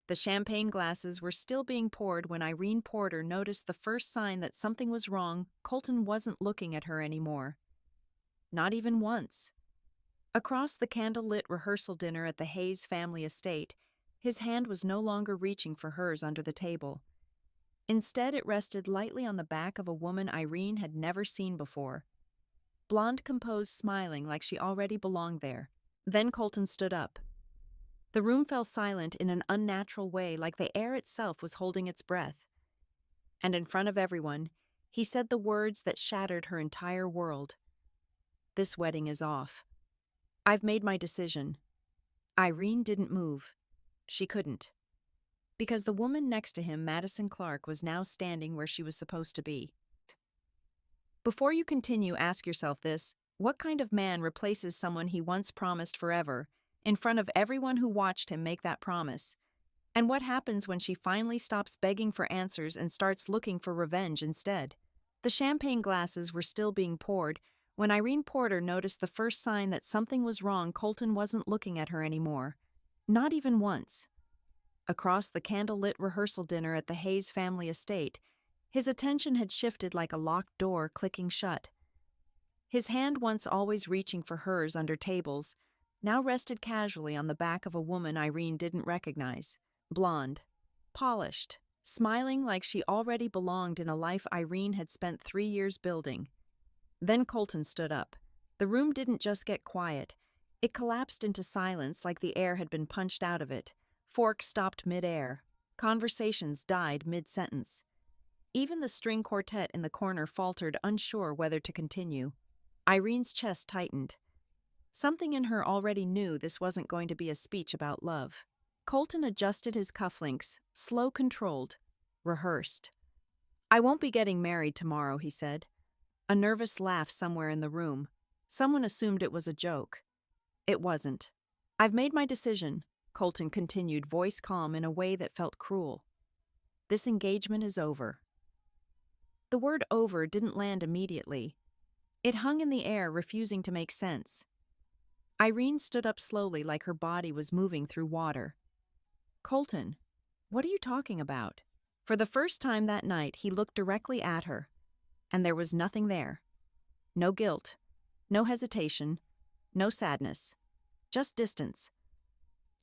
The champagne glasses were still being poured when Irene Porter noticed the first sign that something was wrong. Colton wasn't looking at her anymore. Not even once. Across the candlelit rehearsal dinner at the Hayes family estate, his hand was no longer reaching for hers under the table. Instead, it rested lightly on the back of a woman Irene had never seen before. Blonde, composed, smiling like she already belonged there. Then Colton stood up. The room fell silent in an unnatural way, like the air itself was holding its breath. And in front of everyone, he said the words that shattered her entire world. "This wedding is off. I've made my decision." Irene didn't move. She couldn't. Because the woman next to him, Madison Clarke, was now standing where she was supposed to be. Before you continue, ask yourself this: what kind of man replaces someone he once promised forever, in front of everyone who watched him make that promise? And what happens when she finally stops begging for answers and starts looking for revenge instead? The champagne glasses were still being poured when Irene Porter noticed the first sign that something was wrong. Colton wasn't looking at her anymore. Not even once. Across the candlelit rehearsal dinner at the Hayes family estate, his attention had shifted like a locked door clicking shut. His hand, once always reaching for hers under tables, now rested casually on the back of a woman Irene didn't recognize. Blonde, polished, smiling like she already belonged in a life Irene had spent 3 years building. Then Colton stood up. The room didn't just get quiet. It collapsed into silence like the air had been punched out of it. Forks stopped mid-air. Conversations died mid-sentence. Even the string quartet in the corner faltered, unsure whether to continue. Irene's chest tightened. Something in her already knew this wasn't going to be a speech about love. Colton adjusted his cufflinks, slow, controlled, rehearsed. "I won't be getting married tomorrow," he said. A nervous laugh somewhere in the room. Someone assumed it was a joke. It wasn't. "I've made my decision," Colton continued, voice calm in a way that felt cruel. "This engagement is over." The word "over" didn't land immediately. It hung in the air, refusing to make sense. Irene stood up slowly, like her body was moving through water. "Colton, what are you talking about?" For the first time that night, he looked directly at her, and there was nothing there. No guilt, no hesitation, no sadness, just distance.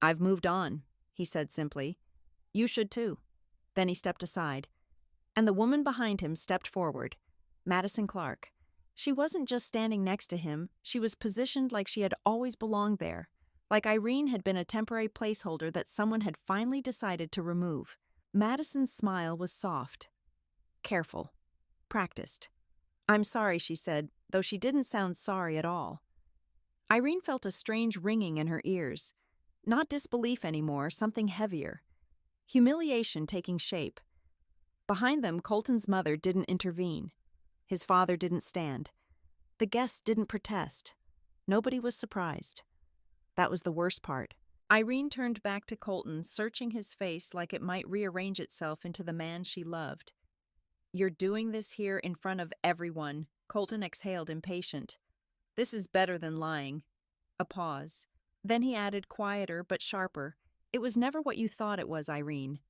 "I've moved on," he said simply. "You should too." Then he stepped aside, and the woman behind him stepped forward, Madison Clarke. She wasn't just standing next to him, she was positioned like she had always belonged there, like Irene had been a temporary placeholder that someone had finally decided to remove. Madison's smile was soft, careful, practiced. "I'm sorry," she said, though she didn't sound sorry at all. Irene felt a strange ringing in her ears. Not disbelief anymore, something heavier. Humiliation taking shape. Behind them, Colton's mother didn't intervene. His father didn't stand. The guests didn't protest. Nobody was surprised. That was the worst part. Irene turned back to Colton, searching his face like it might rearrange itself into the man she loved. "You're doing this here in front of everyone," Colton exhaled, impatient. "This is better than lying." A pause. Then he added, quieter but sharper, "It was never what you thought it was, Irene."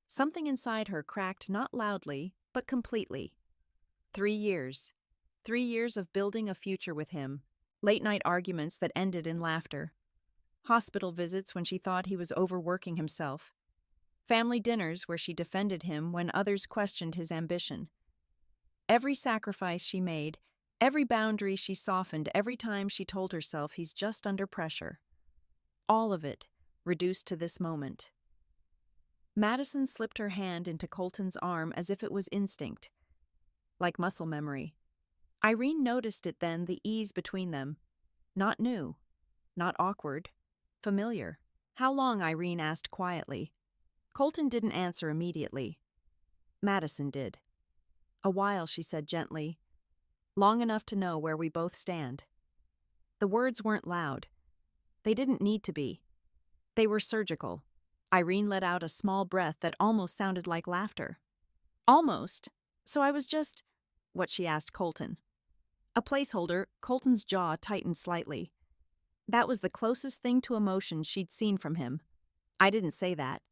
Something inside her cracked, not loudly, but completely. 3 years. 3 years of building a future with him. Late-night arguments that ended in laughter. Hospital visits when she thought he was overworking himself. Family dinners where she defended him when others questioned his ambition. Every sacrifice she made, every boundary she softened, every time she told herself he's just under pressure. All of it reduced to this moment. Madison slipped her hand into Colton's arm as if it was instinct, like muscle memory. Irene noticed it then, the ease between them. Not new, not awkward, familiar. "How long?" Irene asked quietly. Colton didn't answer immediately. Madison did. "A while," she said gently. "Long enough to know where we both stand." The words weren't loud. They didn't need to be. They were surgical. Irene let out a small breath that almost sounded like laughter. "Almost? So I was just—" What, she asked Colton. A placeholder. Colton's jaw tightened slightly. That was the closest thing to emotion she'd seen from him. "I didn't say that."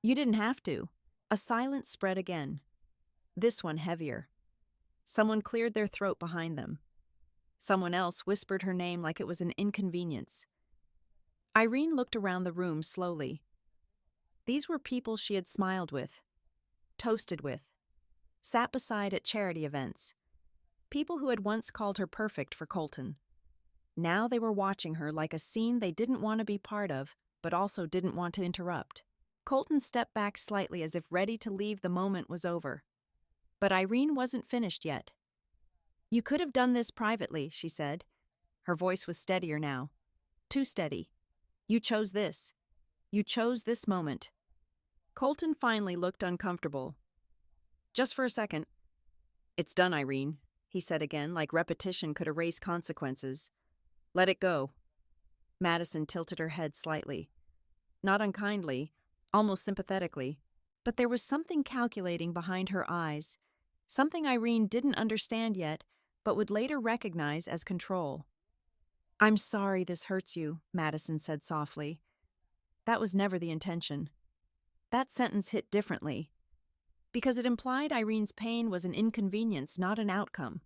You didn't have to. A silence spread again, this one heavier. Someone cleared their throat behind them. Someone else whispered her name like it was an inconvenience. Irene looked around the room slowly. These were people she had smiled with, toasted with, sat beside at charity events. People who had once called her perfect for Colton. Now they were watching her like a scene they didn't want to be part of, but also didn't want to interrupt. Colton stepped back slightly as if ready to leave the moment was over. But Irene wasn't finished yet. You could have done this privately, she said. Her voice was steadier now. Too steady. You chose this. You chose this moment. Colton finally looked uncomfortable. Just for a second. It's done, Irene, he said again, like repetition could erase consequences. Let it go. Madison tilted her head slightly. Not unkindly, almost sympathetically, but there was something calculating behind her eyes, something Irene didn't understand yet, but would later recognize as control. I'm sorry this hurts you, Madison said softly. That was never the intention. That sentence hit differently, because it implied Irene's pain was an inconvenience, not an outcome.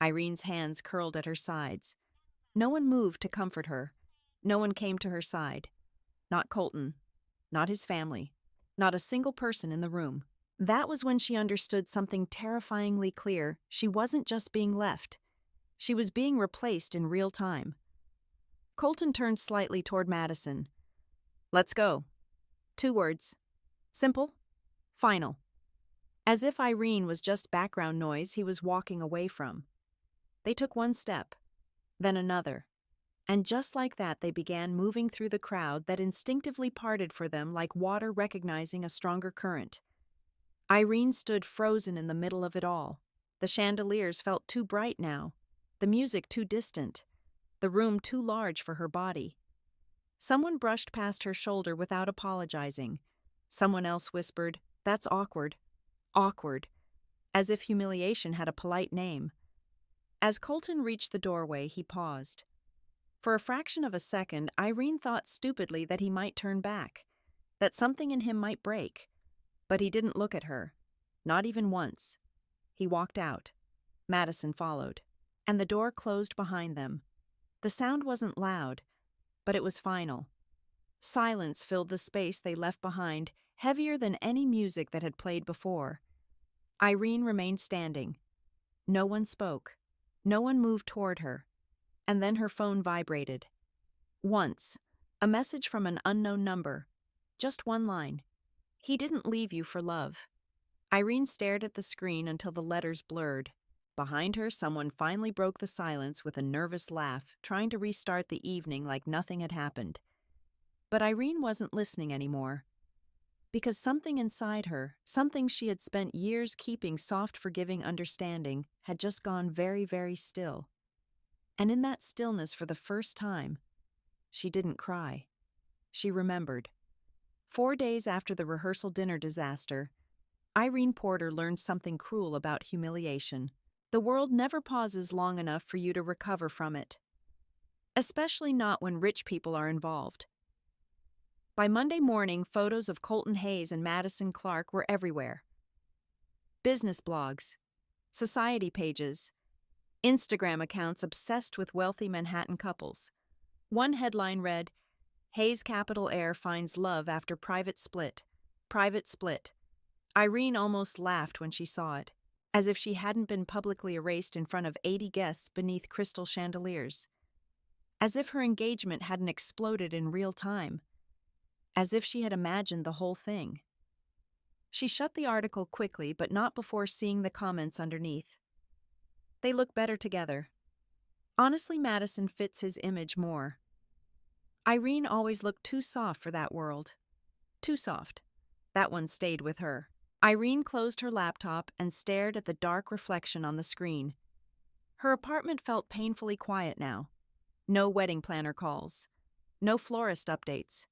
Irene's hands curled at her sides. No one moved to comfort her. No one came to her side. Not Colton. Not his family. Not a single person in the room. That was when she understood something terrifyingly clear. She wasn't just being left. She was being replaced in real time. Colton turned slightly toward Madison. Let's go. 2 words. Simple. Final. As if Irene was just background noise he was walking away from. They took one step, then another. And just like that they began moving through the crowd that instinctively parted for them like water recognizing a stronger current. Irene stood frozen in the middle of it all. The chandeliers felt too bright now, the music too distant, the room too large for her body. Someone brushed past her shoulder without apologizing. Someone else whispered, "That's awkward." Awkward. As if humiliation had a polite name. As Colton reached the doorway, he paused. For a fraction of a second, Irene thought stupidly that he might turn back, that something in him might break. But he didn't look at her, not even once. He walked out. Madison followed, and the door closed behind them. The sound wasn't loud, but it was final. Silence filled the space they left behind, heavier than any music that had played before. Irene remained standing. No one spoke. No one moved toward her. And then her phone vibrated. Once, a message from an unknown number. Just one line. He didn't leave you for love. Irene stared at the screen until the letters blurred. Behind her, someone finally broke the silence with a nervous laugh, trying to restart the evening like nothing had happened. But Irene wasn't listening anymore. Because something inside her, something she had spent years keeping soft, forgiving understanding, had just gone very, very still. And in that stillness for the first time, she didn't cry. She remembered. 4 days after the rehearsal dinner disaster, Irene Porter learned something cruel about humiliation. The world never pauses long enough for you to recover from it. Especially not when rich people are involved. By Monday morning, photos of Colton Hayes and Madison Clarke were everywhere. Business blogs, society pages, Instagram accounts obsessed with wealthy Manhattan couples. One headline read, Hayes Capital Heir finds love after private split. Private split. Irene almost laughed when she saw it, as if she hadn't been publicly erased in front of 80 guests beneath crystal chandeliers. As if her engagement hadn't exploded in real time. As if she had imagined the whole thing. She shut the article quickly, but not before seeing the comments underneath. They look better together. Honestly, Madison fits his image more. Irene always looked too soft for that world. Too soft. That one stayed with her. Irene closed her laptop and stared at the dark reflection on the screen. Her apartment felt painfully quiet now. No wedding planner calls. No florist updates.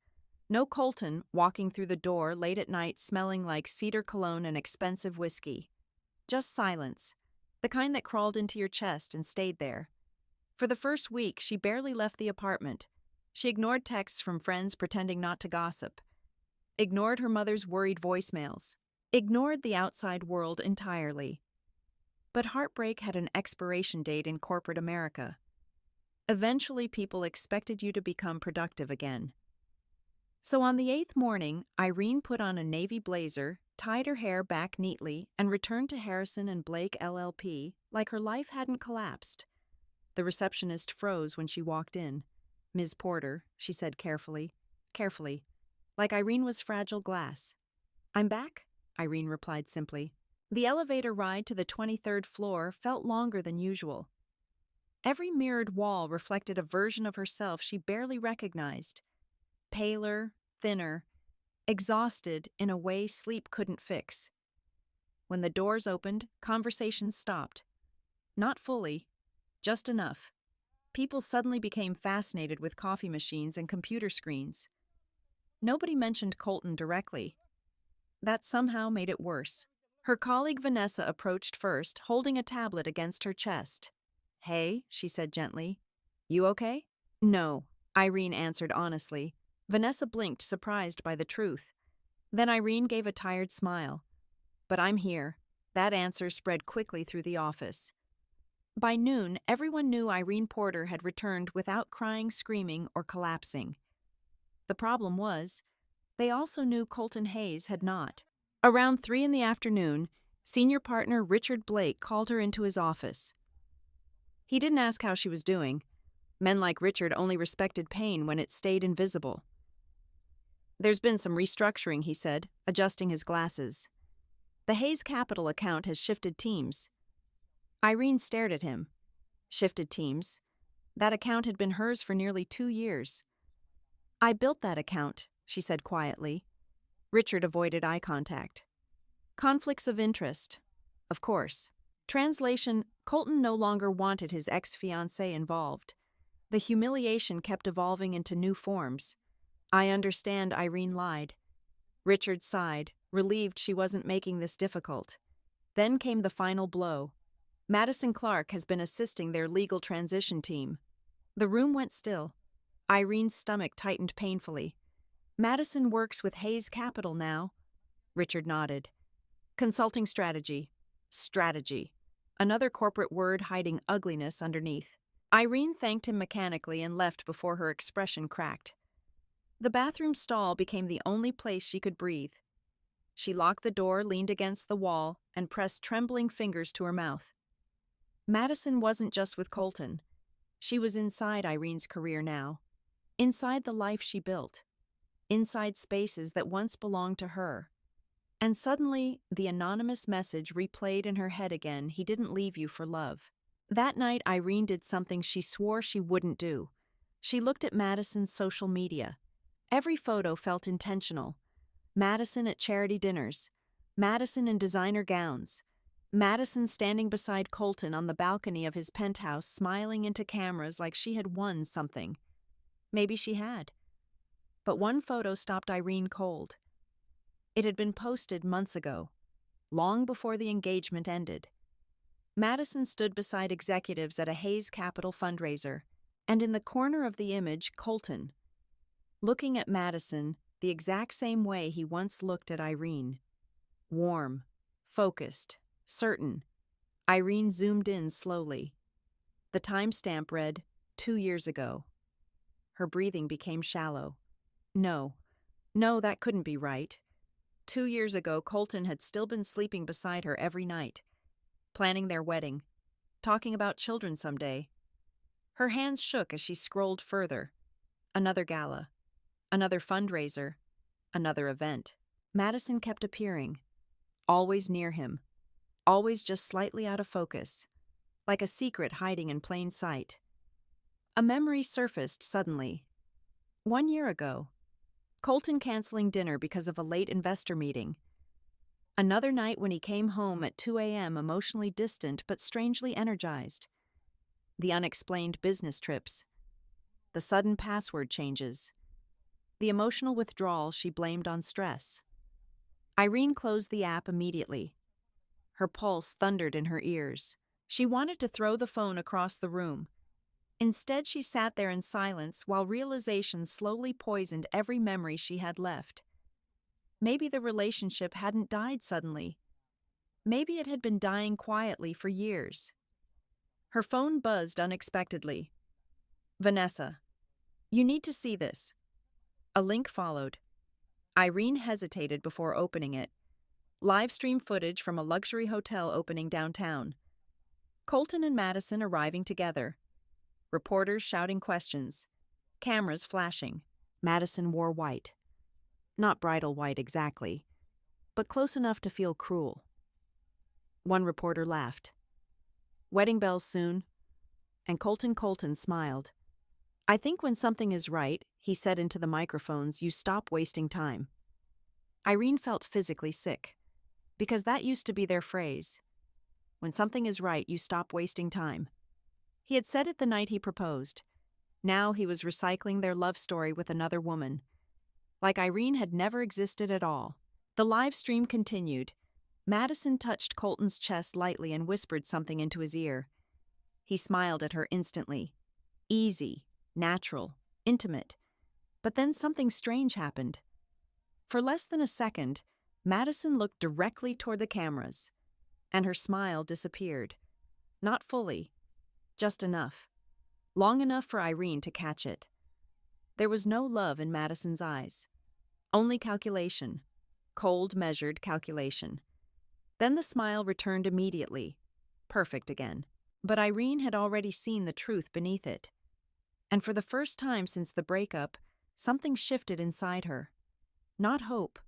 No Colton walking through the door late at night smelling like cedar cologne and expensive whiskey. Just silence. The kind that crawled into your chest and stayed there. For the first week, she barely left the apartment. She ignored texts from friends pretending not to gossip. ignored her mother's worried voicemails, ignored the outside world entirely. But heartbreak had an expiration date in corporate America. Eventually, people expected you to become productive again. So on the 8th morning, Irene put on a navy blazer, tied her hair back neatly, and returned to Harrison and Blake LLP like her life hadn't collapsed. The receptionist froze when she walked in. "Ms. Porter," she said carefully, like Irene was fragile glass. "I'm back," Irene replied simply. The elevator ride to the 23rd floor felt longer than usual. Every mirrored wall reflected a version of herself she barely recognized. Paler, thinner, exhausted in a way sleep couldn't fix. When the doors opened, conversations stopped. Not fully, just enough. People suddenly became fascinated with coffee machines and computer screens. Nobody mentioned Colton directly. That somehow made it worse. Her colleague Vanessa approached first, holding a tablet against her chest. "Hey," she said gently. "You okay?" "No," Irene answered honestly. Vanessa blinked, surprised by the truth. Then Irene gave a tired smile. "But I'm here." That answer spread quickly through the office. By noon, everyone knew Irene Porter had returned without crying, screaming, or collapsing. The problem was, they also knew Colton Hayes had not. Around 3 in the afternoon, senior partner Richard Blake called her into his office. He didn't ask how she was doing. Men like Richard only respected pain when it stayed invisible. "There's been some restructuring," he said, adjusting his glasses. "The Hayes Capital account has shifted teams." Irene stared at him. Shifted teams? That account had been hers for nearly 2 years. "I built that account," she said quietly. Richard avoided eye contact. Conflicts of interest. Of course. Translation: Colton no longer wanted his ex-fiancée involved. The humiliation kept evolving into new forms. "I understand," Irene lied. Richard sighed, relieved she wasn't making this difficult. Then came the final blow. Madison Clarke has been assisting their legal transition team. The room went still. Irene's stomach tightened painfully. "Madison works with Hayes Capital now." Richard nodded. "Consulting strategy." Strategy. Another corporate word hiding ugliness underneath. Irene thanked him mechanically and left before her expression cracked. The bathroom stall became the only place she could breathe. She locked the door, leaned against the wall, and pressed trembling fingers to her mouth. Madison wasn't just with Colton. She was inside Irene's career now. Inside the life she built. Inside spaces that once belonged to her. And suddenly, the anonymous message replayed in her head again: "He didn't leave you for love." That night, Irene did something she swore she wouldn't do. She looked at Madison's social media. Every photo felt intentional. Madison at charity dinners. Madison in designer gowns. Madison standing beside Colton on the balcony of his penthouse, smiling into cameras like she had won something. Maybe she had. But one photo stopped Irene cold. It had been posted months ago, long before the engagement ended. Madison stood beside executives at a Hayes Capital fundraiser, and in the corner of the image, Colton, looking at Madison the exact same way he once looked at Irene. Warm, focused, certain. Irene zoomed in slowly. The timestamp read, 2 years ago. Her breathing became shallow. No, that couldn't be right. 2 years ago, Colton had still been sleeping beside her every night, planning their wedding, talking about children someday. Her hands shook as she scrolled further. Another gala, another fundraiser, another event. Madison kept appearing, always near him, always just slightly out of focus, like a secret hiding in plain sight. A memory surfaced suddenly. 1 year ago, Colton canceling dinner because of a late investor meeting. Another night when he came home at 2 a.m. emotionally distant but strangely energized. The unexplained business trips. The sudden password changes. The emotional withdrawal she blamed on stress. Irene closed the app immediately. Her pulse thundered in her ears. She wanted to throw the phone across the room. Instead, she sat there in silence while realization slowly poisoned every memory she had left. Maybe the relationship hadn't died suddenly. Maybe it had been dying quietly for years. Her phone buzzed unexpectedly. Vanessa, you need to see this. A link followed. Irene hesitated before opening it. Live stream footage from a luxury hotel opening downtown. Colton and Madison arriving together. Reporters shouting questions. Cameras flashing. Madison wore white. Not bridal white exactly, but close enough to feel cruel. One reporter laughed. Wedding bells soon. And Colton smiled. I think when something is right, he said into the microphones, you stop wasting time. Irene felt physically sick, because that used to be their phrase. When something is right, you stop wasting time. He had said it the night he proposed. Now he was recycling their love story with another woman. Like Irene had never existed at all. The live stream continued. Madison touched Colton's chest lightly and whispered something into his ear. He smiled at her instantly. Easy, natural, intimate. But then something strange happened. For less than a second, Madison looked directly toward the cameras, and her smile disappeared. Not fully, just enough. Long enough for Irene to catch it. There was no love in Madison's eyes. Only calculation. Cold, measured calculation. Then the smile returned immediately. Perfect again. But Irene had already seen the truth beneath it. And for the first time since the breakup, something shifted inside her. Not hope.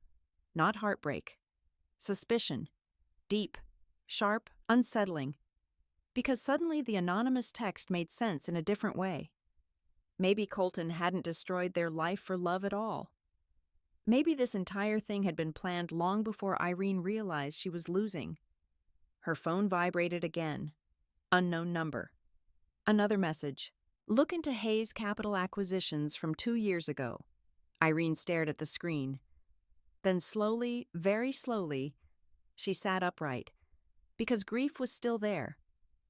Not heartbreak. Suspicion. Deep. Sharp. Unsettling. Because suddenly the anonymous text made sense in a different way. Maybe Colton hadn't destroyed their life for love at all. Maybe this entire thing had been planned long before Irene realized she was losing. Her phone vibrated again. Unknown number. Another message. Look into Hayes Capital Acquisitions from 2 years ago. Irene stared at the screen. Then slowly, very slowly, she sat upright. Because grief was still there.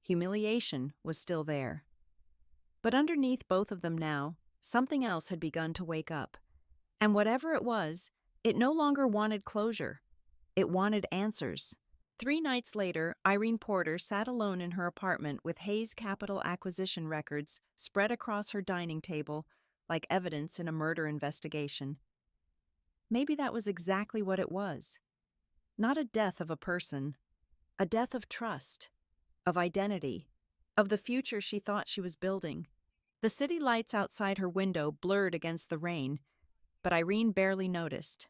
Humiliation was still there. But underneath both of them now, something else had begun to wake up. And whatever it was, it no longer wanted closure. It wanted answers. 3 nights later, Irene Porter sat alone in her apartment with Hayes Capital Acquisition records spread across her dining table like evidence in a murder investigation. Maybe that was exactly what it was. Not a death of a person, a death of trust, of identity, of the future she thought she was building. The city lights outside her window blurred against the rain, but Irene barely noticed.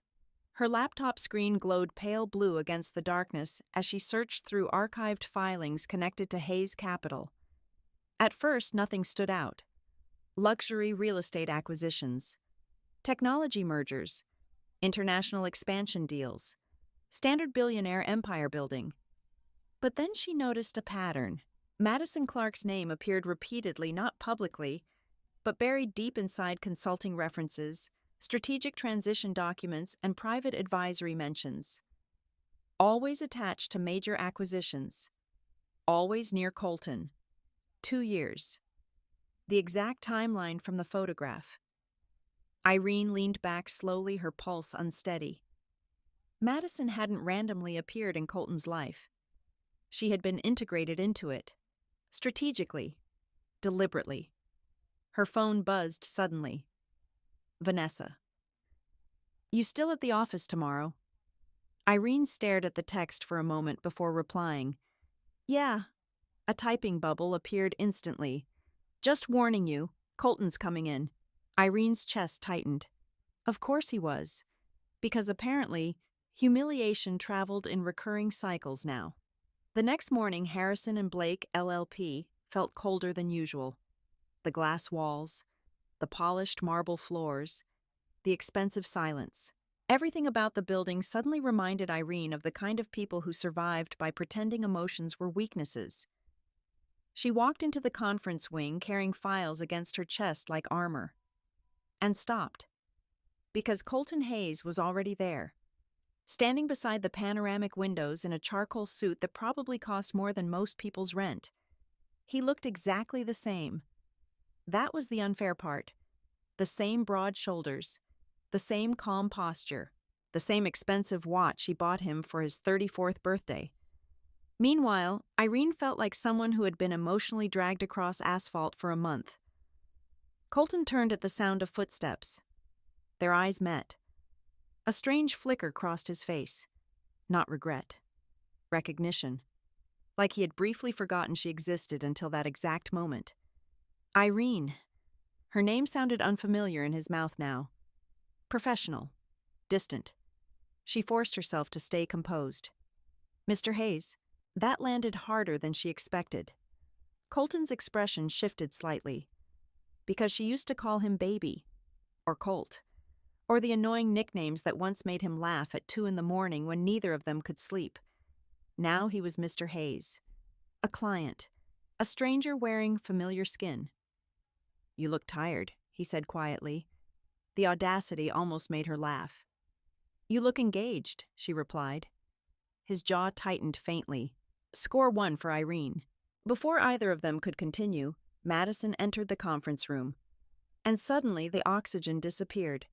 Her laptop screen glowed pale blue against the darkness as she searched through archived filings connected to Hayes Capital. At first, nothing stood out. Luxury real estate acquisitions, technology mergers, international expansion deals, standard billionaire empire building. But then she noticed a pattern. Madison Clarke's name appeared repeatedly, not publicly, but buried deep inside consulting references, strategic transition documents, and private advisory mentions. Always attached to major acquisitions. Always near Colton. 2 years. The exact timeline from the photograph. Irene leaned back slowly, her pulse unsteady. Madison hadn't randomly appeared in Colton's life. She had been integrated into it. Strategically. Deliberately. Her phone buzzed suddenly. Vanessa. You still at the office tomorrow? Irene stared at the text for a moment before replying. Yeah. A typing bubble appeared instantly. Just warning you, Colton's coming in. Irene's chest tightened. Of course he was. Because apparently, humiliation traveled in recurring cycles now. The next morning, Harrison and Blake, LLP, felt colder than usual. The glass walls, the polished marble floors, the expensive silence. Everything about the building suddenly reminded Irene of the kind of people who survived by pretending emotions were weaknesses. She walked into the conference wing carrying files against her chest like armor. And stopped. Because Colton Hayes was already there. Standing beside the panoramic windows in a charcoal suit that probably cost more than most people's rent. He looked exactly the same. That was the unfair part. The same broad shoulders. The same calm posture. the same expensive watch she bought him for his 34th birthday. Meanwhile, Irene felt like someone who had been emotionally dragged across asphalt for a month. Colton turned at the sound of footsteps. Their eyes met. A strange flicker crossed his face. Not regret. Recognition. Like he had briefly forgotten she existed until that exact moment. Irene. Her name sounded unfamiliar in his mouth now. Professional. Distant. She forced herself to stay composed. Mr. Hayes. That landed harder than she expected. Colton's expression shifted slightly. Because she used to call him Baby. Or Colt. Or the annoying nicknames that once made him laugh at 2 a.m. when neither of them could sleep. Now he was Mr. Hayes. A client. A stranger wearing familiar skin. "You look tired," he said quietly. The audacity almost made her laugh. "You look engaged," she replied. His jaw tightened faintly. Score 1 for Irene. Before either of them could continue, Madison entered the conference room. And suddenly the oxygen disappeared.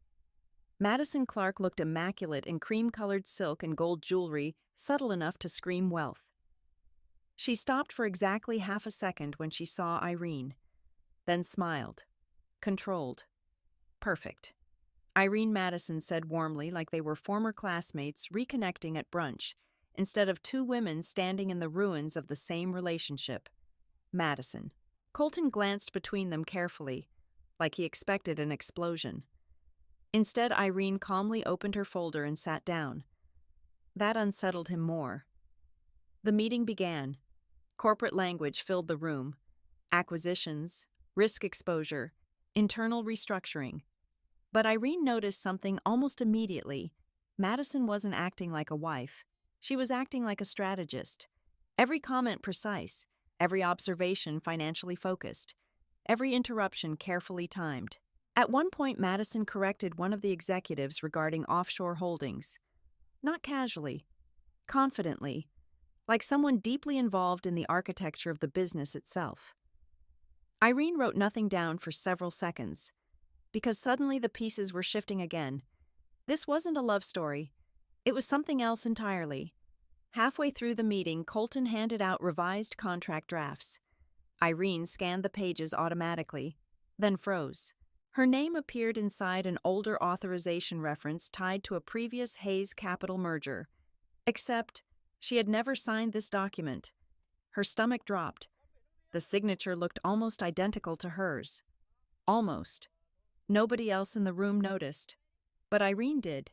Madison Clarke looked immaculate in cream-colored silk and gold jewelry, subtle enough to scream wealth. She stopped for exactly half a second when she saw Irene, then smiled. Controlled. Perfect. Irene Madison said warmly, like they were former classmates reconnecting at brunch, instead of 2 women standing in the ruins of the same relationship. Madison. Colton glanced between them carefully, like he expected an explosion. Instead, Irene calmly opened her folder and sat down. That unsettled him more. The meeting began. Corporate language filled the room. Acquisitions, risk exposure, internal restructuring. But Irene noticed something almost immediately. Madison wasn't acting like a wife. She was acting like a strategist. Every comment precise, every observation financially focused, every interruption carefully timed. At one point, Madison corrected one of the executives regarding offshore holdings. Not casually, confidently, like someone deeply involved in the architecture of the business itself. Irene wrote nothing down for several seconds, because suddenly the pieces were shifting again. This wasn't a love story. It was something else entirely. Halfway through the meeting, Colton handed out revised contract drafts. Irene scanned the pages automatically, then froze. Her name appeared inside an older authorization reference tied to a previous Hayes Capital merger. Except, she had never signed this document. Her stomach dropped. The signature looked almost identical to hers. Almost. Nobody else in the room noticed. But Irene did.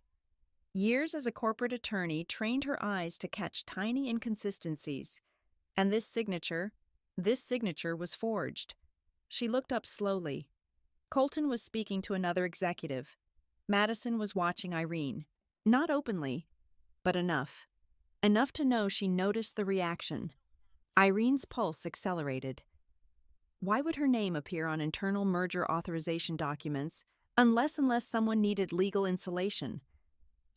Years as a corporate attorney trained her eyes to catch tiny inconsistencies. And this signature was forged. She looked up slowly. Colton was speaking to another executive. Madison was watching Irene. Not openly, but enough. Enough to know she noticed the reaction. Irene's pulse accelerated. Why would her name appear on internal merger authorization documents unless someone needed legal insulation?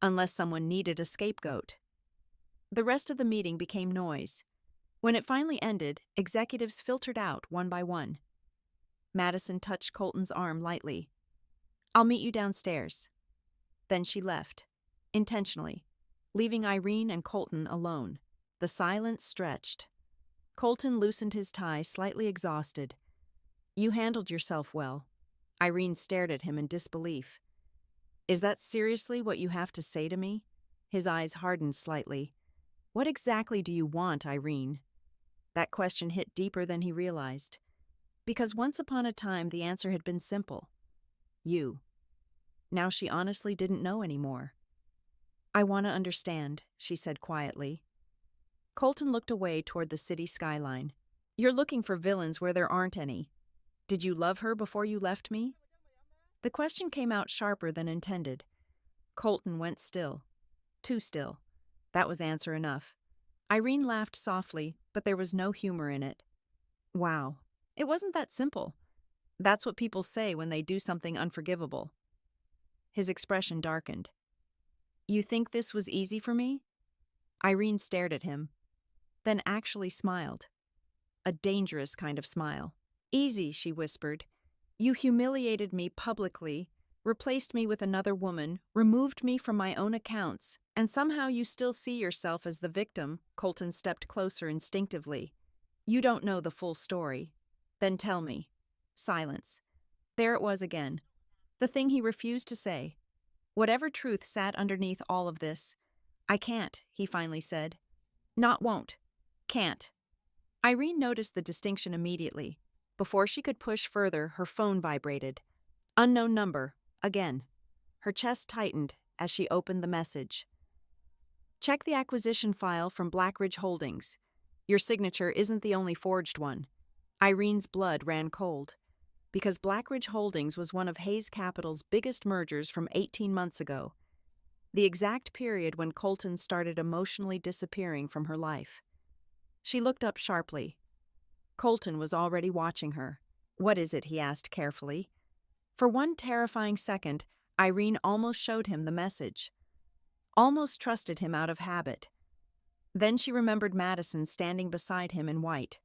Unless someone needed a scapegoat? The rest of the meeting became noise. When it finally ended, executives filtered out one by one. Madison touched Colton's arm lightly. "I'll meet you downstairs." Then she left, intentionally, leaving Irene and Colton alone. The silence stretched. Colton loosened his tie, slightly exhausted. "You handled yourself well." Irene stared at him in disbelief. "Is that seriously what you have to say to me?" His eyes hardened slightly. "What exactly do you want, Irene?" That question hit deeper than he realized. Because once upon a time the answer had been simple. You. Now she honestly didn't know anymore. "I want to understand," she said quietly. Colton looked away toward the city skyline. "You're looking for villains where there aren't any. Did you love her before you left me?" The question came out sharper than intended. Colton went still. Too still. That was answer enough. Irene laughed softly, but there was no humor in it. "Wow. It wasn't that simple. That's what people say when they do something unforgivable." His expression darkened. "You think this was easy for me?" Irene stared at him, then actually smiled. A dangerous kind of smile. "Easy," she whispered. "You humiliated me publicly, replaced me with another woman, removed me from my own accounts, and somehow you still see yourself as the victim." Colton stepped closer instinctively. "You don't know the full story. Then tell me." Silence. There it was again. The thing he refused to say. Whatever truth sat underneath all of this. "I can't," he finally said. "Not won't. Can't." Irene noticed the distinction immediately. Before she could push further, her phone vibrated. Unknown number. Again. Her chest tightened as she opened the message. "Check the acquisition file from Blackridge Holdings. Your signature isn't the only forged one." Irene's blood ran cold. Because Blackridge Holdings was one of Hayes Capital's biggest mergers from 18 months ago. The exact period when Colton started emotionally disappearing from her life. She looked up sharply. Colton was already watching her. "What is it?" he asked carefully. For one terrifying second, Irene almost showed him the message. Almost trusted him out of habit. Then she remembered Madison standing beside him in white.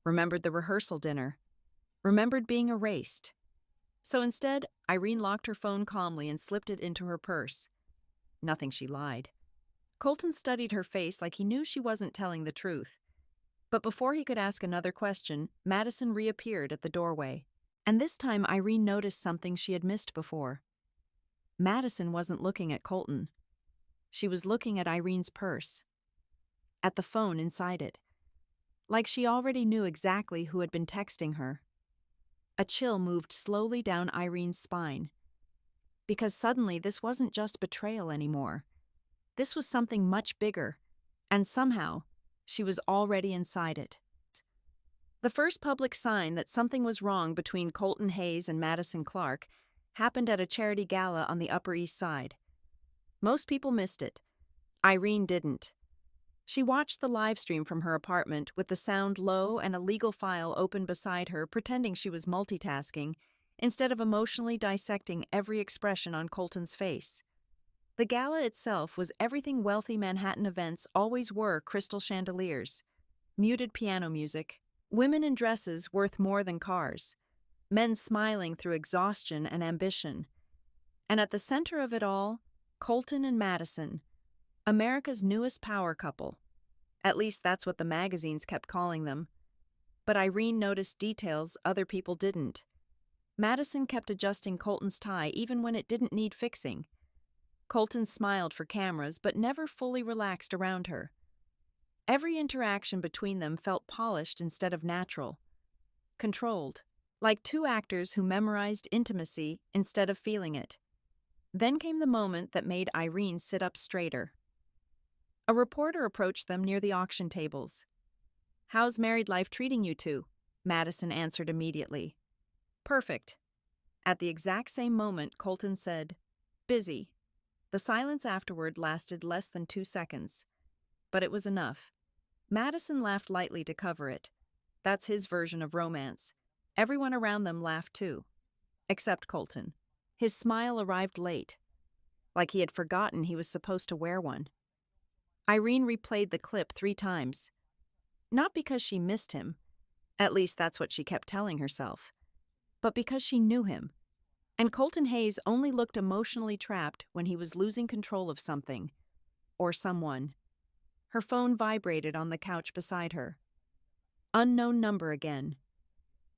Remembered the rehearsal dinner. Remembered being erased. So instead, Irene locked her phone calmly and slipped it into her purse. Nothing, she lied. Colton studied her face like he knew she wasn't telling the truth. But before he could ask another question, Madison reappeared at the doorway. And this time Irene noticed something she had missed before. Madison wasn't looking at Colton. She was looking at Irene's purse. At the phone inside it. Like she already knew exactly who had been texting her. A chill moved slowly down Irene's spine. Because suddenly this wasn't just betrayal anymore. This was something much bigger. And somehow, she was already inside it. The first public sign that something was wrong between Colton Hayes and Madison Clarke happened at a charity gala on the Upper East Side. Most people missed it. Irene didn't. She watched the live stream from her apartment with the sound low and a legal file open beside her, pretending she was multitasking, instead of emotionally dissecting every expression on Colton's face. The gala itself was everything wealthy Manhattan events always were: crystal chandeliers, muted piano music, women in dresses worth more than cars, men smiling through exhaustion and ambition. And at the center of it all, Colton and Madison, America's newest power couple. At least that's what the magazines kept calling them. But Irene noticed details other people didn't. Madison kept adjusting Colton's tie even when it didn't need fixing. Colton smiled for cameras but never fully relaxed around her. Every interaction between them felt polished instead of natural. Controlled, like two actors who memorized intimacy instead of feeling it. Then came the moment that made Irene sit up straighter. A reporter approached them near the auction tables. "How's married life treating you two?" Madison answered immediately. "Perfect." At the exact same moment, Colton said, "Busy." The silence afterward lasted less than 2 seconds. But it was enough. Madison laughed lightly to cover it. That's his version of romance. Everyone around them laughed too. Except Colton. His smile arrived late. Like he had forgotten he was supposed to wear one. Irene replayed the clip 3 times. Not because she missed him. At least that's what she kept telling herself. But because she knew him. And Colton Hayes only looked emotionally trapped when he was losing control of something. Or someone. Her phone vibrated on the couch beside her. Unknown number again.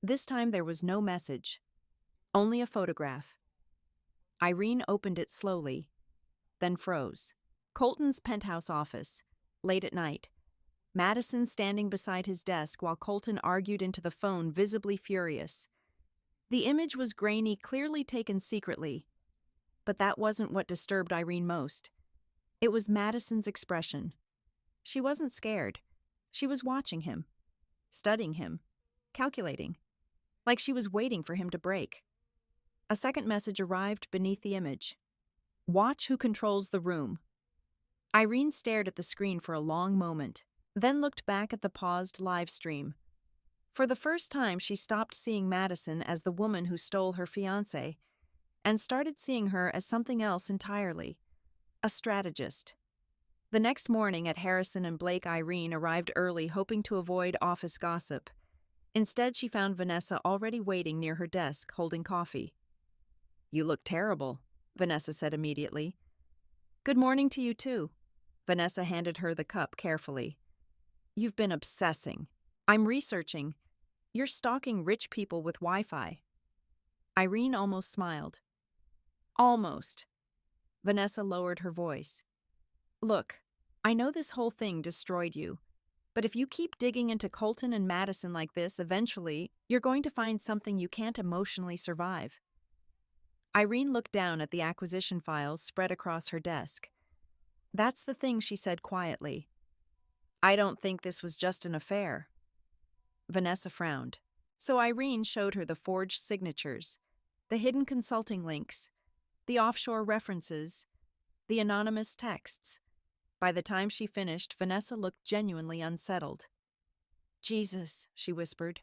This time there was no message. Only a photograph. Irene opened it slowly, then froze. Colton's penthouse office, late at night. Madison standing beside his desk while Colton argued into the phone, visibly furious. The image was grainy, clearly taken secretly. But that wasn't what disturbed Irene most. It was Madison's expression. She wasn't scared. She was watching him, studying him, calculating, like she was waiting for him to break. A second message arrived beneath the image. "Watch who controls the room." Irene stared at the screen for a long moment, then looked back at the paused live stream. For the first time, she stopped seeing Madison as the woman who stole her fiancé, and started seeing her as something else entirely. A strategist. The next morning at Harrison and Blake, Irene arrived early, hoping to avoid office gossip. Instead, she found Vanessa already waiting near her desk, holding coffee. You look terrible, Vanessa said immediately. Good morning to you too. Vanessa handed her the cup carefully. You've been obsessing. I'm researching. You're stalking rich people with Wi-Fi. Irene almost smiled. Almost. Vanessa lowered her voice. Look, I know this whole thing destroyed you, but if you keep digging into Colton and Madison like this, eventually, you're going to find something you can't emotionally survive. Irene looked down at the acquisition files spread across her desk. That's the thing, she said quietly. I don't think this was just an affair. Vanessa frowned. So Irene showed her the forged signatures, the hidden consulting links, the offshore references, the anonymous texts. By the time she finished, Vanessa looked genuinely unsettled. Jesus, she whispered.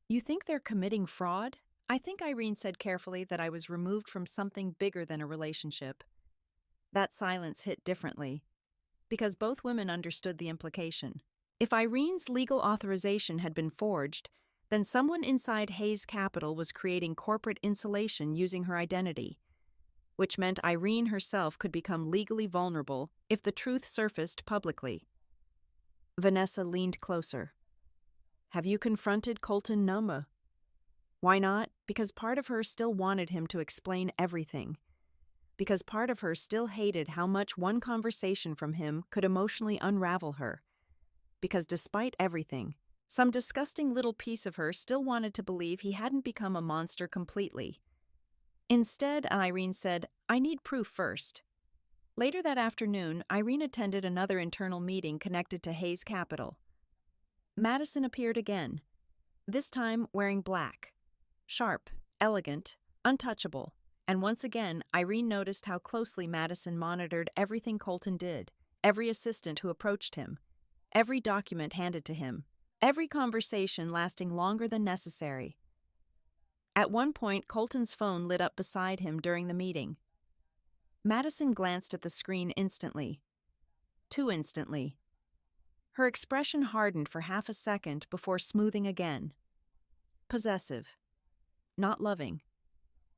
You think they're committing fraud? I think Irene said carefully that I was removed from something bigger than a relationship. That silence hit differently, because both women understood the implication. If Irene's legal authorization had been forged, then someone inside Hayes Capital was creating corporate insulation using her identity, which meant Irene herself could become legally vulnerable if the truth surfaced publicly. Vanessa leaned closer. Have you confronted Colton Noma? Why not? Because part of her still wanted him to explain everything. Because part of her still hated how much one conversation from him could emotionally unravel her. Because despite everything, some disgusting little piece of her still wanted to believe he hadn't become a monster completely. Instead, Irene said, I need proof first. Later that afternoon, Irene attended another internal meeting connected to Hayes Capital. Madison appeared again, this time wearing black. Sharp, elegant, untouchable. And once again, Irene noticed how closely Madison monitored everything Colton did, every assistant who approached him, every document handed to him, every conversation lasting longer than necessary. At one point, Colton's phone lit up beside him during the meeting. Madison glanced at the screen instantly. Too instantly. Her expression hardened for half a second before smoothing again. Possessive. Not loving.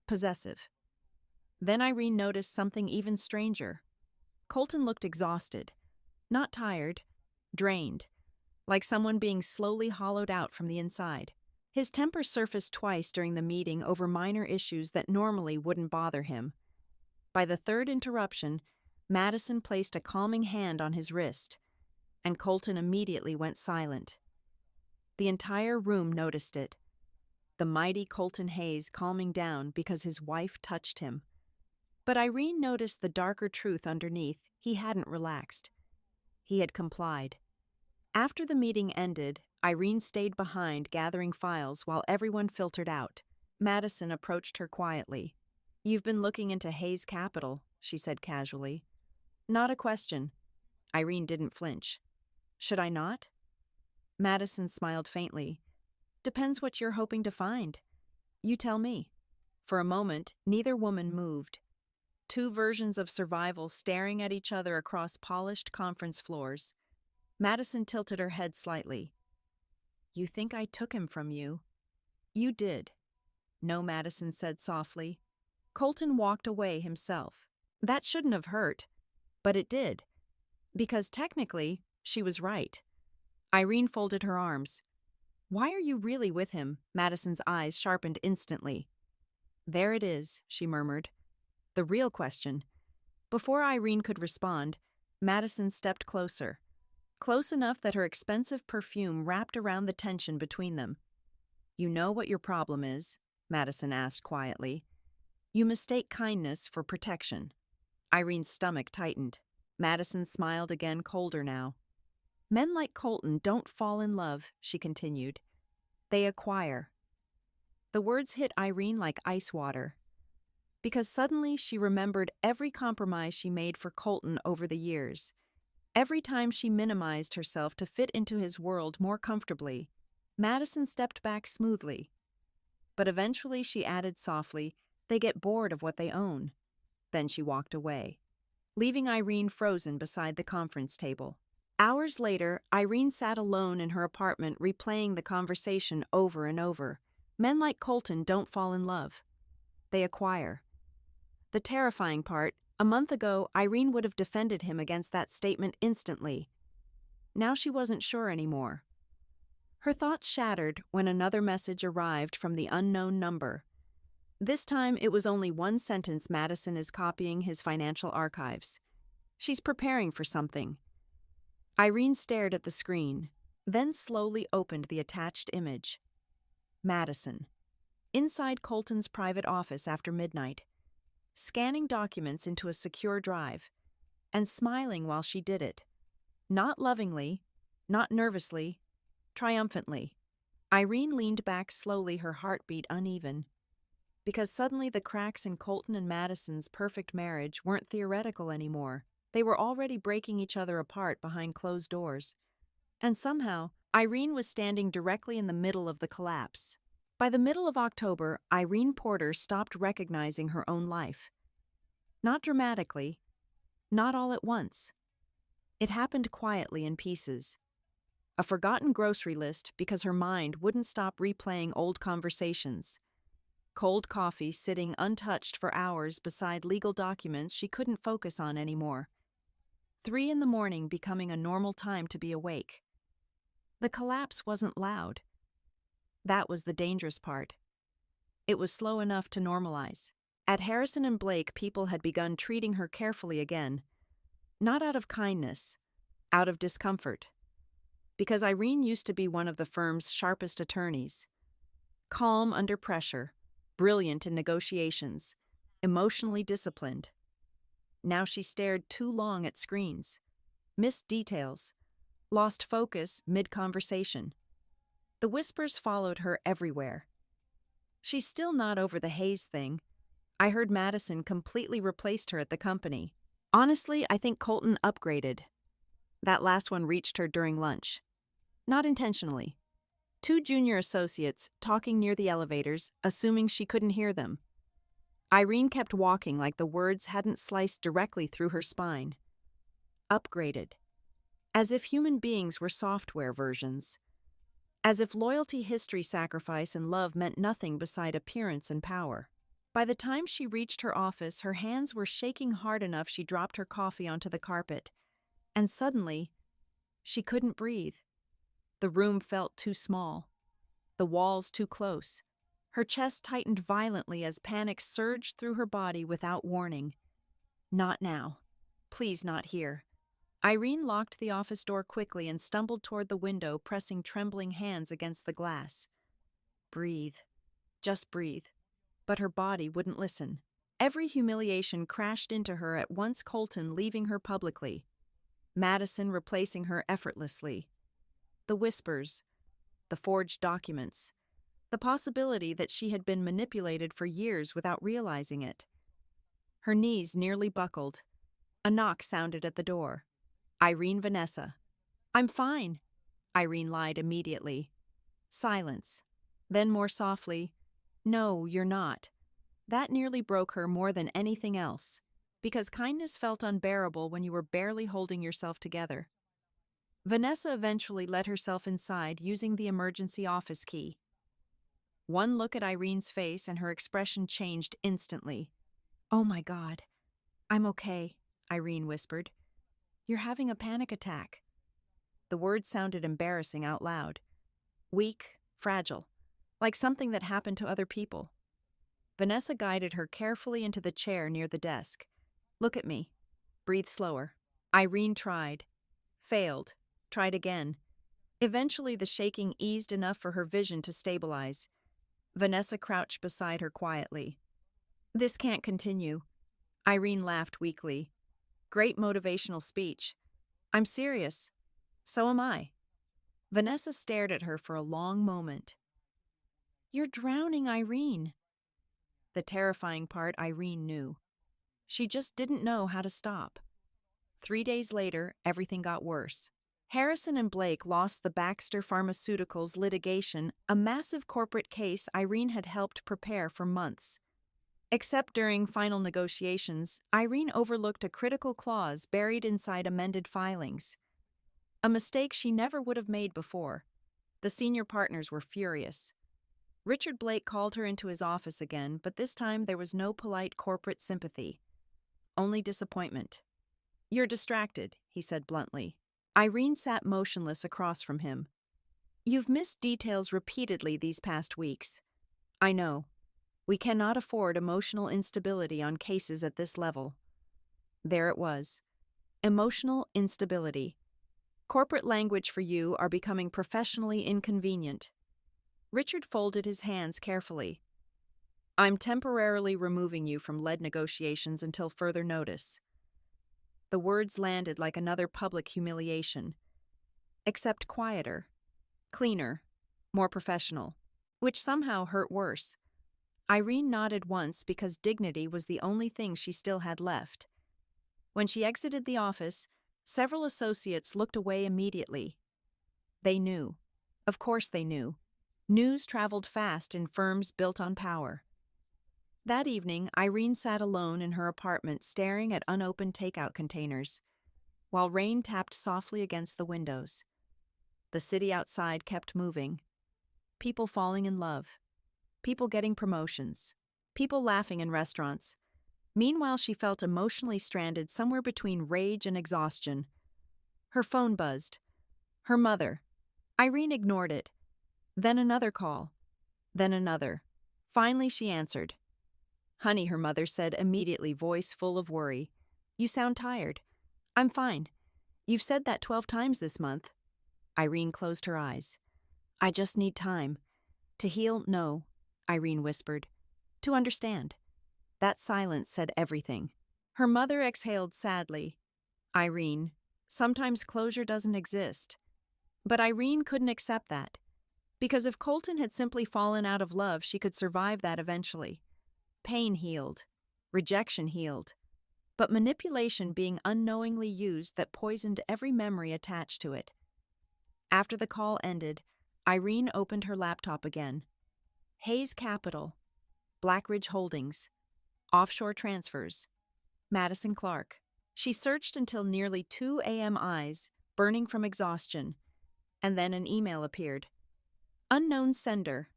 Possessive. Then Irene noticed something even stranger. Colton looked exhausted. Not tired. Drained. Like someone being slowly hollowed out from the inside. His temper surfaced twice during the meeting over minor issues that normally wouldn't bother him. By the third interruption, Madison placed a calming hand on his wrist, and Colton immediately went silent. The entire room noticed it. The mighty Colton Hayes calming down because his wife touched him. But Irene noticed the darker truth underneath. He hadn't relaxed. He had complied. After the meeting ended, Irene stayed behind gathering files while everyone filtered out. Madison approached her quietly. You've been looking into Hayes Capital, she said casually. Not a question. Irene didn't flinch. Should I not? Madison smiled faintly. Depends what you're hoping to find. You tell me. For a moment, neither woman moved. Two versions of survival staring at each other across polished conference floors. Madison tilted her head slightly. You think I took him from you? You did. No, Madison said softly. Colton walked away himself. That shouldn't have hurt, but it did. Because technically, she was right. Irene folded her arms. Why are you really with him? Madison's eyes sharpened instantly. There it is, she murmured. The real question. Before Irene could respond, Madison stepped closer. Close enough that her expensive perfume wrapped around the tension between them. You know what your problem is? Madison asked quietly. You mistake kindness for protection. Irene's stomach tightened. Madison smiled again, colder now. Men like Colton don't fall in love, she continued. They acquire. The words hit Irene like ice water. Because suddenly she remembered every compromise she made for Colton over the years. Every time she minimized herself to fit into his world more comfortably. Madison stepped back smoothly. But eventually she added softly, they get bored of what they own. Then she walked away, leaving Irene frozen beside the conference table. Hours later, Irene sat alone in her apartment replaying the conversation over and over. Men like Colton don't fall in love. they acquire. The terrifying part, a month ago, Irene would have defended him against that statement instantly. Now she wasn't sure anymore. Her thoughts shattered when another message arrived from the unknown number. This time, it was only one sentence. Madison is copying his financial archives. She's preparing for something. Irene stared at the screen, then slowly opened the attached image. Madison. Inside Colton's private office after midnight, scanning documents into a secure drive, and smiling while she did it. Not lovingly, not nervously, triumphantly. Irene leaned back slowly, her heartbeat uneven. Because suddenly the cracks in Colton and Madison's perfect marriage weren't theoretical anymore. They were already breaking each other apart behind closed doors. And somehow, Irene was standing directly in the middle of the collapse. By the middle of October, Irene Porter stopped recognizing her own life. Not dramatically, not all at once. It happened quietly in pieces. A forgotten grocery list because her mind wouldn't stop replaying old conversations. Cold coffee sitting untouched for hours beside legal documents she couldn't focus on anymore. 3 a.m. becoming a normal time to be awake. The collapse wasn't loud. That was the dangerous part. It was slow enough to normalize. At Harrison and Blake, people had begun treating her carefully again. Not out of kindness, out of discomfort. Because Irene used to be one of the firm's sharpest attorneys. Calm under pressure, brilliant in negotiations, emotionally disciplined. Now she stared too long at screens, missed details, lost focus mid-conversation. The whispers followed her everywhere. She's still not over the Hayes thing. I heard Madison completely replaced her at the company. Honestly, I think Colton upgraded. That last one reached her during lunch. Not intentionally. 2 junior associates talking near the elevators, assuming she couldn't hear them. Irene kept walking like the words hadn't sliced directly through her spine. Upgraded. As if human beings were software versions. As if loyalty, history, sacrifice, and love meant nothing beside appearance and power. By the time she reached her office, her hands were shaking hard enough she dropped her coffee onto the carpet. And suddenly, she couldn't breathe. The room felt too small. The walls too close. Her chest tightened violently as panic surged through her body without warning. Not now. Please, not here. Irene locked the office door quickly and stumbled toward the window, pressing trembling hands against the glass. Breathe. Just breathe. But her body wouldn't listen. Every humiliation crashed into her at once. Colton leaving her publicly. Madison replacing her effortlessly. The whispers. The forged documents. The possibility that she had been manipulated for years without realizing it. Her knees nearly buckled. A knock sounded at the door. Irene. Vanessa. I'm fine, Irene lied immediately. Silence. Then more softly, no, you're not. That nearly broke her more than anything else, because kindness felt unbearable when you were barely holding yourself together. Vanessa eventually let herself inside using the emergency office key. One look at Irene's face and her expression changed instantly. Oh my God. I'm okay, Irene whispered. You're having a panic attack. The words sounded embarrassing out loud. Weak, fragile, like something that happened to other people. Vanessa guided her carefully into the chair near the desk. Look at me. Breathe slower. Irene tried. Failed. Tried again. Eventually the shaking eased enough for her vision to stabilize. Vanessa crouched beside her quietly. This can't continue. Irene laughed weakly. Great motivational speech. I'm serious. So am I. Vanessa stared at her for a long moment. You're drowning, Irene. The terrifying part Irene knew. She just didn't know how to stop. 3 days later, everything got worse. Harrison and Blake lost the Baxter Pharmaceuticals litigation, a massive corporate case Irene had helped prepare for months. Except during final negotiations, Irene overlooked a critical clause buried inside amended filings. A mistake she never would have made before. The senior partners were furious. Richard Blake called her into his office again, but this time there was no polite corporate sympathy, only disappointment. "You're distracted," he said bluntly. Irene sat motionless across from him. "You've missed details repeatedly these past weeks. I know. We cannot afford emotional instability on cases at this level." There it was. Emotional instability. Corporate language for you are becoming professionally inconvenient. Richard folded his hands carefully. "I'm temporarily removing you from lead negotiations until further notice." The words landed like another public humiliation, except quieter, cleaner, more professional, which somehow hurt worse. Irene nodded once because dignity was the only thing she still had left. When she exited the office, several associates looked away immediately. They knew. Of course they knew. News traveled fast in firms built on power. That evening, Irene sat alone in her apartment staring at unopened takeout containers, while rain tapped softly against the windows. The city outside kept moving. People falling in love. People getting promotions. People laughing in restaurants. Meanwhile, she felt emotionally stranded somewhere between rage and exhaustion. Her phone buzzed. Her mother. Irene ignored it. Then another call. Then another. Finally, she answered. "Honey," her mother said immediately, voice full of worry. "You sound tired." "I'm fine. You've said that 12 times this month." Irene closed her eyes. "I just need time. To heal, no," Irene whispered. "To understand." That silence said everything. Her mother exhaled sadly. "Irene, sometimes closure doesn't exist." But Irene couldn't accept that. Because if Colton had simply fallen out of love, she could survive that eventually. Pain healed. Rejection healed. But manipulation being unknowingly used that poisoned every memory attached to it. After the call ended, Irene opened her laptop again. Hayes Capital. Blackridge Holdings. Offshore transfers. Madison Clarke. She searched until nearly 2 a.m. eyes, burning from exhaustion. And then an email appeared. Unknown sender.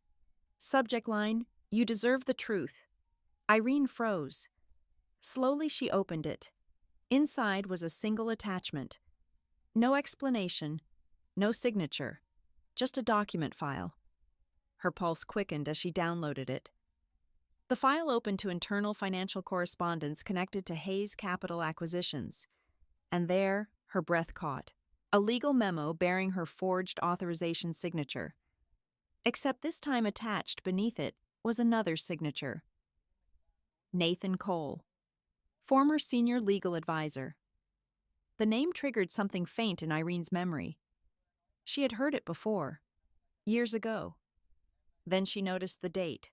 Subject line, "You deserve the truth." Irene froze. Slowly she opened it. Inside was a single attachment. No explanation, no signature, just a document file. Her pulse quickened as she downloaded it. The file opened to internal financial correspondence connected to Hayes Capital Acquisitions. And there, her breath caught. A legal memo bearing her forged authorization signature. Except this time attached beneath it was another signature. Nathan Cole, former senior legal advisor. The name triggered something faint in Irene's memory. She had heard it before, years ago. Then she noticed the date.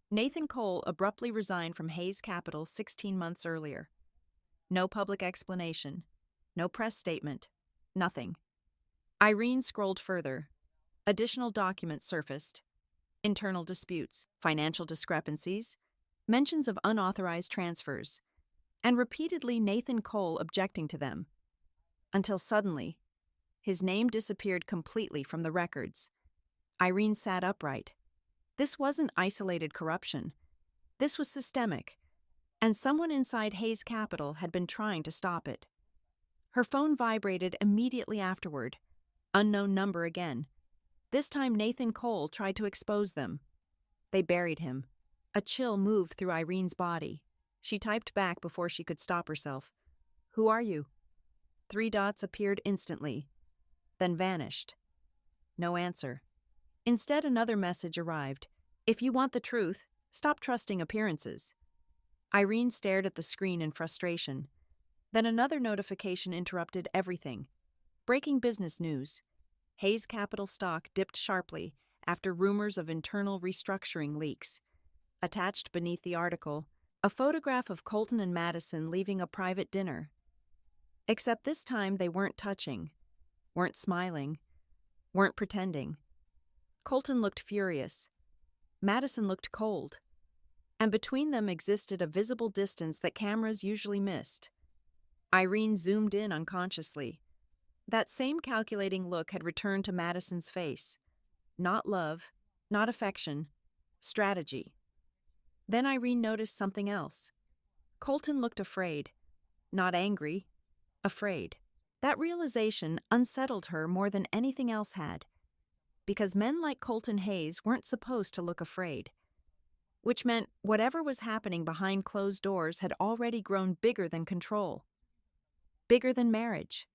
Nathan Cole abruptly resigned from Hayes Capital 16 months earlier. No public explanation, no press statement, nothing. Irene scrolled further. Additional documents surfaced. Internal disputes, financial discrepancies, mentions of unauthorized transfers, and repeatedly Nathan Cole objecting to them. Until suddenly, his name disappeared completely from the records. Irene sat upright. This wasn't isolated corruption. This was systemic, and someone inside Hayes Capital had been trying to stop it. Her phone vibrated immediately afterward. Unknown number again. This time Nathan Cole tried to expose them. They buried him. A chill moved through Irene's body. She typed back before she could stop herself. "Who are you?" 3 dots appeared instantly, then vanished. No answer. Instead, another message arrived. "If you want the truth, stop trusting appearances." Irene stared at the screen in frustration. Then another notification interrupted everything. Breaking business news. Hayes Capital stock dipped sharply after rumors of internal restructuring leaks. Attached beneath the article, a photograph of Colton and Madison leaving a private dinner. Except this time they weren't touching, weren't smiling, weren't pretending. Colton looked furious. Madison looked cold. And between them existed a visible distance that cameras usually missed. Irene zoomed in unconsciously. That same calculating look had returned to Madison's face. Not love, not affection, strategy. Then Irene noticed something else. Colton looked afraid. Not angry, afraid. That realization unsettled her more than anything else had, because men like Colton Hayes weren't supposed to look afraid, which meant whatever was happening behind closed doors had already grown bigger than control, bigger than marriage,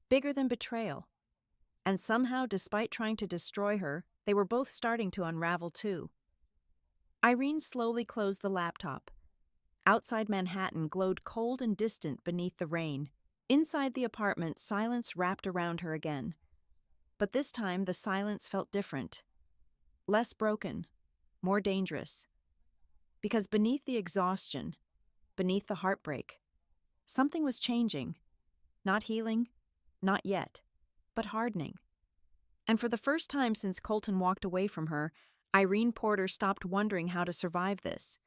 bigger than betrayal. And somehow, despite trying to destroy her, they were both starting to unravel too. Irene slowly closed the laptop. Outside Manhattan glowed cold and distant beneath the rain. Inside the apartment, silence wrapped around her again. But this time, the silence felt different. Less broken, more dangerous. Because beneath the exhaustion, beneath the heartbreak, something was changing. Not healing, not yet, but hardening. And for the first time since Colton walked away from her, Irene Porter stopped wondering how to survive this,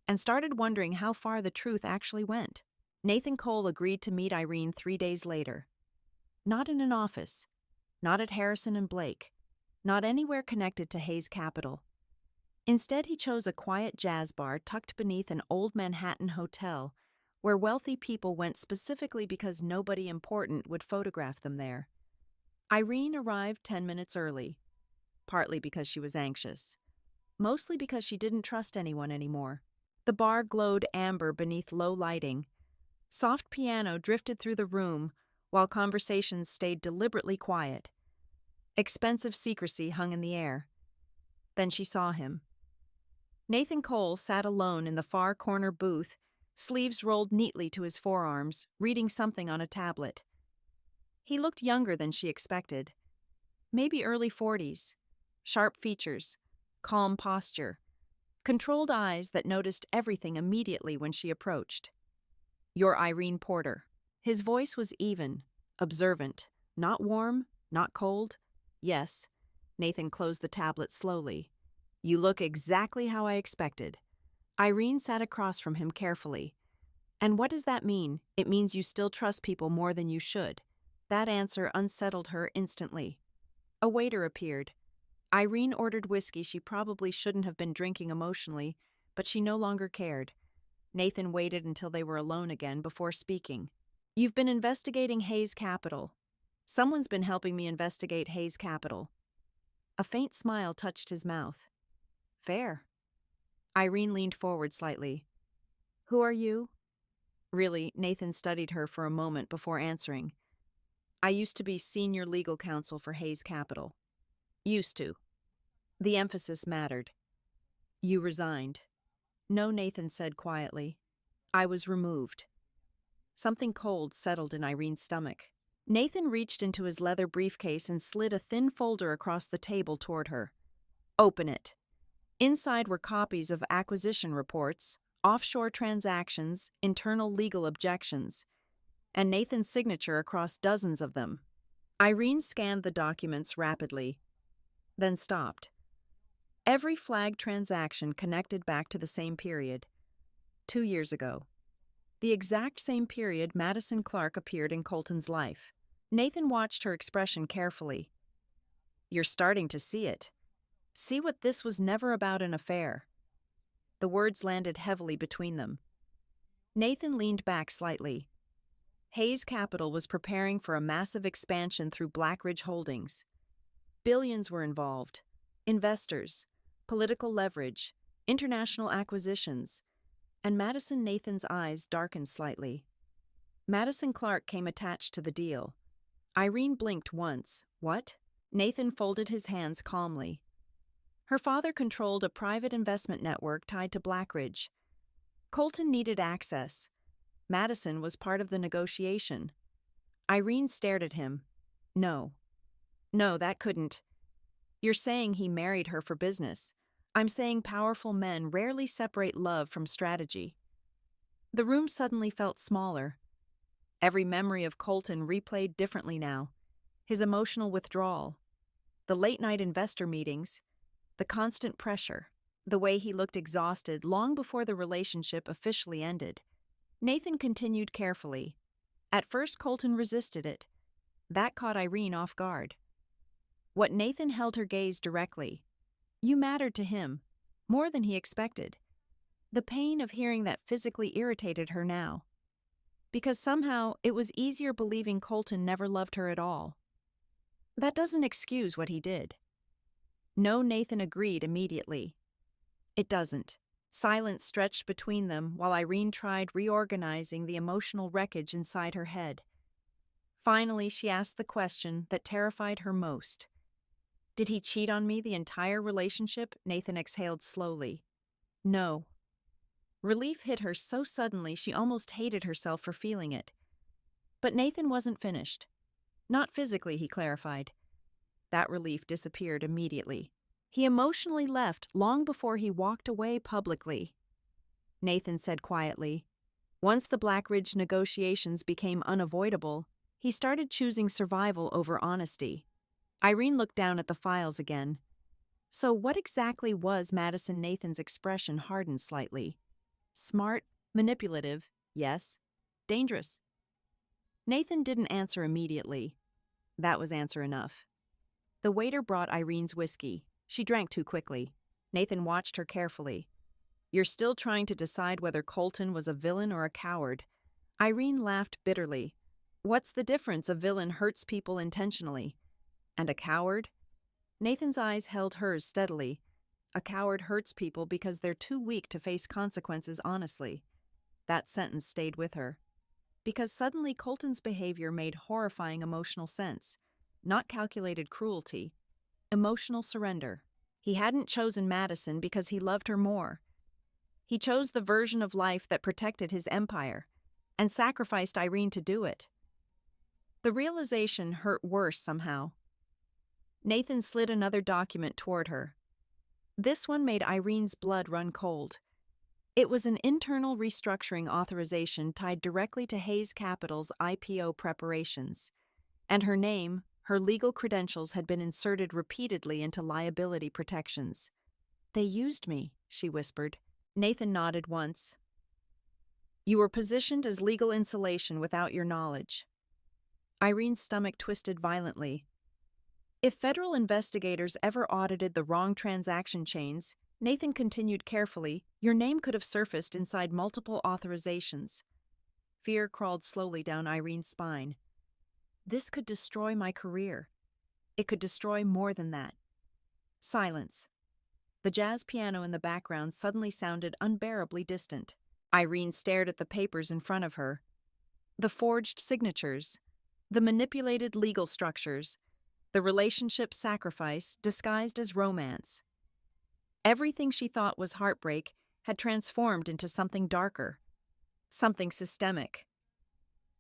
and started wondering how far the truth actually went. Nathan Cole agreed to meet Irene 3 days later. Not in an office, not at Harrison and Blake, not anywhere connected to Hayes Capital. Instead, he chose a quiet jazz bar tucked beneath an old Manhattan hotel, where wealthy people went specifically because nobody important would photograph them there. Irene arrived 10 minutes early, partly because she was anxious, mostly because she didn't trust anyone anymore. The bar glowed amber beneath low lighting. Soft piano drifted through the room, while conversations stayed deliberately quiet. Expensive secrecy hung in the air. Then she saw him. Nathan Cole sat alone in the far corner booth, sleeves rolled neatly to his forearms, reading something on a tablet. He looked younger than she expected. Maybe early 40s. Sharp features, calm posture, controlled eyes that noticed everything immediately when she approached. "You're Irene Porter." His voice was even, observant, not warm, not cold. "Yes." Nathan closed the tablet slowly. "You look exactly how I expected." Irene sat across from him carefully. "And what does that mean?" "It means you still trust people more than you should." That answer unsettled her instantly. A waiter appeared. Irene ordered whiskey she probably shouldn't have been drinking emotionally, but she no longer cared. Nathan waited until they were alone again before speaking. "You've been investigating Hayes Capital." "Someone's been helping me investigate Hayes Capital." A faint smile touched his mouth. "Fair." Irene leaned forward slightly. "Who are you?" Really, Nathan studied her for a moment before answering. "I used to be senior legal counsel for Hayes Capital." "Used to." The emphasis mattered. "You resigned." "No," Nathan said quietly. "I was removed." Something cold settled in Irene's stomach. Nathan reached into his leather briefcase and slid a thin folder across the table toward her. "Open it." Inside were copies of acquisition reports, offshore transactions, internal legal objections, and Nathan's signature across dozens of them. Irene scanned the documents rapidly, then stopped. Every flagged transaction connected back to the same period. 2 years ago. The exact same period Madison Clarke appeared in Colton's life. Nathan watched her expression carefully. "You're starting to see it. See what this was never about an affair." The words landed heavily between them. Nathan leaned back slightly. Hayes Capital was preparing for a massive expansion through Blackridge Holdings. Billions were involved. Investors, political leverage, international acquisitions, and Nathan's eyes darkened slightly. Madison Clarke came attached to the deal. Irene blinked once. "What?" Nathan folded his hands calmly. Her father controlled a private investment network tied to Blackridge. Colton needed access. Madison was part of the negotiation. Irene stared at him. No, that couldn't. You're saying he married her for business. I'm saying powerful men rarely separate love from strategy." The room suddenly felt smaller. Every memory of Colton replayed differently now. His emotional withdrawal, the late-night investor meetings, the constant pressure, the way he looked exhausted long before the relationship officially ended. Nathan continued carefully. At first, Colton resisted it. That caught Irene off guard. What Nathan held her gaze directly. "You mattered to him. more than he expected. The pain of hearing that physically irritated her now. Because somehow it was easier believing Colton never loved her at all. That doesn't excuse what he did. No, Nathan agreed immediately. It doesn't. Silence stretched between them while Irene tried reorganizing the emotional wreckage inside her head. Finally, she asked the question that terrified her most. Did he cheat on me the entire relationship? Nathan exhaled slowly. No. Relief hit her so suddenly she almost hated herself for feeling it. But Nathan wasn't finished. Not physically, he clarified. That relief disappeared immediately. He emotionally left long before he walked away publicly. Nathan said quietly. Once the Black Ridge negotiations became unavoidable, he started choosing survival over honesty. Irene looked down at the files again. So what exactly was Madison Nathan's expression hardened slightly? Smart, manipulative, yes. Dangerous. Nathan didn't answer immediately. That was answer enough. The waiter brought Irene's whiskey. She drank too quickly. Nathan watched her carefully. You're still trying to decide whether Colton was a villain or a coward. Irene laughed bitterly. What's the difference? A villain hurts people intentionally. And a coward? Nathan's eyes held hers steadily. A coward hurts people because they're too weak to face consequences honestly. That sentence stayed with her. Because suddenly Colton's behavior made horrifying emotional sense. Not calculated cruelty. Emotional surrender. He hadn't chosen Madison because he loved her more. He chose the version of life that protected his empire, and sacrificed Irene to do it. The realization hurt worse somehow. Nathan slid another document toward her. This one made Irene's blood run cold. It was an internal restructuring authorization tied directly to Hayes Capital's IPO preparations, and her name, her legal credentials had been inserted repeatedly into liability protections. They used me, she whispered. Nathan nodded once. You were positioned as legal insulation without your knowledge. Irene's stomach twisted violently. If federal investigators ever audited the wrong transaction chains, Nathan continued carefully, your name could have surfaced inside multiple authorizations. Fear crawled slowly down Irene's spine. This could destroy my career. It could destroy more than that. Silence. The jazz piano in the background suddenly sounded unbearably distant. Irene stared at the papers in front of her. The forged signatures, the manipulated legal structures, the relationship sacrifice disguised as romance. Everything she thought was heartbreak had transformed into something darker, something systemic.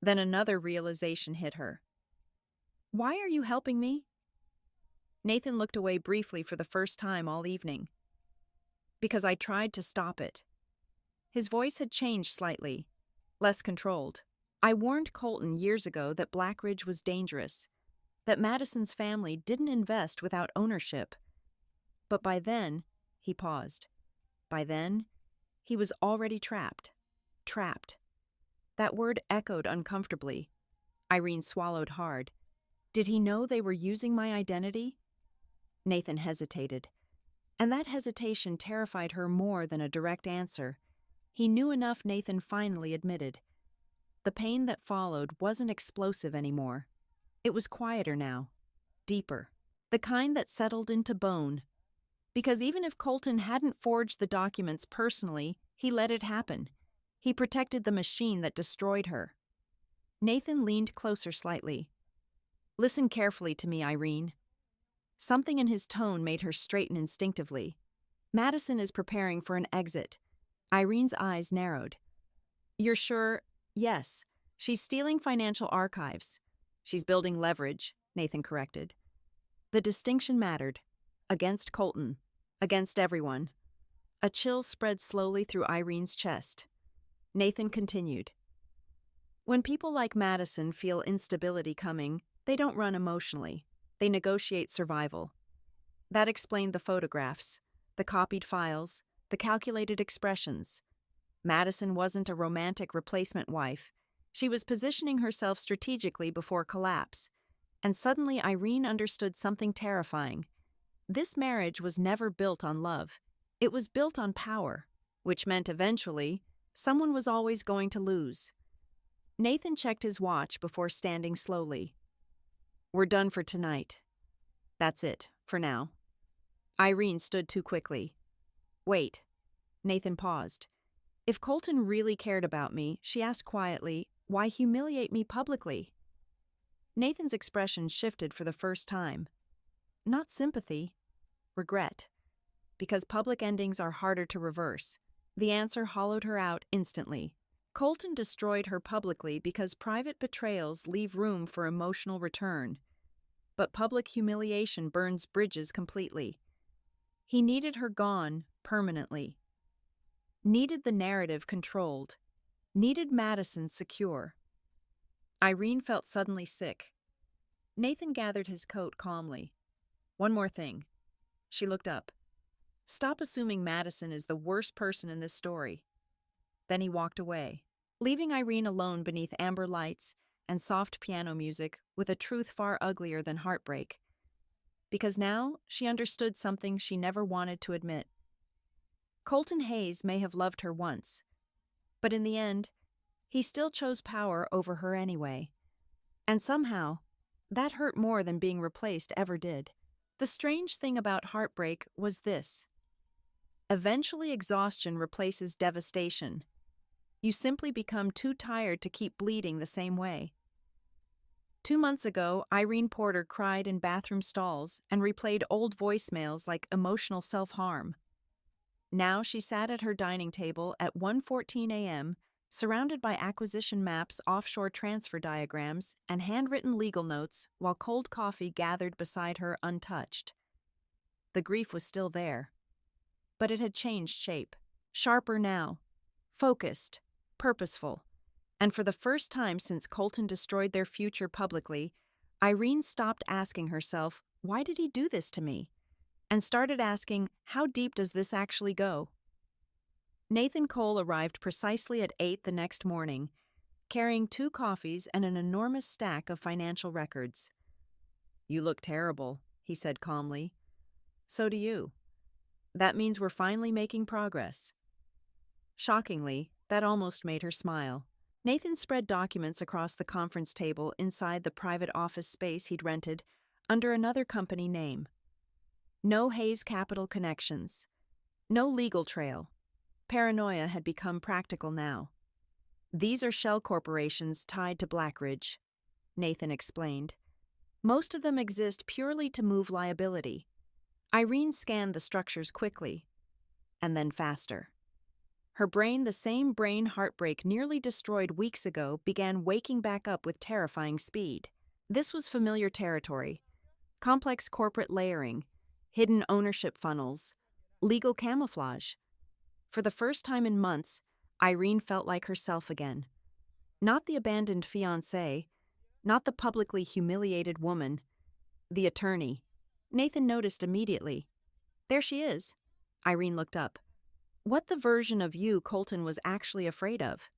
Then another realization hit her. Why are you helping me? Nathan looked away briefly for the first time all evening. Because I tried to stop it. His voice had changed slightly, less controlled. I warned Colton years ago that Black Ridge was dangerous, that Madison's family didn't invest without ownership. But by then, he paused. By then, he was already trapped. Trapped. That word echoed uncomfortably. Irene swallowed hard. Did he know they were using my identity? Nathan hesitated. And that hesitation terrified her more than a direct answer. He knew enough, Nathan finally admitted. The pain that followed wasn't explosive anymore. It was quieter now. Deeper. The kind that settled into bone. Because even if Colton hadn't forged the documents personally, he let it happen. He protected the machine that destroyed her. Nathan leaned closer slightly. Listen carefully to me, Irene. Something in his tone made her straighten instinctively. Madison is preparing for an exit. Irene's eyes narrowed. You're sure? Yes. She's stealing financial archives. She's building leverage, Nathan corrected. The distinction mattered. Against Colton. Against everyone. A chill spread slowly through Irene's chest. Nathan continued. When people like Madison feel instability coming, they don't run emotionally. They negotiate survival. That explained the photographs, the copied files, the calculated expressions. Madison wasn't a romantic replacement wife. She was positioning herself strategically before collapse. And suddenly Irene understood something terrifying. This marriage was never built on love. It was built on power, which meant eventually, someone was always going to lose. Nathan checked his watch before standing slowly. "We're done for tonight. That's it, for now." Irene stood too quickly. "Wait." Nathan paused. If Colton really cared about me, she asked quietly, why humiliate me publicly? Nathan's expression shifted for the first time. Not sympathy, regret. Because public endings are harder to reverse. The answer hollowed her out instantly. Colton destroyed her publicly because private betrayals leave room for emotional return. But public humiliation burns bridges completely. He needed her gone permanently. Needed the narrative controlled. Needed Madison secure. Irene felt suddenly sick. Nathan gathered his coat calmly. "One more thing." She looked up. "Stop assuming Madison is the worst person in this story." Then he walked away, leaving Irene alone beneath amber lights and soft piano music with a truth far uglier than heartbreak. Because now she understood something she never wanted to admit. Colton Hayes may have loved her once, but in the end, he still chose power over her anyway. And somehow, that hurt more than being replaced ever did. The strange thing about heartbreak was this. Eventually, exhaustion replaces devastation. You simply become too tired to keep bleeding the same way. 2 months ago, Irene Porter cried in bathroom stalls and replayed old voicemails like emotional self-harm. Now she sat at her dining table at 1:14 a.m., surrounded by acquisition maps, offshore transfer diagrams, and handwritten legal notes, while cold coffee gathered beside her untouched. The grief was still there, but it had changed shape. Sharper now, focused, purposeful. And for the first time since Colton destroyed their future publicly, Irene stopped asking herself, "Why did he do this to me?" and started asking, "How deep does this actually go?" Nathan Cole arrived precisely at 8 the next morning, carrying 2 coffees and an enormous stack of financial records. "You look terrible," he said calmly. "So do you. That means we're finally making progress." Shockingly, that almost made her smile. Nathan spread documents across the conference table inside the private office space he'd rented under another company name. No Hayes Capital connections. No legal trail. Paranoia had become practical now. "These are shell corporations tied to Blackridge," Nathan explained. "Most of them exist purely to move liability." Irene scanned the structures quickly, and then faster. Her brain, the same brain heartbreak nearly destroyed weeks ago, began waking back up with terrifying speed. This was familiar territory. Complex corporate layering, hidden ownership funnels, legal camouflage. For the first time in months, Irene felt like herself again. Not the abandoned fiancé, not the publicly humiliated woman, the attorney. Nathan noticed immediately. "There she is." Irene looked up. "What the version of you Colton was actually afraid of?"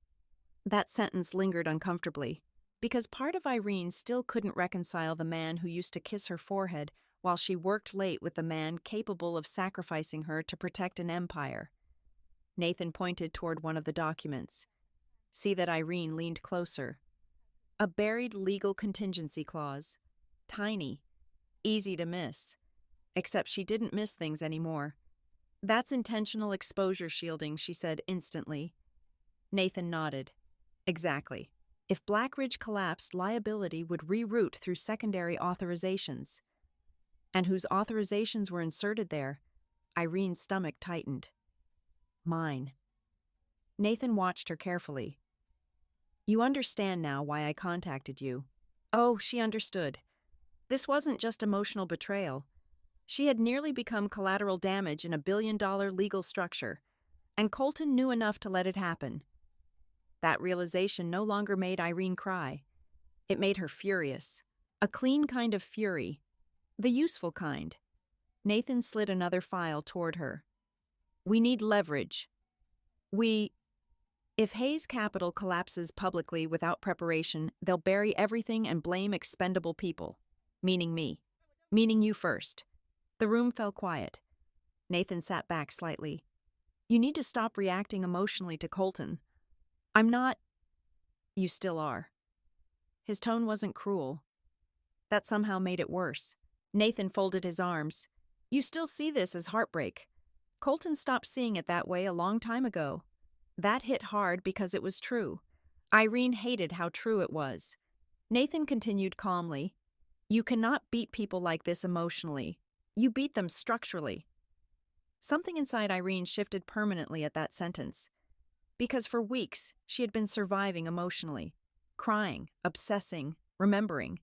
That sentence lingered uncomfortably, because part of Irene still couldn't reconcile the man who used to kiss her forehead while she worked late with the man capable of sacrificing her to protect an empire. Nathan pointed toward one of the documents. See that Irene leaned closer. A buried legal contingency clause. Tiny. Easy to miss. Except she didn't miss things anymore. "That's intentional exposure shielding," she said instantly. Nathan nodded. "Exactly. If Blackridge collapsed, liability would reroute through secondary authorizations." And whose authorizations were inserted there? Irene's stomach tightened. "Mine." Nathan watched her carefully. "You understand now why I contacted you." Oh, she understood. This wasn't just emotional betrayal. She had nearly become collateral damage in a billion-dollar legal structure, and Colton knew enough to let it happen. That realization no longer made Irene cry. It made her furious. A clean kind of fury. The useful kind. Nathan slid another file toward her. "We need leverage. If Hayes Capital collapses publicly without preparation, they'll bury everything and blame expendable people. Meaning me. Meaning you first." The room fell quiet. Nathan sat back slightly. You need to stop reacting emotionally to Colton. I'm not. You still are. His tone wasn't cruel. That somehow made it worse. Nathan folded his arms. You still see this as heartbreak. Colton stopped seeing it that way a long time ago. That hit hard because it was true. Irene hated how true it was. Nathan continued calmly. You cannot beat people like this emotionally. You beat them structurally. Something inside Irene shifted permanently at that sentence. Because for weeks, she had been surviving emotionally. Crying, obsessing, remembering.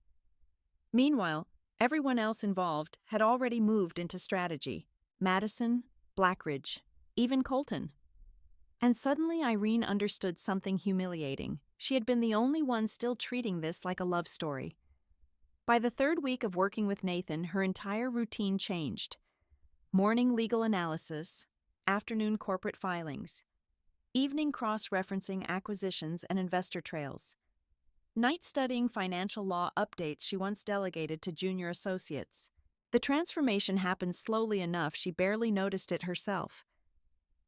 Meanwhile, everyone else involved had already moved into strategy. Madison, Blackridge, even Colton. And suddenly Irene understood something humiliating. She had been the only one still treating this like a love story. By the third week of working with Nathan, her entire routine changed. Morning legal analysis, afternoon corporate filings, evening cross-referencing acquisitions and investor trails, night studying financial law updates she once delegated to junior associates. The transformation happened slowly enough she barely noticed it herself.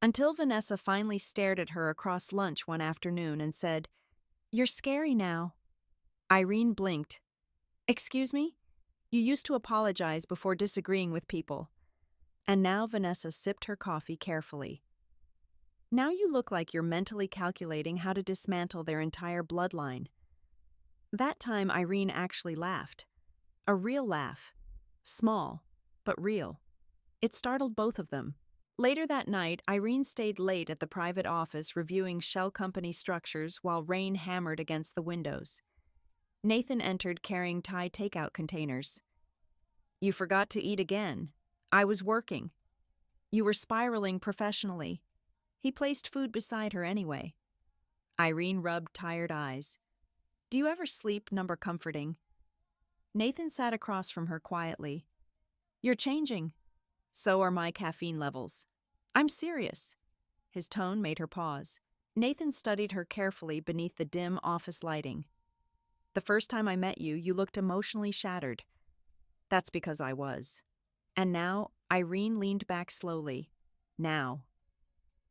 Until Vanessa finally stared at her across lunch one afternoon and said, You're scary now. Irene blinked. Excuse me? You used to apologize before disagreeing with people. And now Vanessa sipped her coffee carefully. Now you look like you're mentally calculating how to dismantle their entire bloodline. That time Irene actually laughed. A real laugh. Small, but real. It startled both of them. Later that night, Irene stayed late at the private office reviewing shell company structures while rain hammered against the windows. Nathan entered carrying Thai takeout containers. You forgot to eat again. I was working. You were spiraling professionally. He placed food beside her anyway. Irene rubbed tired eyes. Do you ever sleep number comforting? Nathan sat across from her quietly. You're changing. So are my caffeine levels. I'm serious. His tone made her pause. Nathan studied her carefully beneath the dim office lighting. The first time I met you, you looked emotionally shattered. That's because I was. And now, Irene leaned back slowly. Now.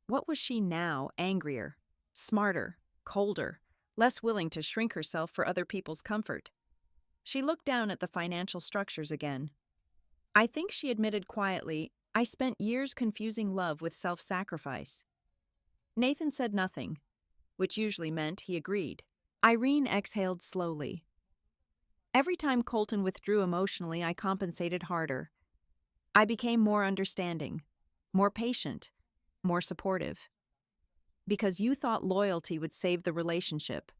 What was she now? Angrier, smarter, colder, less willing to shrink herself for other people's comfort. She looked down at the financial structures again. I think she admitted quietly, I spent years confusing love with self-sacrifice. Nathan said nothing, which usually meant he agreed. Irene exhaled slowly. Every time Colton withdrew emotionally, I compensated harder. I became more understanding, more patient, more supportive. Because you thought loyalty would save the relationship.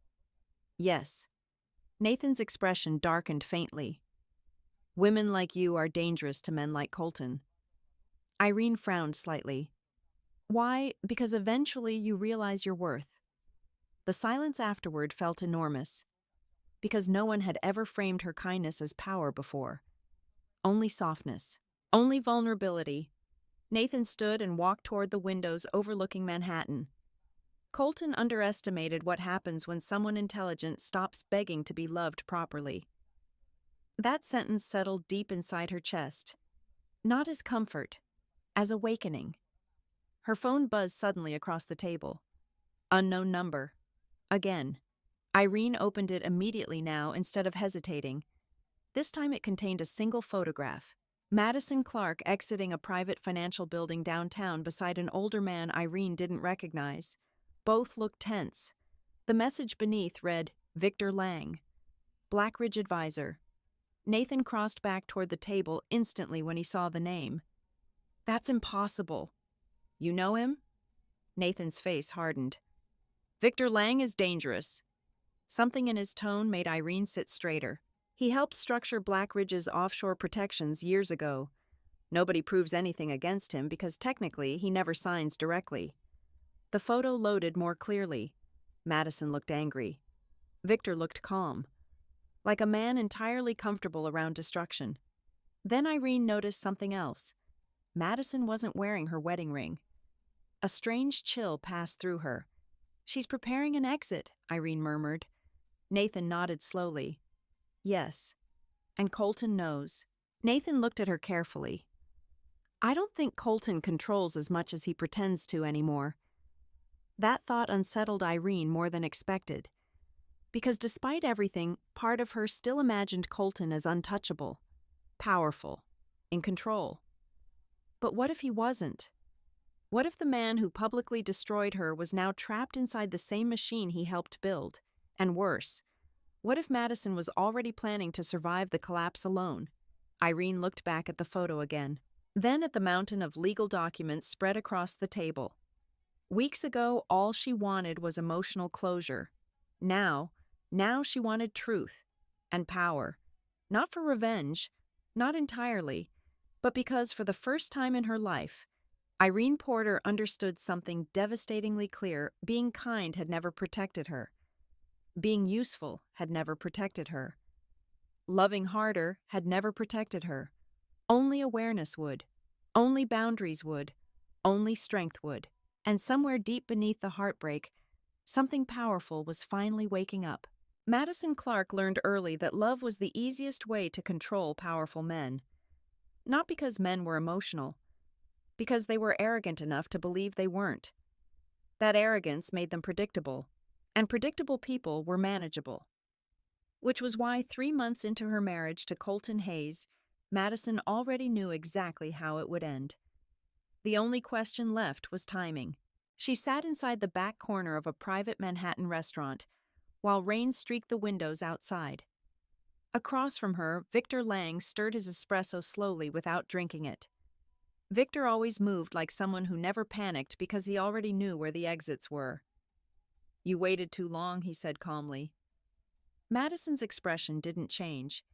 Yes. Nathan's expression darkened faintly. Women like you are dangerous to men like Colton. Irene frowned slightly. Why? Because eventually you realize your worth. The silence afterward felt enormous. Because no one had ever framed her kindness as power before. Only softness. Only vulnerability. Nathan stood and walked toward the windows overlooking Manhattan. Colton underestimated what happens when someone intelligent stops begging to be loved properly. That sentence settled deep inside her chest. Not as comfort, as awakening. Her phone buzzed suddenly across the table. Unknown number. Again. Irene opened it immediately now instead of hesitating. This time it contained a single photograph. Madison Clarke exiting a private financial building downtown beside an older man Irene didn't recognize. Both looked tense. The message beneath read, Victor Lang, Blackridge advisor. Nathan crossed back toward the table instantly when he saw the name. That's impossible. You know him? Nathan's face hardened. Victor Lang is dangerous. Something in his tone made Irene sit straighter. He helped structure Blackridge's offshore protections years ago. Nobody proves anything against him because technically he never signs directly. The photo loaded more clearly. Madison looked angry. Victor looked calm, like a man entirely comfortable around destruction. Then Irene noticed something else. Madison wasn't wearing her wedding ring. A strange chill passed through her. She's preparing an exit, Irene murmured. Nathan nodded slowly. Yes. And Colton knows. Nathan looked at her carefully. I don't think Colton controls as much as he pretends to anymore. That thought unsettled Irene more than expected, because despite everything, part of her still imagined Colton as untouchable, powerful, in control. But what if he wasn't? What if the man who publicly destroyed her was now trapped inside the same machine he helped build? And worse, what if Madison was already planning to survive the collapse alone? Irene looked back at the photo again, then at the mountain of legal documents spread across the table. Weeks ago, all she wanted was emotional closure. Now she wanted truth and power. Not for revenge, not entirely, but because for the first time in her life, Irene Porter understood something devastatingly clear: being kind had never protected her. Being useful had never protected her. Loving harder had never protected her. Only awareness would. Only boundaries would. Only strength would. And somewhere deep beneath the heartbreak, something powerful was finally waking up. Madison Clarke learned early that love was the easiest way to control powerful men. Not because men were emotional, because they were arrogant enough to believe they weren't. That arrogance made them predictable, and predictable people were manageable. Which was why 3 months into her marriage to Colton Hayes, Madison already knew exactly how it would end. The only question left was timing. She sat inside the back corner of a private Manhattan restaurant, while rain streaked the windows outside. Across from her, Victor Lang stirred his espresso slowly without drinking it. Victor always moved like someone who never panicked because he already knew where the exits were. "You waited too long," he said calmly. Madison's expression didn't change.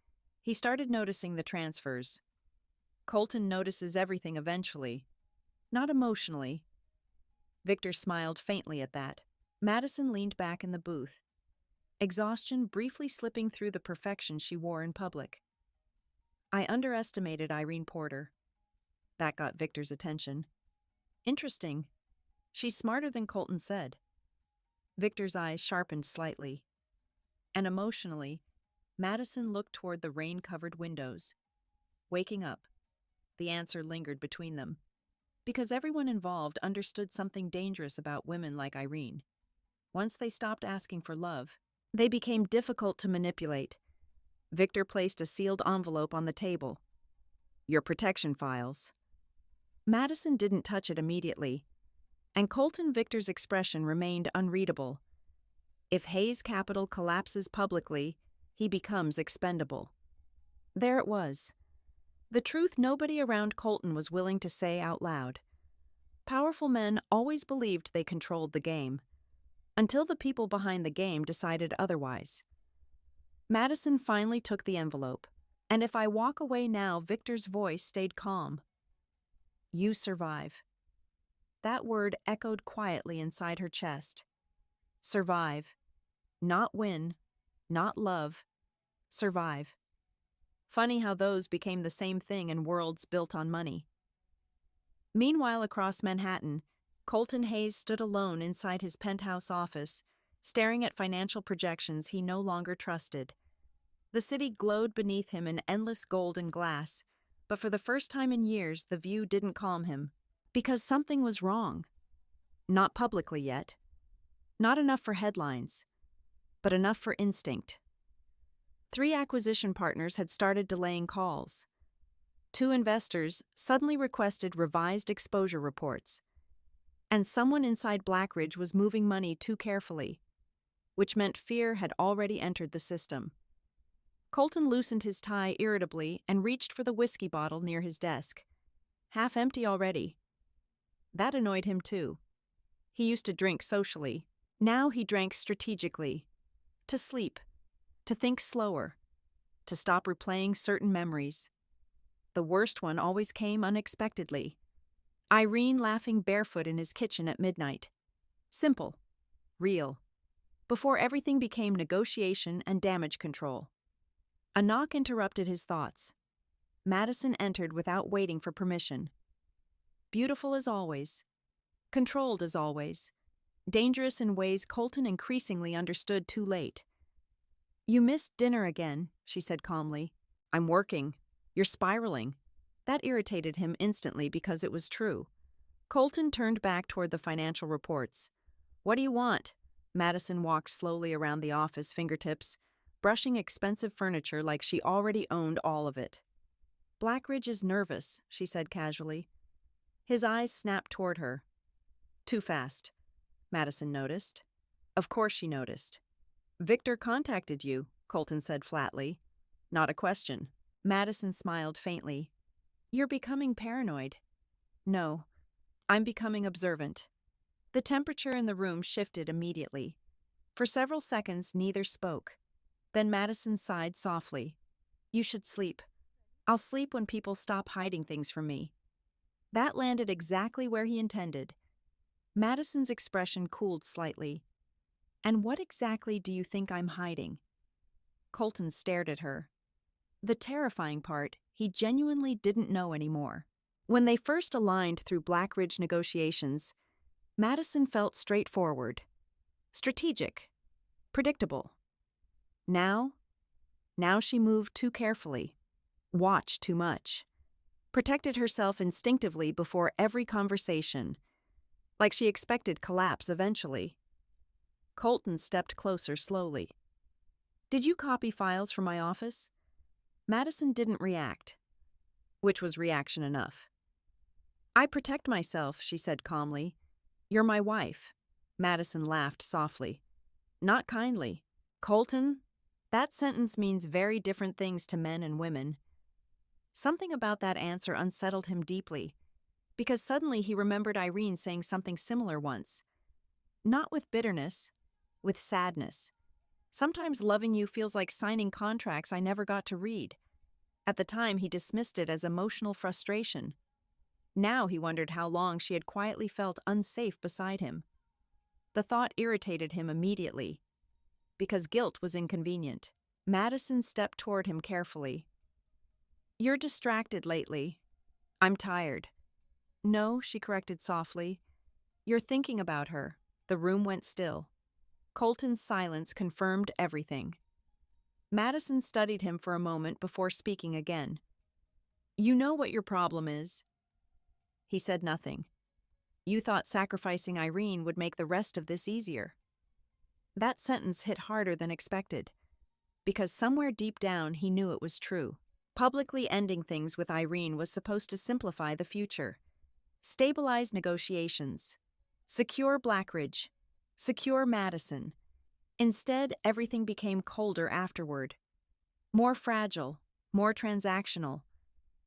He started noticing the transfers. Colton notices everything eventually. Not emotionally. Victor smiled faintly at that. Madison leaned back in the booth, exhaustion briefly slipping through the perfection she wore in public. "I underestimated Irene Porter." That got Victor's attention. "Interesting. She's smarter than Colton said." Victor's eyes sharpened slightly. And emotionally, Madison looked toward the rain-covered windows. Waking up, the answer lingered between them, because everyone involved understood something dangerous about women like Irene. Once they stopped asking for love, they became difficult to manipulate. Victor placed a sealed envelope on the table. "Your protection files." Madison didn't touch it immediately, and Colton Victor's expression remained unreadable. If Hayes Capital collapses publicly, he becomes expendable. There it was. The truth nobody around Colton was willing to say out loud. Powerful men always believed they controlled the game, until the people behind the game decided otherwise. Madison finally took the envelope, and if I walk away now, Victor's voice stayed calm. "You survive." That word echoed quietly inside her chest. Survive. Not win, not love. Survive. Funny how those became the same thing in worlds built on money. Meanwhile, across Manhattan, Colton Hayes stood alone inside his penthouse office, staring at financial projections he no longer trusted. The city glowed beneath him in endless gold and glass, but for the first time in years, the view didn't calm him. Because something was wrong. Not publicly yet. Not enough for headlines, but enough for instinct. 3 acquisition partners had started delaying calls. 2 investors suddenly requested revised exposure reports. And someone inside Blackridge was moving money too carefully, which meant fear had already entered the system. Colton loosened his tie irritably and reached for the whiskey bottle near his desk. Half empty already. That annoyed him too. He used to drink socially. Now he drank strategically. To sleep. To think slower. To stop replaying certain memories. The worst one always came unexpectedly. Irene laughing barefoot in his kitchen at midnight. Simple. Real. Before everything became negotiation and damage control. A knock interrupted his thoughts. Madison entered without waiting for permission. Beautiful as always. Controlled as always. Dangerous in ways Colton increasingly understood too late. "You missed dinner again," she said calmly. "I'm working. You're spiraling." That irritated him instantly because it was true. Colton turned back toward the financial reports. "What do you want?" Madison walked slowly around the office, fingertips, brushing expensive furniture like she already owned all of it. "Blackridge is nervous," she said casually. His eyes snapped toward her. "Too fast," Madison noticed. Of course she noticed. "Victor contacted you," Colton said flatly. "Not a question." Madison smiled faintly. "You're becoming paranoid." "No, I'm becoming observant." The temperature in the room shifted immediately. For several seconds, neither spoke. Then Madison sighed softly. "You should sleep. I'll sleep when people stop hiding things from me." That landed exactly where he intended. Madison's expression cooled slightly. "And what exactly do you think I'm hiding?" Colton stared at her. The terrifying part, he genuinely didn't know anymore. When they first aligned through Blackridge negotiations, Madison felt straightforward, strategic, predictable. Now she moved too carefully, watched too much, protected herself instinctively before every conversation, like she expected collapse eventually. Colton stepped closer slowly. "Did you copy files from my office?" Madison didn't react, which was reaction enough. "I protect myself," she said calmly. "You're my wife." Madison laughed softly. Not kindly. "Colton, that sentence means very different things to men and women." Something about that answer unsettled him deeply, because suddenly he remembered Irene saying something similar once. Not with bitterness, with sadness. "Sometimes loving you feels like signing contracts I never got to read." At the time, he dismissed it as emotional frustration. Now he wondered how long she had quietly felt unsafe beside him. The thought irritated him immediately, because guilt was inconvenient. Madison stepped toward him carefully. "You're distracted lately." "I'm tired." "No," she corrected softly. "You're thinking about her." The room went still. Colton's silence confirmed everything. Madison studied him for a moment before speaking again. "You know what your problem is." He said nothing. "You thought sacrificing Irene would make the rest of this easier." That sentence hit harder than expected, because somewhere deep down he knew it was true. Publicly ending things with Irene was supposed to simplify the future, stabilize negotiations, secure Blackridge, secure Madison. Instead, everything became colder afterward, more fragile, more transactional,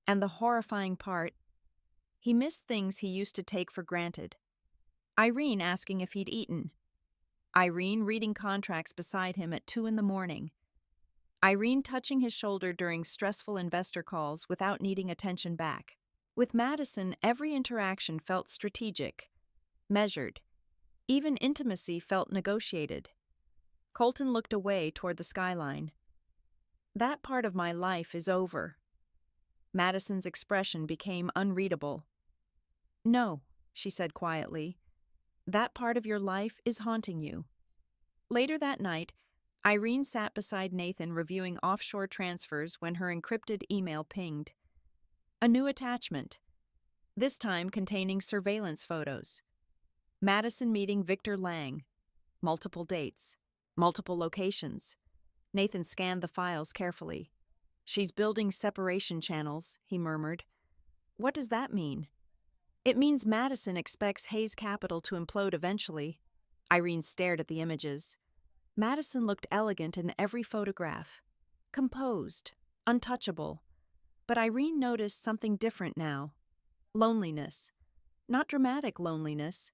and the horrifying part, he missed things he used to take for granted. Irene asking if he'd eaten. Irene reading contracts beside him at 2 a.m. Irene touching his shoulder during stressful investor calls without needing attention back. With Madison, every interaction felt strategic, measured. Even intimacy felt negotiated. Colton looked away toward the skyline. "That part of my life is over." Madison's expression became unreadable. "No," she said quietly. "That part of your life is haunting you." Later that night, Irene sat beside Nathan reviewing offshore transfers when her encrypted email pinged. A new attachment, this time containing surveillance photos. Madison meeting Victor Lang. Multiple dates. Multiple locations. Nathan scanned the files carefully. "She's building separation channels," he murmured. "What does that mean?" "It means Madison expects Hayes Capital to implode eventually." Irene stared at the images. Madison looked elegant in every photograph. Composed, untouchable. But Irene noticed something different now. Loneliness. Not dramatic loneliness.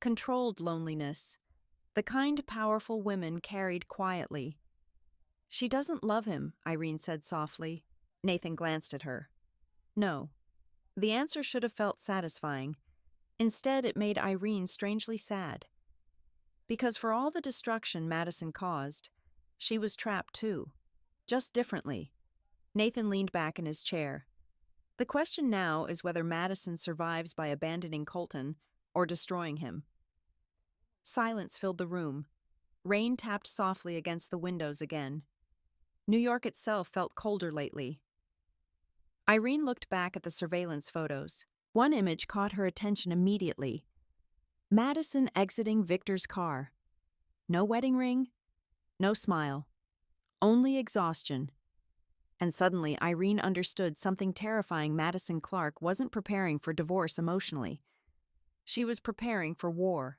Controlled loneliness. The kind powerful women carried quietly. "She doesn't love him," Irene said softly. Nathan glanced at her. No. The answer should have felt satisfying. Instead, it made Irene strangely sad. Because for all the destruction Madison caused, she was trapped too. Just differently. Nathan leaned back in his chair. "The question now is whether Madison survives by abandoning Colton or destroying him." Silence filled the room. Rain tapped softly against the windows again. New York itself felt colder lately. Irene looked back at the surveillance photos. One image caught her attention immediately. Madison exiting Victor's car. No wedding ring, no smile, only exhaustion. And suddenly, Irene understood something terrifying. Madison Clarke wasn't preparing for divorce emotionally. She was preparing for war.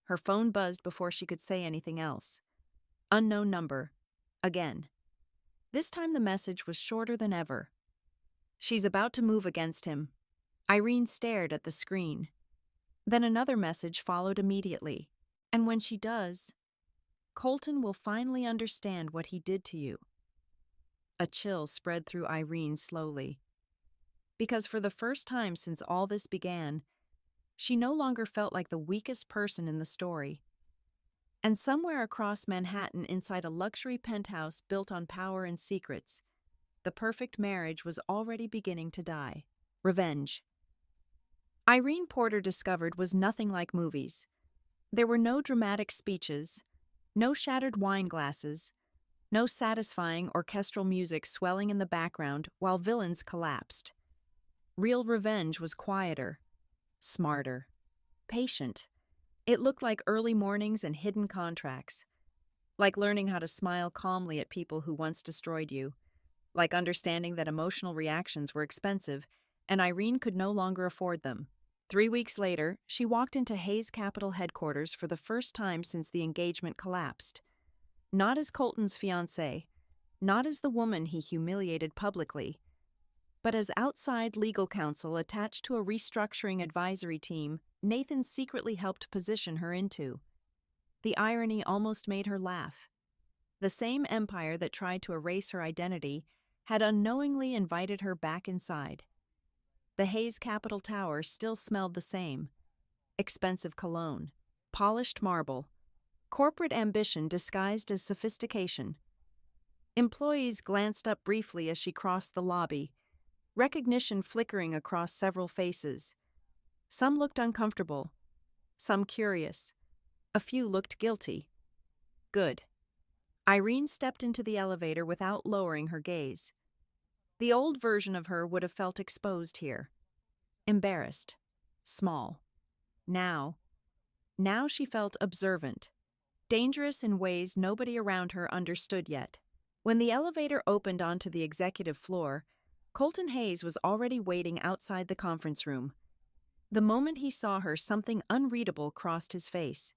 Her phone buzzed before she could say anything else. Unknown number. Again. This time the message was shorter than ever. She's about to move against him. Irene stared at the screen. Then another message followed immediately. And when she does, Colton will finally understand what he did to you. A chill spread through Irene slowly. Because for the first time since all this began, she no longer felt like the weakest person in the story. And somewhere across Manhattan, inside a luxury penthouse built on power and secrets, the perfect marriage was already beginning to die. Revenge. Irene Porter discovered was nothing like movies. There were no dramatic speeches, no shattered wine glasses, no satisfying orchestral music swelling in the background while villains collapsed. Real revenge was quieter, smarter, patient. It looked like early mornings and hidden contracts, like learning how to smile calmly at people who once destroyed you, like understanding that emotional reactions were expensive and Irene could no longer afford them. 3 weeks later, she walked into Hayes Capital headquarters for the first time since the engagement collapsed. Not as Colton's fiancée, not as the woman he humiliated publicly, but as outside legal counsel attached to a restructuring advisory team Nathan secretly helped position her into. The irony almost made her laugh. The same empire that tried to erase her identity had unknowingly invited her back inside. The Hayes Capital Tower still smelled the same. Expensive cologne, polished marble, corporate ambition disguised as sophistication. Employees glanced up briefly as she crossed the lobby, recognition flickering across several faces. Some looked uncomfortable, some curious. A few looked guilty. Good. Irene stepped into the elevator without lowering her gaze. The old version of her would have felt exposed here. Embarrassed. Small. Now she felt observant. Dangerous in ways nobody around her understood yet. When the elevator opened onto the executive floor, Colton Hayes was already waiting outside the conference room. The moment he saw her, something unreadable crossed his face.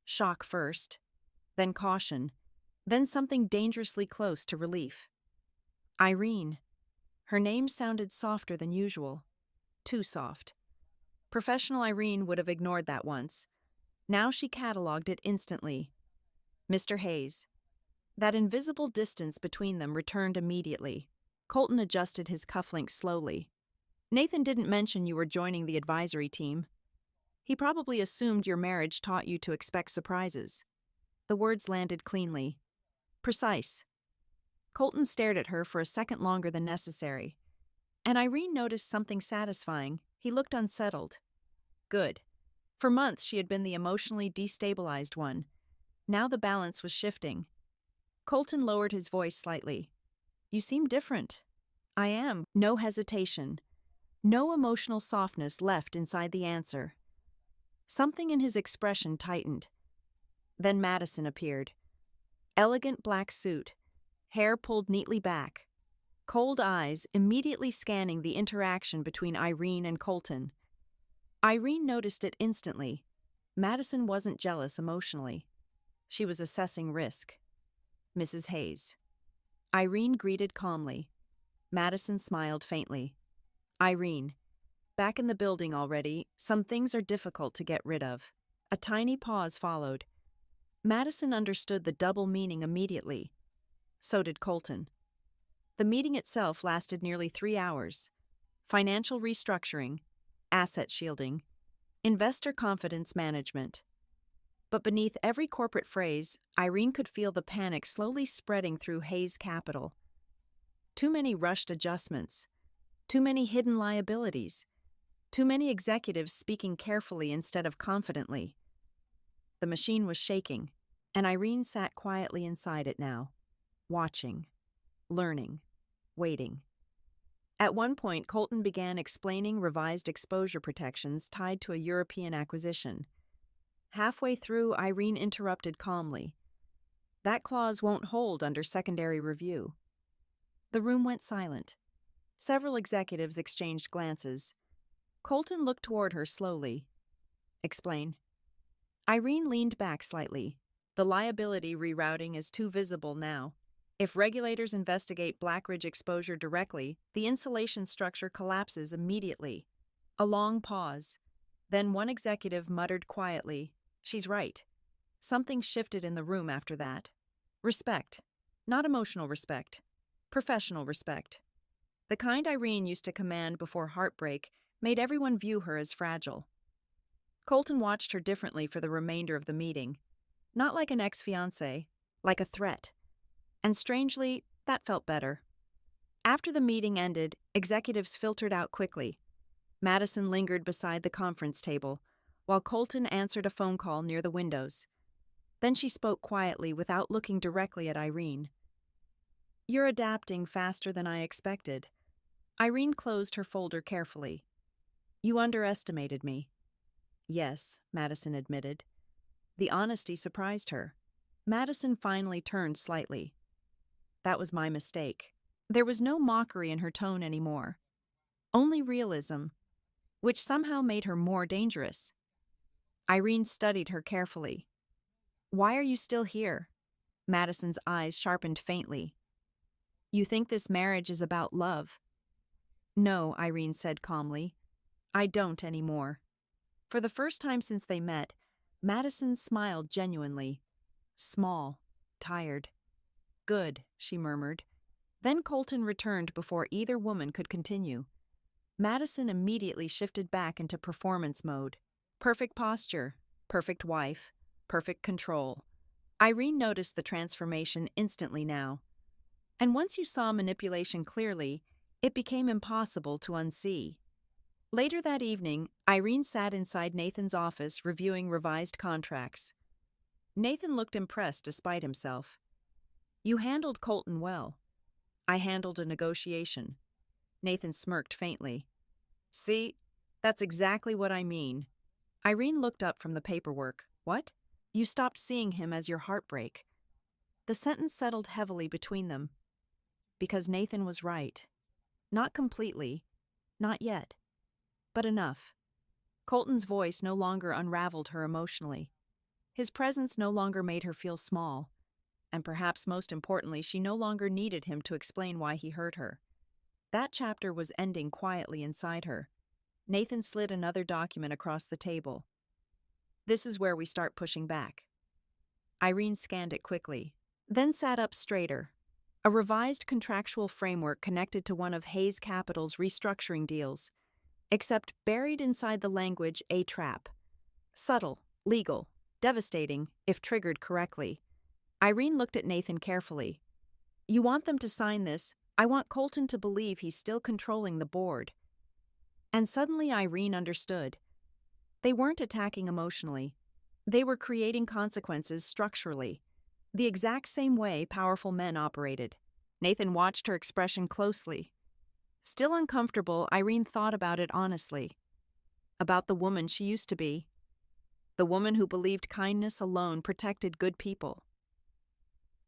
Shock first, then caution, then something dangerously close to relief. Irene. Her name sounded softer than usual. Too soft. Professional Irene would have ignored that once. Now she cataloged it instantly. Mr. Hayes. That invisible distance between them returned immediately. Colton adjusted his cufflinks slowly. Nathan didn't mention you were joining the advisory team. He probably assumed your marriage taught you to expect surprises. The words landed cleanly. Precise. Colton stared at her for a second longer than necessary. And Irene noticed something satisfying. He looked unsettled. Good. For months she had been the emotionally destabilized one. Now the balance was shifting. Colton lowered his voice slightly. You seem different. I am. No hesitation. No emotional softness left inside the answer. Something in his expression tightened. Then Madison appeared. Elegant black suit, hair pulled neatly back, cold eyes immediately scanning the interaction between Irene and Colton. Irene noticed it instantly. Madison wasn't jealous emotionally. She was assessing risk. Mrs. Hayes. Irene greeted calmly. Madison smiled faintly. Irene. Back in the building already, some things are difficult to get rid of. A tiny pause followed. Madison understood the double meaning immediately. So did Colton. The meeting itself lasted nearly 3 hours. Financial restructuring, asset shielding, investor confidence management. But beneath every corporate phrase, Irene could feel the panic slowly spreading through Hayes Capital. Too many rushed adjustments. Too many hidden liabilities. Too many executives speaking carefully instead of confidently. The machine was shaking, and Irene sat quietly inside it now, watching, learning, waiting. At one point, Colton began explaining revised exposure protections tied to a European acquisition. Halfway through, Irene interrupted calmly. That clause won't hold under secondary review. The room went silent. Several executives exchanged glances. Colton looked toward her slowly. Explain. Irene leaned back slightly. The liability rerouting is too visible now. If regulators investigate Blackridge exposure directly, the insulation structure collapses immediately. A long pause. Then one executive muttered quietly, "She's right." Something shifted in the room after that. Respect. Not emotional respect. Professional respect. The kind Irene used to command before heartbreak made everyone view her as fragile. Colton watched her differently for the remainder of the meeting. Not like an ex-fiancé, like a threat. And strangely, that felt better. After the meeting ended, executives filtered out quickly. Madison lingered beside the conference table, while Colton answered a phone call near the windows. Then she spoke quietly without looking directly at Irene. "You're adapting faster than I expected." Irene closed her folder carefully. "You underestimated me." "Yes," Madison admitted. The honesty surprised her. Madison finally turned slightly. "That was my mistake." There was no mockery in her tone anymore. Only realism, which somehow made her more dangerous. Irene studied her carefully. "Why are you still here?" Madison's eyes sharpened faintly. "You think this marriage is about love?" "No," Irene said calmly. "I don't anymore." For the first time since they met, Madison smiled genuinely. Small, tired. "Good," she murmured. Then Colton returned before either woman could continue. Madison immediately shifted back into performance mode. Perfect posture, perfect wife, perfect control. Irene noticed the transformation instantly now. And once you saw manipulation clearly, it became impossible to unsee. Later that evening, Irene sat inside Nathan's office reviewing revised contracts. Nathan looked impressed despite himself. "You handled Colton well." "I handled a negotiation." Nathan smirked faintly. "See, that's exactly what I mean." Irene looked up from the paperwork. "What?" "You stopped seeing him as your heartbreak." The sentence settled heavily between them. Because Nathan was right. Not completely. Not yet. But enough. Colton's voice no longer unraveled her emotionally. His presence no longer made her feel small. And perhaps most importantly, she no longer needed him to explain why he hurt her. That chapter was ending quietly inside her. Nathan slid another document across the table. "This is where we start pushing back." Irene scanned it quickly, then sat up straighter. A revised contractual framework connected to one of Hayes Capital's restructuring deals, except buried inside the language a trap. Subtle, legal, devastating, if triggered correctly. Irene looked at Nathan carefully. "You want them to sign this. I want Colton to believe he's still controlling the board." And suddenly Irene understood. They weren't attacking emotionally. They were creating consequences structurally, the exact same way powerful men operated. Nathan watched her expression closely. Still uncomfortable, Irene thought about it honestly. About the woman she used to be. The woman who believed kindness alone protected good people.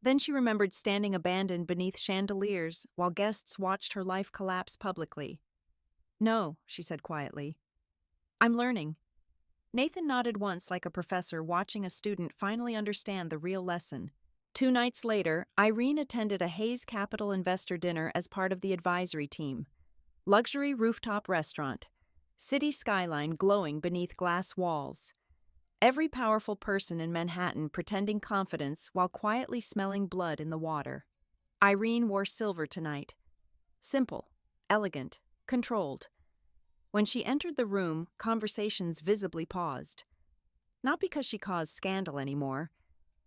Then she remembered standing abandoned beneath chandeliers while guests watched her life collapse publicly. "No," she said quietly. "I'm learning." Nathan nodded once like a professor watching a student finally understand the real lesson. 2 nights later, Irene attended a Hayes Capital investor dinner as part of the advisory team. Luxury rooftop restaurant. City skyline glowing beneath glass walls. Every powerful person in Manhattan pretending confidence while quietly smelling blood in the water. Irene wore silver tonight. Simple, elegant, controlled. When she entered the room, conversations visibly paused. Not because she caused scandal anymore,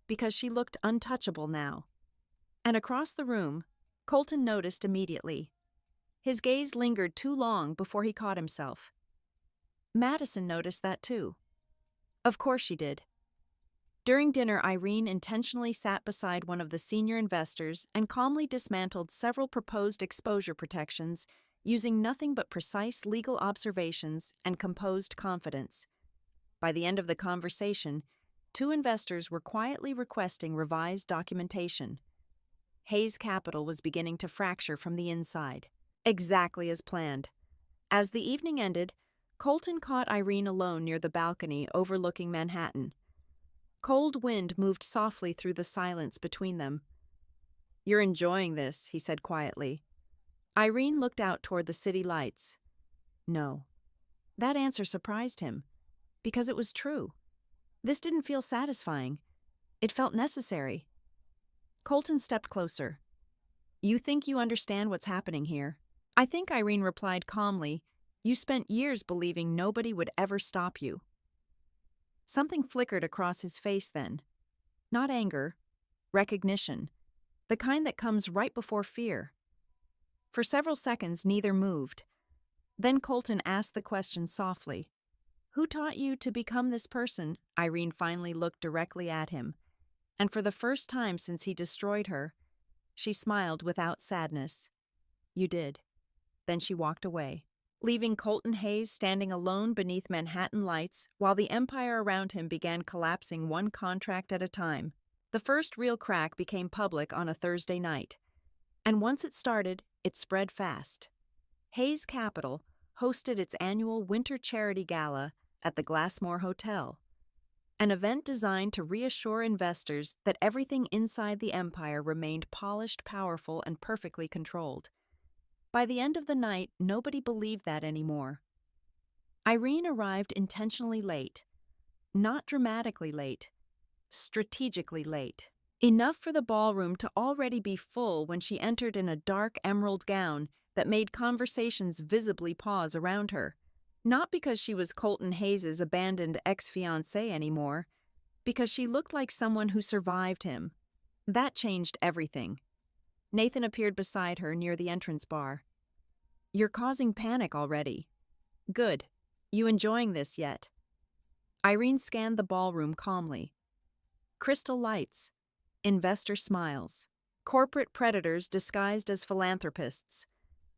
because she looked untouchable now. And across the room, Colton noticed immediately. His gaze lingered too long before he caught himself. Madison noticed that too. Of course she did. During dinner, Irene intentionally sat beside one of the senior investors and calmly dismantled several proposed exposure protections using nothing but precise legal observations and composed confidence. By the end of the conversation, two investors were quietly requesting revised documentation. Hayes Capital was beginning to fracture from the inside. Exactly as planned. As the evening ended, Colton caught Irene alone near the balcony overlooking Manhattan. Cold wind moved softly through the silence between them. "You're enjoying this," he said quietly. Irene looked out toward the city lights. No. That answer surprised him, because it was true. This didn't feel satisfying. It felt necessary. Colton stepped closer. "You think you understand what's happening here?" "I think," Irene replied calmly, "you spent years believing nobody would ever stop you." Something flickered across his face then. Not anger, recognition, the kind that comes right before fear. For several seconds, neither moved. Then Colton asked the question softly. "Who taught you to become this person?" Irene finally looked directly at him, and for the first time since he destroyed her, she smiled without sadness. "You did." Then she walked away, leaving Colton Hayes standing alone beneath Manhattan lights while the empire around him began collapsing one contract at a time. The first real crack became public on a Thursday night, and once it started, it spread fast. Hayes Capital hosted its annual Winter Charity Gala at the Glassmore Hotel, an event designed to reassure investors that everything inside the empire remained polished, powerful, and perfectly controlled. By the end of the night, nobody believed that anymore. Irene arrived intentionally late. Not dramatically late. Strategically late. Enough for the ballroom to already be full when she entered in a dark emerald gown that made conversations visibly pause around her. Not because she was Colton Hayes' abandoned ex-fiancé anymore, because she looked like someone who survived him. That changed everything. Nathan appeared beside her near the entrance bar. "You're causing panic already." "Good. You enjoying this yet?" Irene scanned the ballroom calmly. Crystal lights, investor smiles, corporate predators disguised as philanthropists,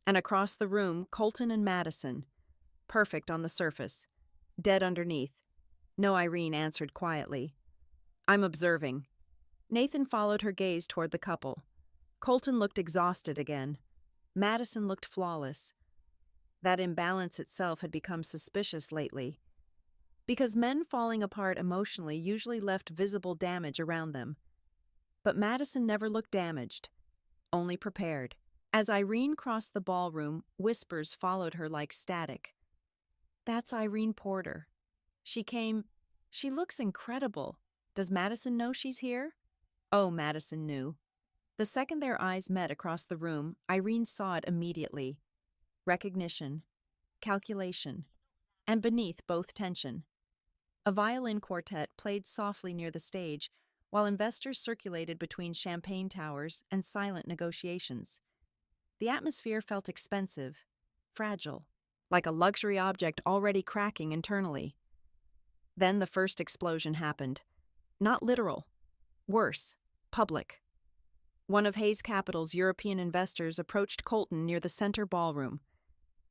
and across the room, Colton and Madison, perfect on the surface, dead underneath. "No," Irene answered quietly. "I'm observing." Nathan followed her gaze toward the couple. Colton looked exhausted again. Madison looked flawless. That imbalance itself had become suspicious lately, because men falling apart emotionally usually left visible damage around them. But Madison never looked damaged, only prepared. As Irene crossed the ballroom, whispers followed her like static. "That's Irene Porter. She looks incredible. Does Madison know she's here?" Oh, Madison knew. The second their eyes met across the room, Irene saw it immediately. Recognition, calculation, and beneath both tension. A violin quartet played softly near the stage, while investors circulated between champagne towers and silent negotiations. The atmosphere felt expensive, fragile, like a luxury object already cracking internally. Then the first explosion happened. Not literal. Worse, public. One of Hayes Capital's European investors approached Colton near the center ballroom.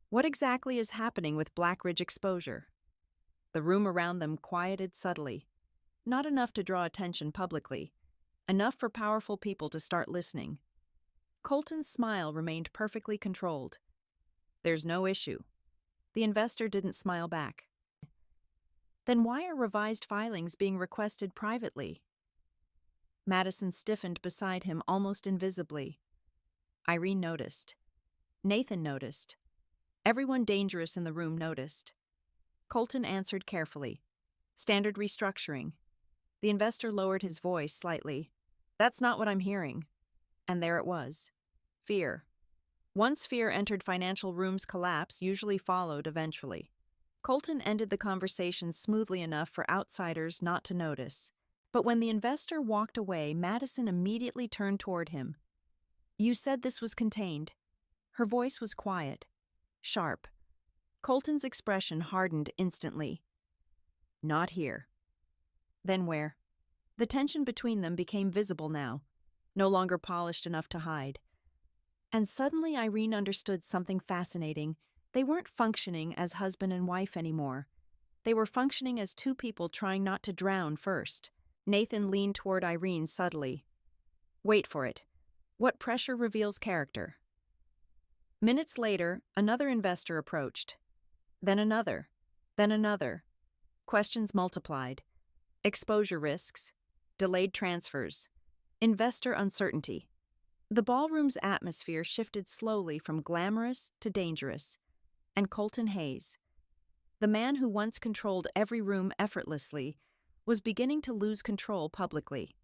"What exactly is happening with Blackridge exposure?" The room around them quieted subtly. Not enough to draw attention publicly. Enough for powerful people to start listening. Colton's smile remained perfectly controlled. "There's no issue." The investor didn't smile back. "Then why are revised filings being requested privately?" Madison stiffened beside him almost invisibly. Irene noticed. Nathan noticed. Everyone dangerous in the room noticed. Colton answered carefully. "Standard restructuring." The investor lowered his voice slightly. "That's not what I'm hearing." And there it was. Fear. Once fear entered financial rooms, collapse usually followed eventually. Colton ended the conversation smoothly enough for outsiders not to notice. But when the investor walked away, Madison immediately turned toward him. "You said this was contained." Her voice was quiet, sharp. Colton's expression hardened instantly. "Not here." "Then where?" The tension between them became visible now, no longer polished enough to hide. And suddenly Irene understood something fascinating. They weren't functioning as husband and wife anymore. They were functioning as two people trying not to drown first. Nathan leaned toward Irene subtly. Wait for it. What pressure reveals character? Minutes later, another investor approached. Then another. Then another. Questions multiplied. Exposure risks. Delayed transfers. Investor uncertainty. The ballroom's atmosphere shifted slowly from glamorous to dangerous. And Colton Hayes, the man who once controlled every room effortlessly, was beginning to lose control publicly.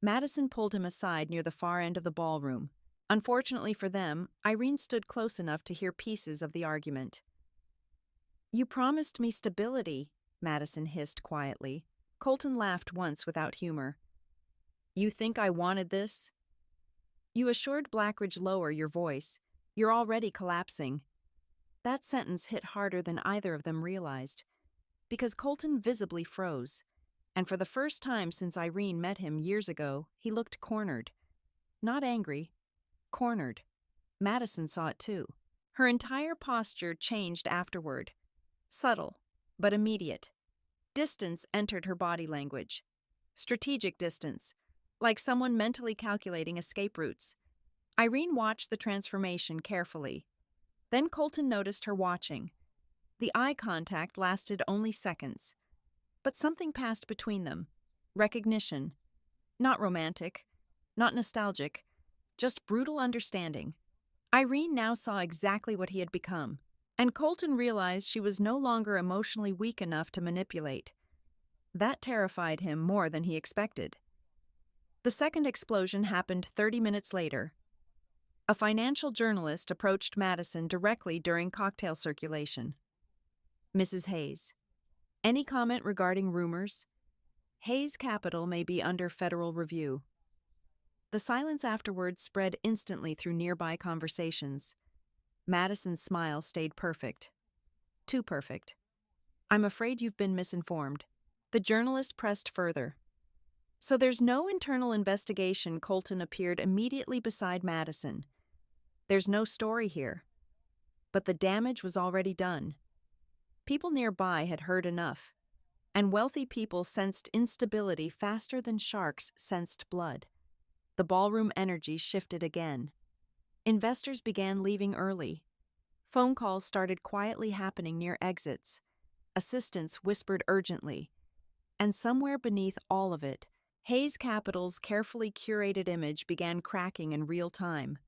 Madison pulled him aside near the far end of the ballroom. Unfortunately for them, Irene stood close enough to hear pieces of the argument. "You promised me stability," Madison hissed quietly. Colton laughed once without humor. "You think I wanted this?" "You assured Blackridge lower your voice. You're already collapsing." That sentence hit harder than either of them realized, because Colton visibly froze, and for the first time since Irene met him years ago, he looked cornered. Not angry, cornered. Madison saw it too. Her entire posture changed afterward. Subtle, but immediate. Distance entered her body language. Strategic distance, like someone mentally calculating escape routes. Irene watched the transformation carefully. Then Colton noticed her watching. The eye contact lasted only seconds. But something passed between them. Recognition. Not romantic, not nostalgic, just brutal understanding. Irene now saw exactly what he had become, and Colton realized she was no longer emotionally weak enough to manipulate. That terrified him more than he expected. The second explosion happened 30 minutes later. A financial journalist approached Madison directly during cocktail circulation. "Mrs. Hayes, any comment regarding rumors? Hayes Capital may be under federal review." The silence afterwards spread instantly through nearby conversations. Madison's smile stayed perfect. Too perfect. "I'm afraid you've been misinformed." The journalist pressed further. "So there's no internal investigation." Colton appeared immediately beside Madison. "There's no story here." But the damage was already done. People nearby had heard enough, and wealthy people sensed instability faster than sharks sensed blood. The ballroom energy shifted again. Investors began leaving early. Phone calls started quietly happening near exits. Assistants whispered urgently. And somewhere beneath all of it, Hayes Capital's carefully curated image began cracking in real time.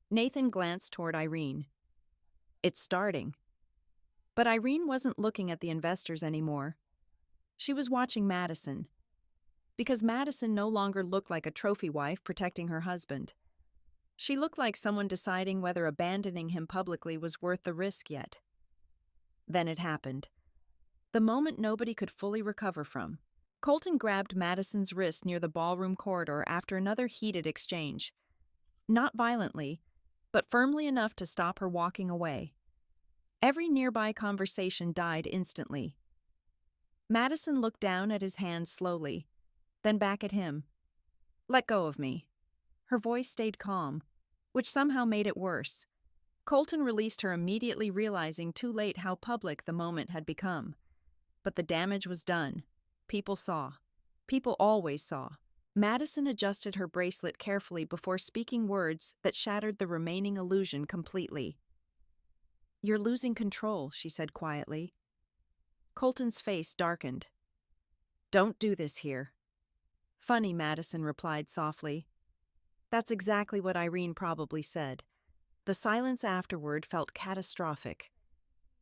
Nathan glanced toward Irene. "It's starting." But Irene wasn't looking at the investors anymore. She was watching Madison. Because Madison no longer looked like a trophy wife protecting her husband. She looked like someone deciding whether abandoning him publicly was worth the risk yet. Then it happened. The moment nobody could fully recover from. Colton grabbed Madison's wrist near the ballroom corridor after another heated exchange. Not violently, but firmly enough to stop her walking away. Every nearby conversation died instantly. Madison looked down at his hand slowly, then back at him. "Let go of me." Her voice stayed calm, which somehow made it worse. Colton released her, immediately realizing too late how public the moment had become. But the damage was done. People saw. People always saw. Madison adjusted her bracelet carefully before speaking words that shattered the remaining illusion completely. "You're losing control," she said quietly. Colton's face darkened. "Don't do this here." "Funny," Madison replied softly. That's exactly what Irene probably said. The silence afterward felt catastrophic.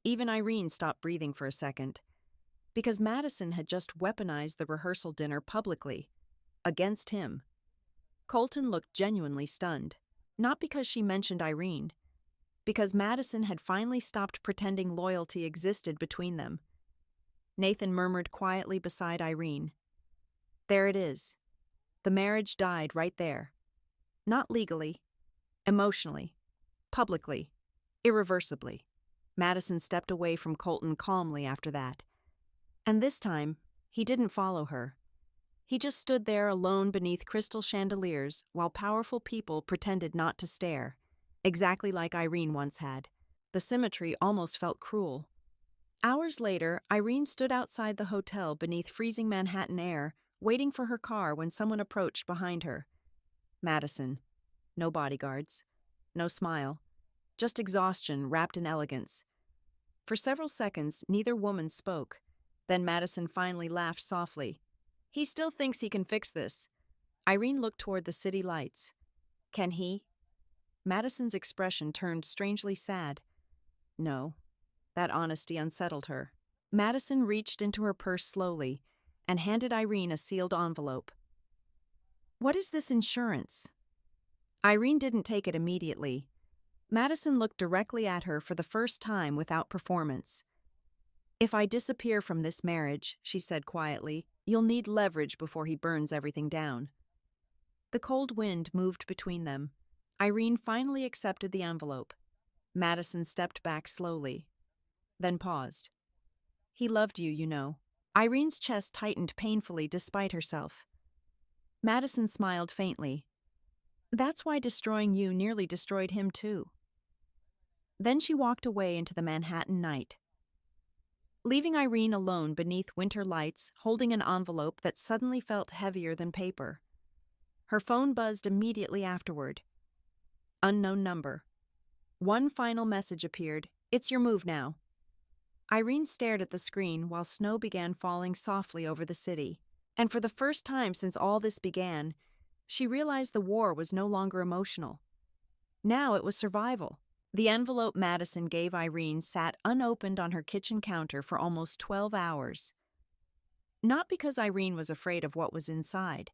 Even Irene stopped breathing for a second. Because Madison had just weaponized the rehearsal dinner publicly. Against him. Colton looked genuinely stunned. Not because she mentioned Irene. Because Madison had finally stopped pretending loyalty existed between them. Nathan murmured quietly beside Irene. "There it is. The marriage died right there. Not legally, emotionally, publicly, irreversibly." Madison stepped away from Colton calmly after that. And this time, he didn't follow her. He just stood there alone beneath crystal chandeliers while powerful people pretended not to stare, exactly like Irene once had. The symmetry almost felt cruel. Hours later, Irene stood outside the hotel beneath freezing Manhattan air, waiting for her car when someone approached behind her. Madison. No bodyguards. No smile. Just exhaustion wrapped in elegance. For several seconds, neither woman spoke. Then Madison finally laughed softly. He still thinks he can fix this. Irene looked toward the city lights. Can he? Madison's expression turned strangely sad. No. That honesty unsettled her. Madison reached into her purse slowly and handed Irene a sealed envelope. What is this insurance? Irene didn't take it immediately. Madison looked directly at her for the first time without performance. If I disappear from this marriage, she said quietly, you'll need leverage before he burns everything down. The cold wind moved between them. Irene finally accepted the envelope. Madison stepped back slowly, then paused. He loved you, you know. Irene's chest tightened painfully despite herself. Madison smiled faintly. That's why destroying you nearly destroyed him too. Then she walked away into the Manhattan night, leaving Irene alone beneath winter lights, holding an envelope that suddenly felt heavier than paper. Her phone buzzed immediately afterward. Unknown number. One final message appeared. It's your move now. Irene stared at the screen while snow began falling softly over the city. And for the first time since all this began, she realized the war was no longer emotional. Now it was survival. The envelope Madison gave Irene sat unopened on her kitchen counter for almost 12 hours. Not because Irene was afraid of what was inside,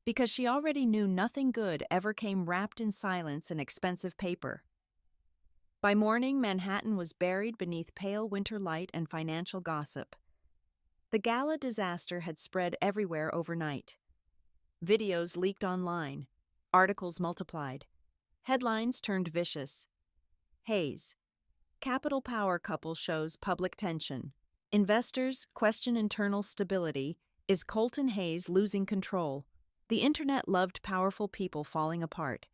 because she already knew nothing good ever came wrapped in silence and expensive paper. By morning, Manhattan was buried beneath pale winter light and financial gossip. The gala disaster had spread everywhere overnight. Videos leaked online. Articles multiplied. Headlines turned vicious. Hayes. Capital power couple shows public tension. Investors question internal stability. Is Colton Hayes losing control? The internet loved powerful people falling apart,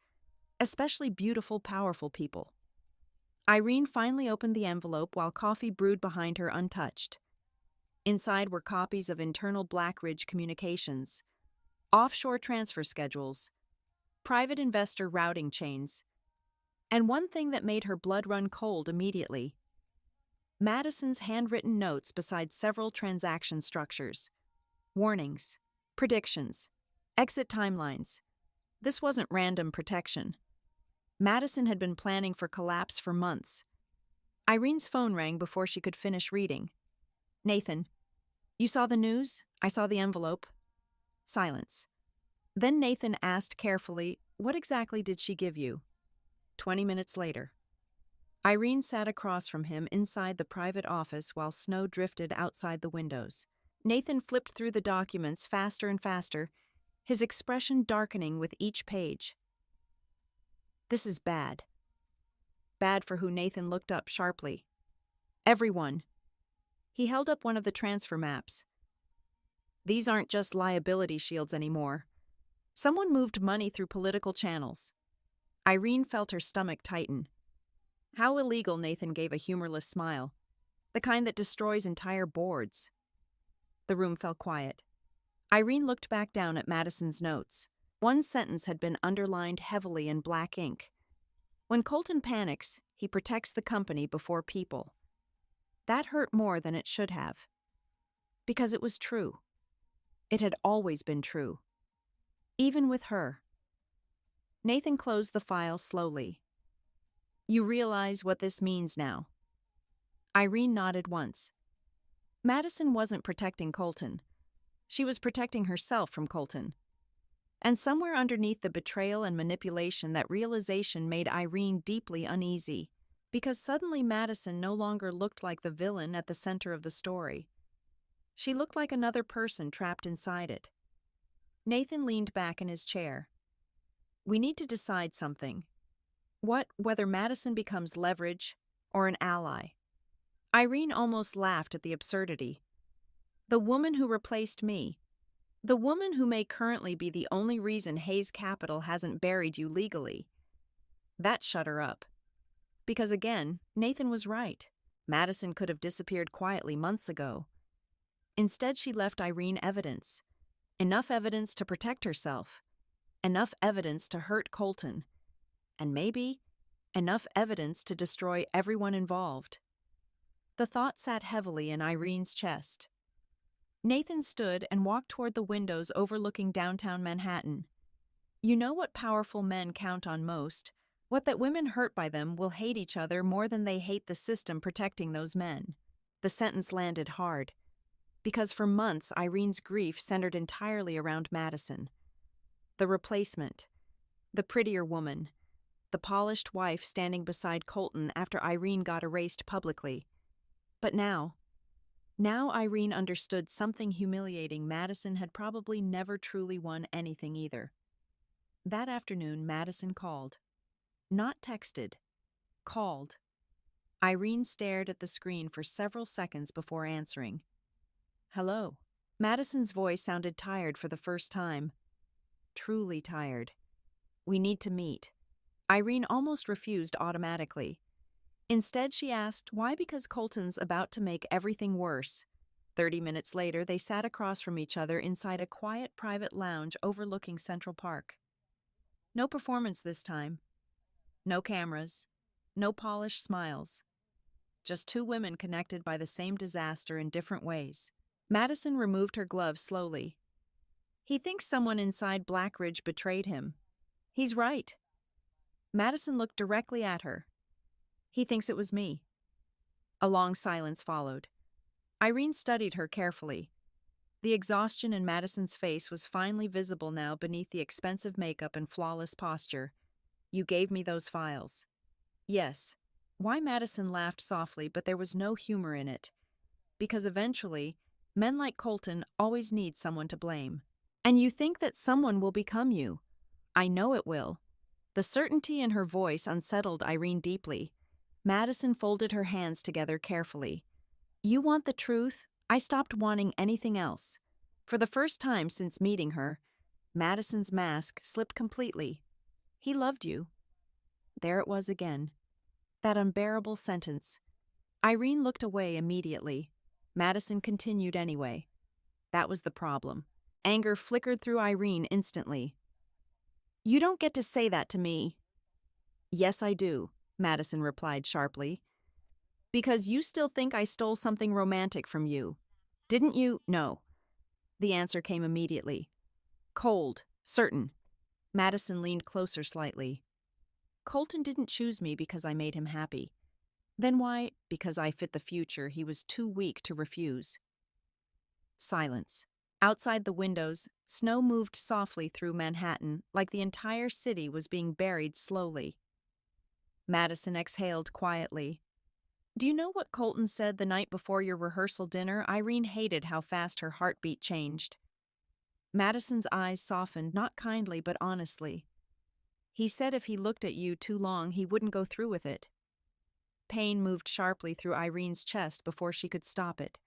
especially beautiful, powerful people. Irene finally opened the envelope while coffee brewed behind her untouched. Inside were copies of internal Blackridge communications, offshore transfer schedules, private investor routing chains, and one thing that made her blood run cold immediately: Madison's handwritten notes beside several transaction structures. Warnings, predictions, exit timelines. This wasn't random protection. Madison had been planning for collapse for months. Irene's phone rang before she could finish reading. Nathan, you saw the news? I saw the envelope. Silence. Then Nathan asked carefully, what exactly did she give you? 20 minutes later. Irene sat across from him inside the private office while snow drifted outside the windows. Nathan flipped through the documents faster and faster, his expression darkening with each page. This is bad. Bad for who? Nathan looked up sharply. Everyone. He held up one of the transfer maps. These aren't just liability shields anymore. Someone moved money through political channels. Irene felt her stomach tighten. How illegal? Nathan gave a humorless smile. The kind that destroys entire boards. The room fell quiet. Irene looked back down at Madison's notes. One sentence had been underlined heavily in black ink. When Colton panics, he protects the company before people. That hurt more than it should have. Because it was true. It had always been true. Even with her. Nathan closed the file slowly. You realize what this means now? Irene nodded once. Madison wasn't protecting Colton. She was protecting herself from Colton. And somewhere underneath the betrayal and manipulation, that realization made Irene deeply uneasy, because suddenly Madison no longer looked like the villain at the center of the story. She looked like another person trapped inside it. Nathan leaned back in his chair. We need to decide something. Whether Madison becomes leverage or an ally. Irene almost laughed at the absurdity. The woman who replaced me. The woman who may currently be the only reason Hayes Capital hasn't buried you legally. That shut her up. Because again, Nathan was right. Madison could have disappeared quietly months ago. Instead, she left Irene evidence. Enough evidence to protect herself. Enough evidence to hurt Colton. And maybe enough evidence to destroy everyone involved. The thought sat heavily in Irene's chest. Nathan stood and walked toward the windows overlooking downtown Manhattan. You know what powerful men count on most? What that women hurt by them will hate each other more than they hate the system protecting those men. The sentence landed hard. Because for months, Irene's grief centered entirely around Madison. The replacement. The prettier woman. The polished wife standing beside Colton after Irene got erased publicly. But now Irene understood something humiliating. Madison had probably never truly won anything either. That afternoon, Madison called. Not texted. Called. Irene stared at the screen for several seconds before answering. Hello. Madison's voice sounded tired for the first time. Truly tired. We need to meet. Irene almost refused automatically. Instead, she asked, why? Because Colton's about to make everything worse. 30 minutes later, they sat across from each other inside a quiet private lounge overlooking Central Park. No performance this time. No cameras. No polished smiles. Just two women connected by the same disaster in different ways. Madison removed her gloves slowly. He thinks someone inside Blackridge betrayed him. He's right. Madison looked directly at her. He thinks it was me. A long silence followed. Irene studied her carefully. The exhaustion in Madison's face was finally visible now beneath the expensive makeup and flawless posture. You gave me those files. Yes. Why? Madison laughed softly, but there was no humor in it. Because eventually, men like Colton always need someone to blame. And you think that someone will become you. I know it will. The certainty in her voice unsettled Irene deeply. Madison folded her hands together carefully. You want the truth? I stopped wanting anything else. For the first time since meeting her, Madison's mask slipped completely. He loved you. There it was again. That unbearable sentence. Irene looked away immediately. Madison continued anyway. That was the problem. Anger flickered through Irene instantly. You don't get to say that to me. Yes, I do, Madison replied sharply. Because you still think I stole something romantic from you. Didn't you? No. The answer came immediately. Cold, certain. Madison leaned closer slightly. Colton didn't choose me because I made him happy. Then why? Because I fit the future he was too weak to refuse. Silence. Outside the windows, snow moved softly through Manhattan like the entire city was being buried slowly. Madison exhaled quietly. Do you know what Colton said the night before your rehearsal dinner? Irene hated how fast her heartbeat changed. Madison's eyes softened, not kindly but honestly. He said if he looked at you too long, he wouldn't go through with it. Pain moved sharply through Irene's chest before she could stop it.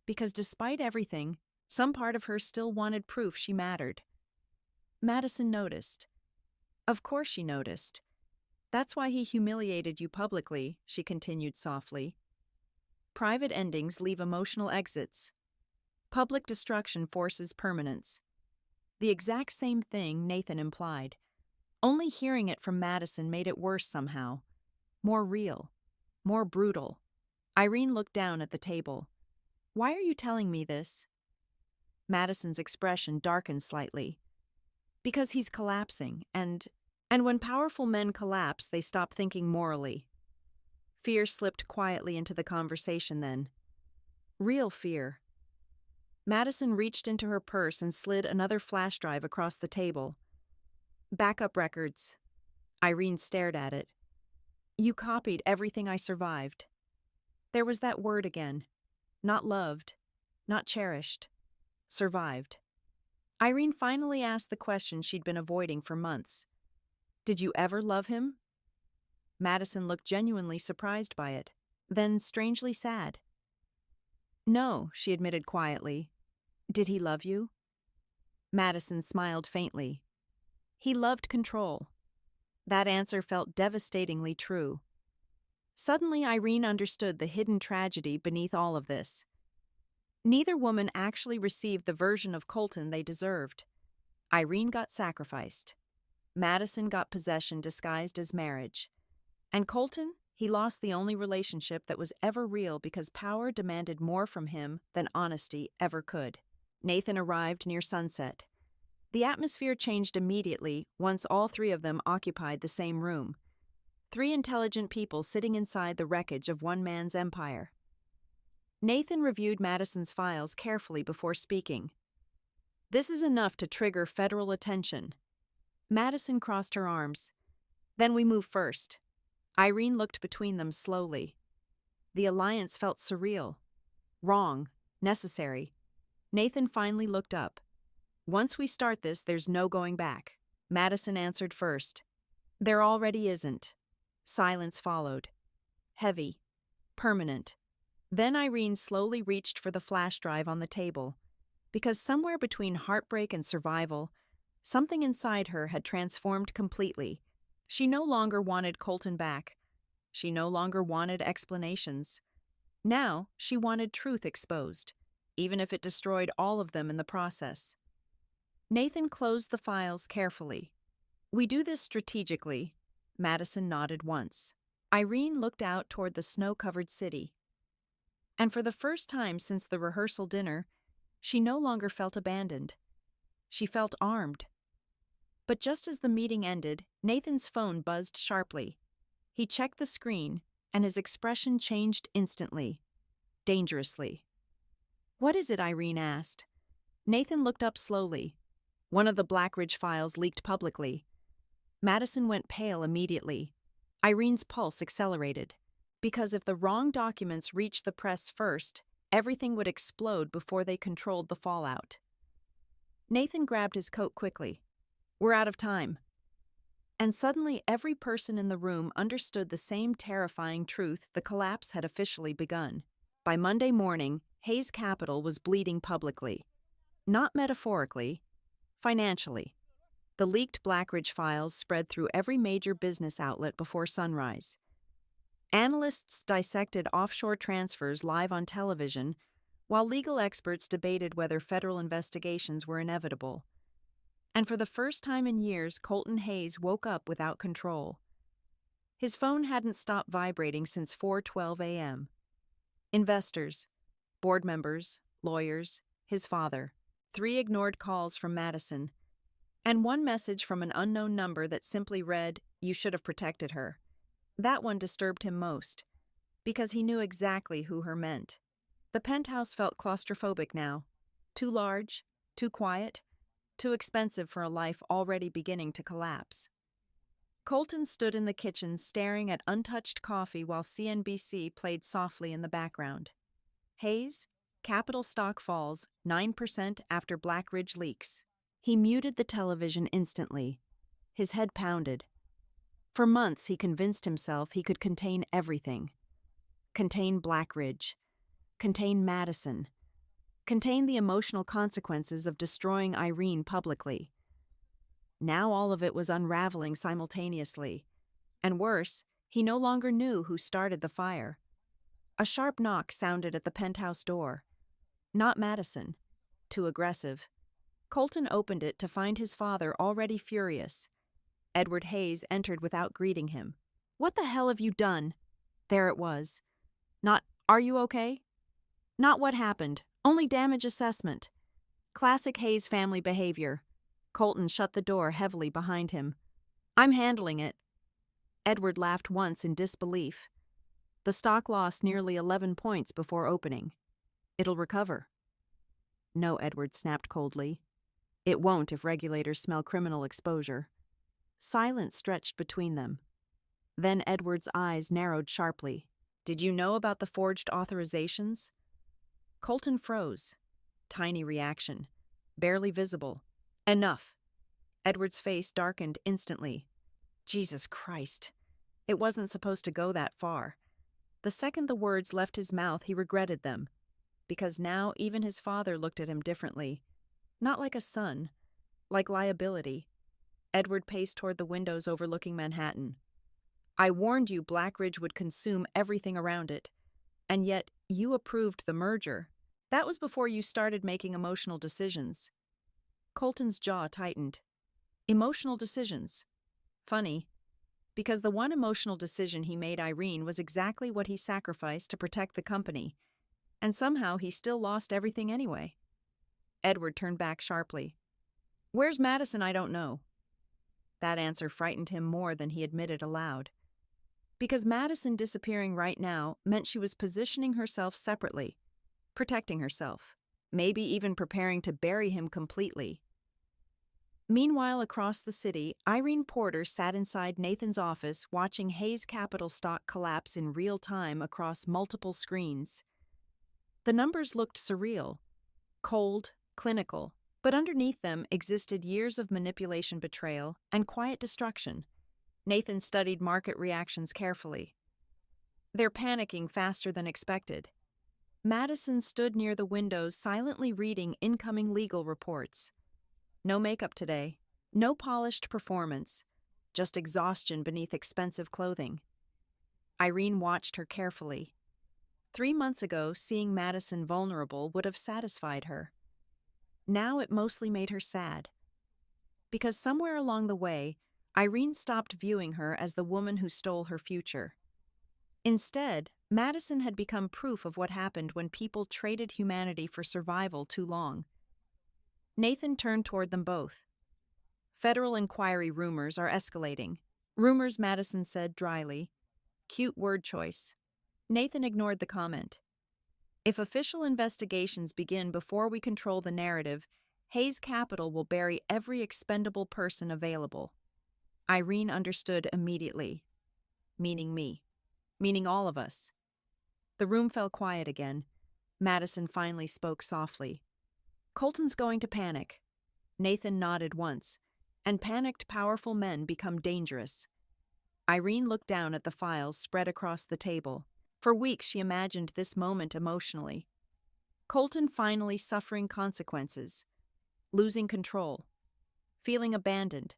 Because despite everything, some part of her still wanted proof she mattered. Madison noticed. Of course she noticed. That's why he humiliated you publicly, she continued softly. Private endings leave emotional exits. Public destruction forces permanence. The exact same thing Nathan implied. Only hearing it from Madison made it worse somehow. More real. More brutal. Irene looked down at the table. Why are you telling me this? Madison's expression darkened slightly. Because he's collapsing, and when powerful men collapse, they stop thinking morally. Fear slipped quietly into the conversation then. Real fear. Madison reached into her purse and slid another flash drive across the table. Backup records. Irene stared at it. You copied everything I survived. There was that word again. Not loved. Not cherished. Survived. Irene finally asked the question she'd been avoiding for months. Did you ever love him? Madison looked genuinely surprised by it, then strangely sad. No, she admitted quietly. Did he love you? Madison smiled faintly. He loved control. That answer felt devastatingly true. Suddenly, Irene understood the hidden tragedy beneath all of this. Neither woman actually received the version of Colton they deserved. Irene got sacrificed. Madison got possession disguised as marriage. And Colton, he lost the only relationship that was ever real because power demanded more from him than honesty ever could. Nathan arrived near sunset. The atmosphere changed immediately once all three of them occupied the same room. Three intelligent people sitting inside the wreckage of one man's empire. Nathan reviewed Madison's files carefully before speaking. This is enough to trigger federal attention. Madison crossed her arms. Then we move first. Irene looked between them slowly. The alliance felt surreal. Wrong. Necessary. Nathan finally looked up. Once we start this, there's no going back. Madison answered first. There already isn't. Silence followed. Heavy. Permanent. Then Irene slowly reached for the flash drive on the table. Because somewhere between heartbreak and survival, something inside her had transformed completely. She no longer wanted Colton back. She no longer wanted explanations. Now, she wanted truth exposed, even if it destroyed all of them in the process. Nathan closed the files carefully. We do this strategically. Madison nodded once. Irene looked out toward the snow-covered city. And for the first time since the rehearsal dinner, she no longer felt abandoned. She felt armed. But just as the meeting ended, Nathan's phone buzzed sharply. He checked the screen, and his expression changed instantly. Dangerously. What is it? Irene asked. Nathan looked up slowly. One of the Blackridge files leaked publicly. Madison went pale immediately. Irene's pulse accelerated. Because if the wrong documents reached the press first, everything would explode before they controlled the fallout. Nathan grabbed his coat quickly. We're out of time. And suddenly every person in the room understood the same terrifying truth: the collapse had officially begun. By Monday morning, Hayes Capital was bleeding publicly. Not metaphorically, financially. The leaked Blackridge files spread through every major business outlet before sunrise. Analysts dissected offshore transfers live on television, while legal experts debated whether federal investigations were inevitable. And for the first time in years, Colton Hayes woke up without control. His phone hadn't stopped vibrating since 4:12 a.m. Investors, board members, lawyers, his father, 3 ignored calls from Madison, and one message from an unknown number that simply read, "You should have protected her." That one disturbed him most, because he knew exactly who her meant. The penthouse felt claustrophobic now. Too large, too quiet, too expensive for a life already beginning to collapse. Colton stood in the kitchen staring at untouched coffee while CNBC played softly in the background. Hayes, Capital stock falls 9% after Blackridge leaks. He muted the television instantly. His head pounded. For months he convinced himself he could contain everything. Contain Blackridge. Contain Madison. Contain the emotional consequences of destroying Irene publicly. Now all of it was unraveling simultaneously. And worse, he no longer knew who started the fire. A sharp knock sounded at the penthouse door. Not Madison. Too aggressive. Colton opened it to find his father already furious. Edward Hayes entered without greeting him. "What the hell have you done?" There it was. Not, "Are you okay?" Not what happened, only damage assessment. Classic Hayes family behavior. Colton shut the door heavily behind him. "I'm handling it." Edward laughed once in disbelief. The stock lost nearly 11 points before opening. "It'll recover." "No," Edward snapped coldly. "It won't if regulators smell criminal exposure." Silence stretched between them. Then Edward's eyes narrowed sharply. "Did you know about the forged authorizations?" Colton froze. Tiny reaction. Barely visible. "Enough." Edward's face darkened instantly. Jesus Christ. It wasn't supposed to go that far. The second the words left his mouth, he regretted them. Because now even his father looked at him differently. Not like a son, like liability. Edward paced toward the windows overlooking Manhattan. I warned you Blackridge would consume everything around it. And yet, you approved the merger. That was before you started making emotional decisions. Colton's jaw tightened. Emotional decisions. Funny, because the one emotional decision he made Irene was exactly what he sacrificed to protect the company, and somehow he still lost everything anyway. Edward turned back sharply. Where's Madison? I don't know. That answer frightened him more than he admitted aloud. Because Madison disappearing right now meant she was positioning herself separately, protecting herself, maybe even preparing to bury him completely. Meanwhile, across the city, Irene Porter sat inside Nathan's office watching Hayes Capital stock collapse in real time across multiple screens. The numbers looked surreal, cold, clinical, but underneath them existed years of manipulation, betrayal, and quiet destruction. Nathan studied market reactions carefully. They're panicking faster than expected. Madison stood near the windows silently reading incoming legal reports. No makeup today, no polished performance, just exhaustion beneath expensive clothing. Irene watched her carefully. 3 months ago, seeing Madison vulnerable would have satisfied her. Now it mostly made her sad. Because somewhere along the way, Irene stopped viewing her as the woman who stole her future. Instead, Madison had become proof of what happened when people traded humanity for survival too long. Nathan turned toward them both. Federal inquiry rumors are escalating. Rumors, Madison said dryly. Cute word choice. Nathan ignored the comment. If official investigations begin before we control the narrative, Hayes Capital will bury every expendable person available. Irene understood immediately. Meaning me. Meaning all of us. The room fell quiet again. Madison finally spoke softly. Colton's going to panic. Nathan nodded once. And panicked, powerful men become dangerous. Irene looked down at the files spread across the table. For weeks she imagined this moment emotionally. Colton finally suffering consequences. Losing control. Feeling abandoned.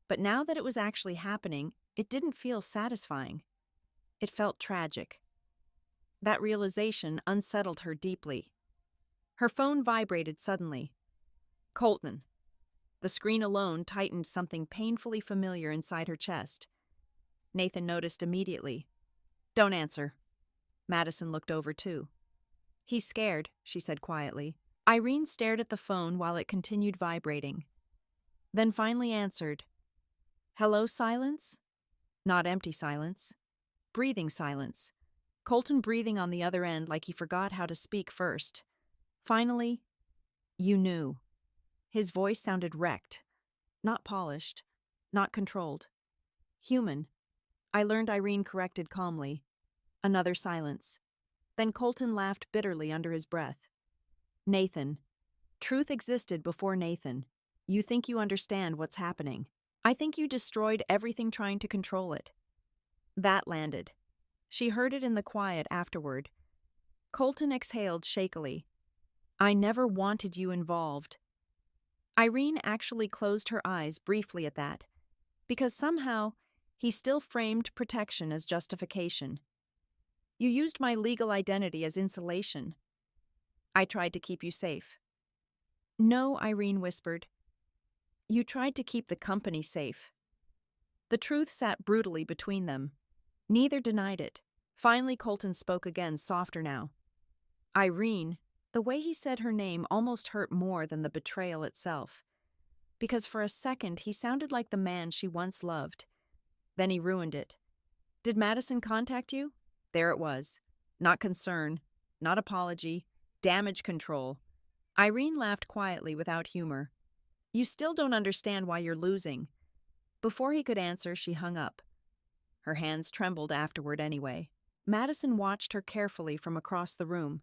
But now that it was actually happening, it didn't feel satisfying. It felt tragic. That realization unsettled her deeply. Her phone vibrated suddenly. Colton. The screen alone tightened something painfully familiar inside her chest. Nathan noticed immediately. Don't answer. Madison looked over too. He's scared, she said quietly. Irene stared at the phone while it continued vibrating. Then finally answered. Hello, silence? Not empty silence. Breathing silence. Colton breathing on the other end like he forgot how to speak first. Finally, you knew. His voice sounded wrecked. Not polished. Not controlled. Human. I learned, Irene corrected calmly. Another silence. Then Colton laughed bitterly under his breath. Nathan. Truth existed before Nathan. You think you understand what's happening. I think you destroyed everything trying to control it. That landed. She heard it in the quiet afterward. Colton exhaled shakily. I never wanted you involved. Irene actually closed her eyes briefly at that, because somehow he still framed protection as justification. You used my legal identity as insulation. I tried to keep you safe. No, Irene whispered. You tried to keep the company safe. The truth sat brutally between them. Neither denied it. Finally, Colton spoke again, softer now. Irene, the way he said her name almost hurt more than the betrayal itself. Because for a second, he sounded like the man she once loved. Then he ruined it. Did Madison contact you? There it was. Not concern, not apology, damage control. Irene laughed quietly without humor. You still don't understand why you're losing. Before he could answer, she hung up. Her hands trembled afterward anyway. Madison watched her carefully from across the room.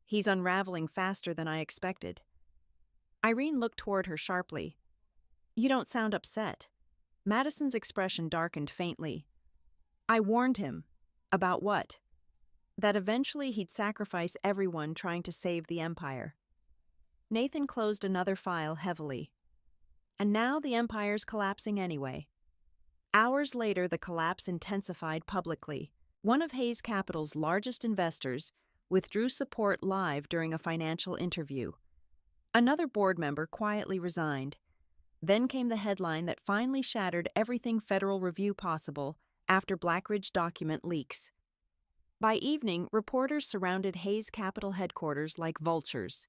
He's unraveling faster than I expected. Irene looked toward her sharply. You don't sound upset. Madison's expression darkened faintly. I warned him. About what? That eventually he'd sacrifice everyone trying to save the empire. Nathan closed another file heavily. And now the empire's collapsing anyway. Hours later, the collapse intensified publicly. One of Hayes Capital's largest investors withdrew support live during a financial interview. Another board member quietly resigned. Then came the headline that finally shattered everything Federal Review possible after Blackridge document leaks. By evening, reporters surrounded Hayes Capital headquarters like vultures.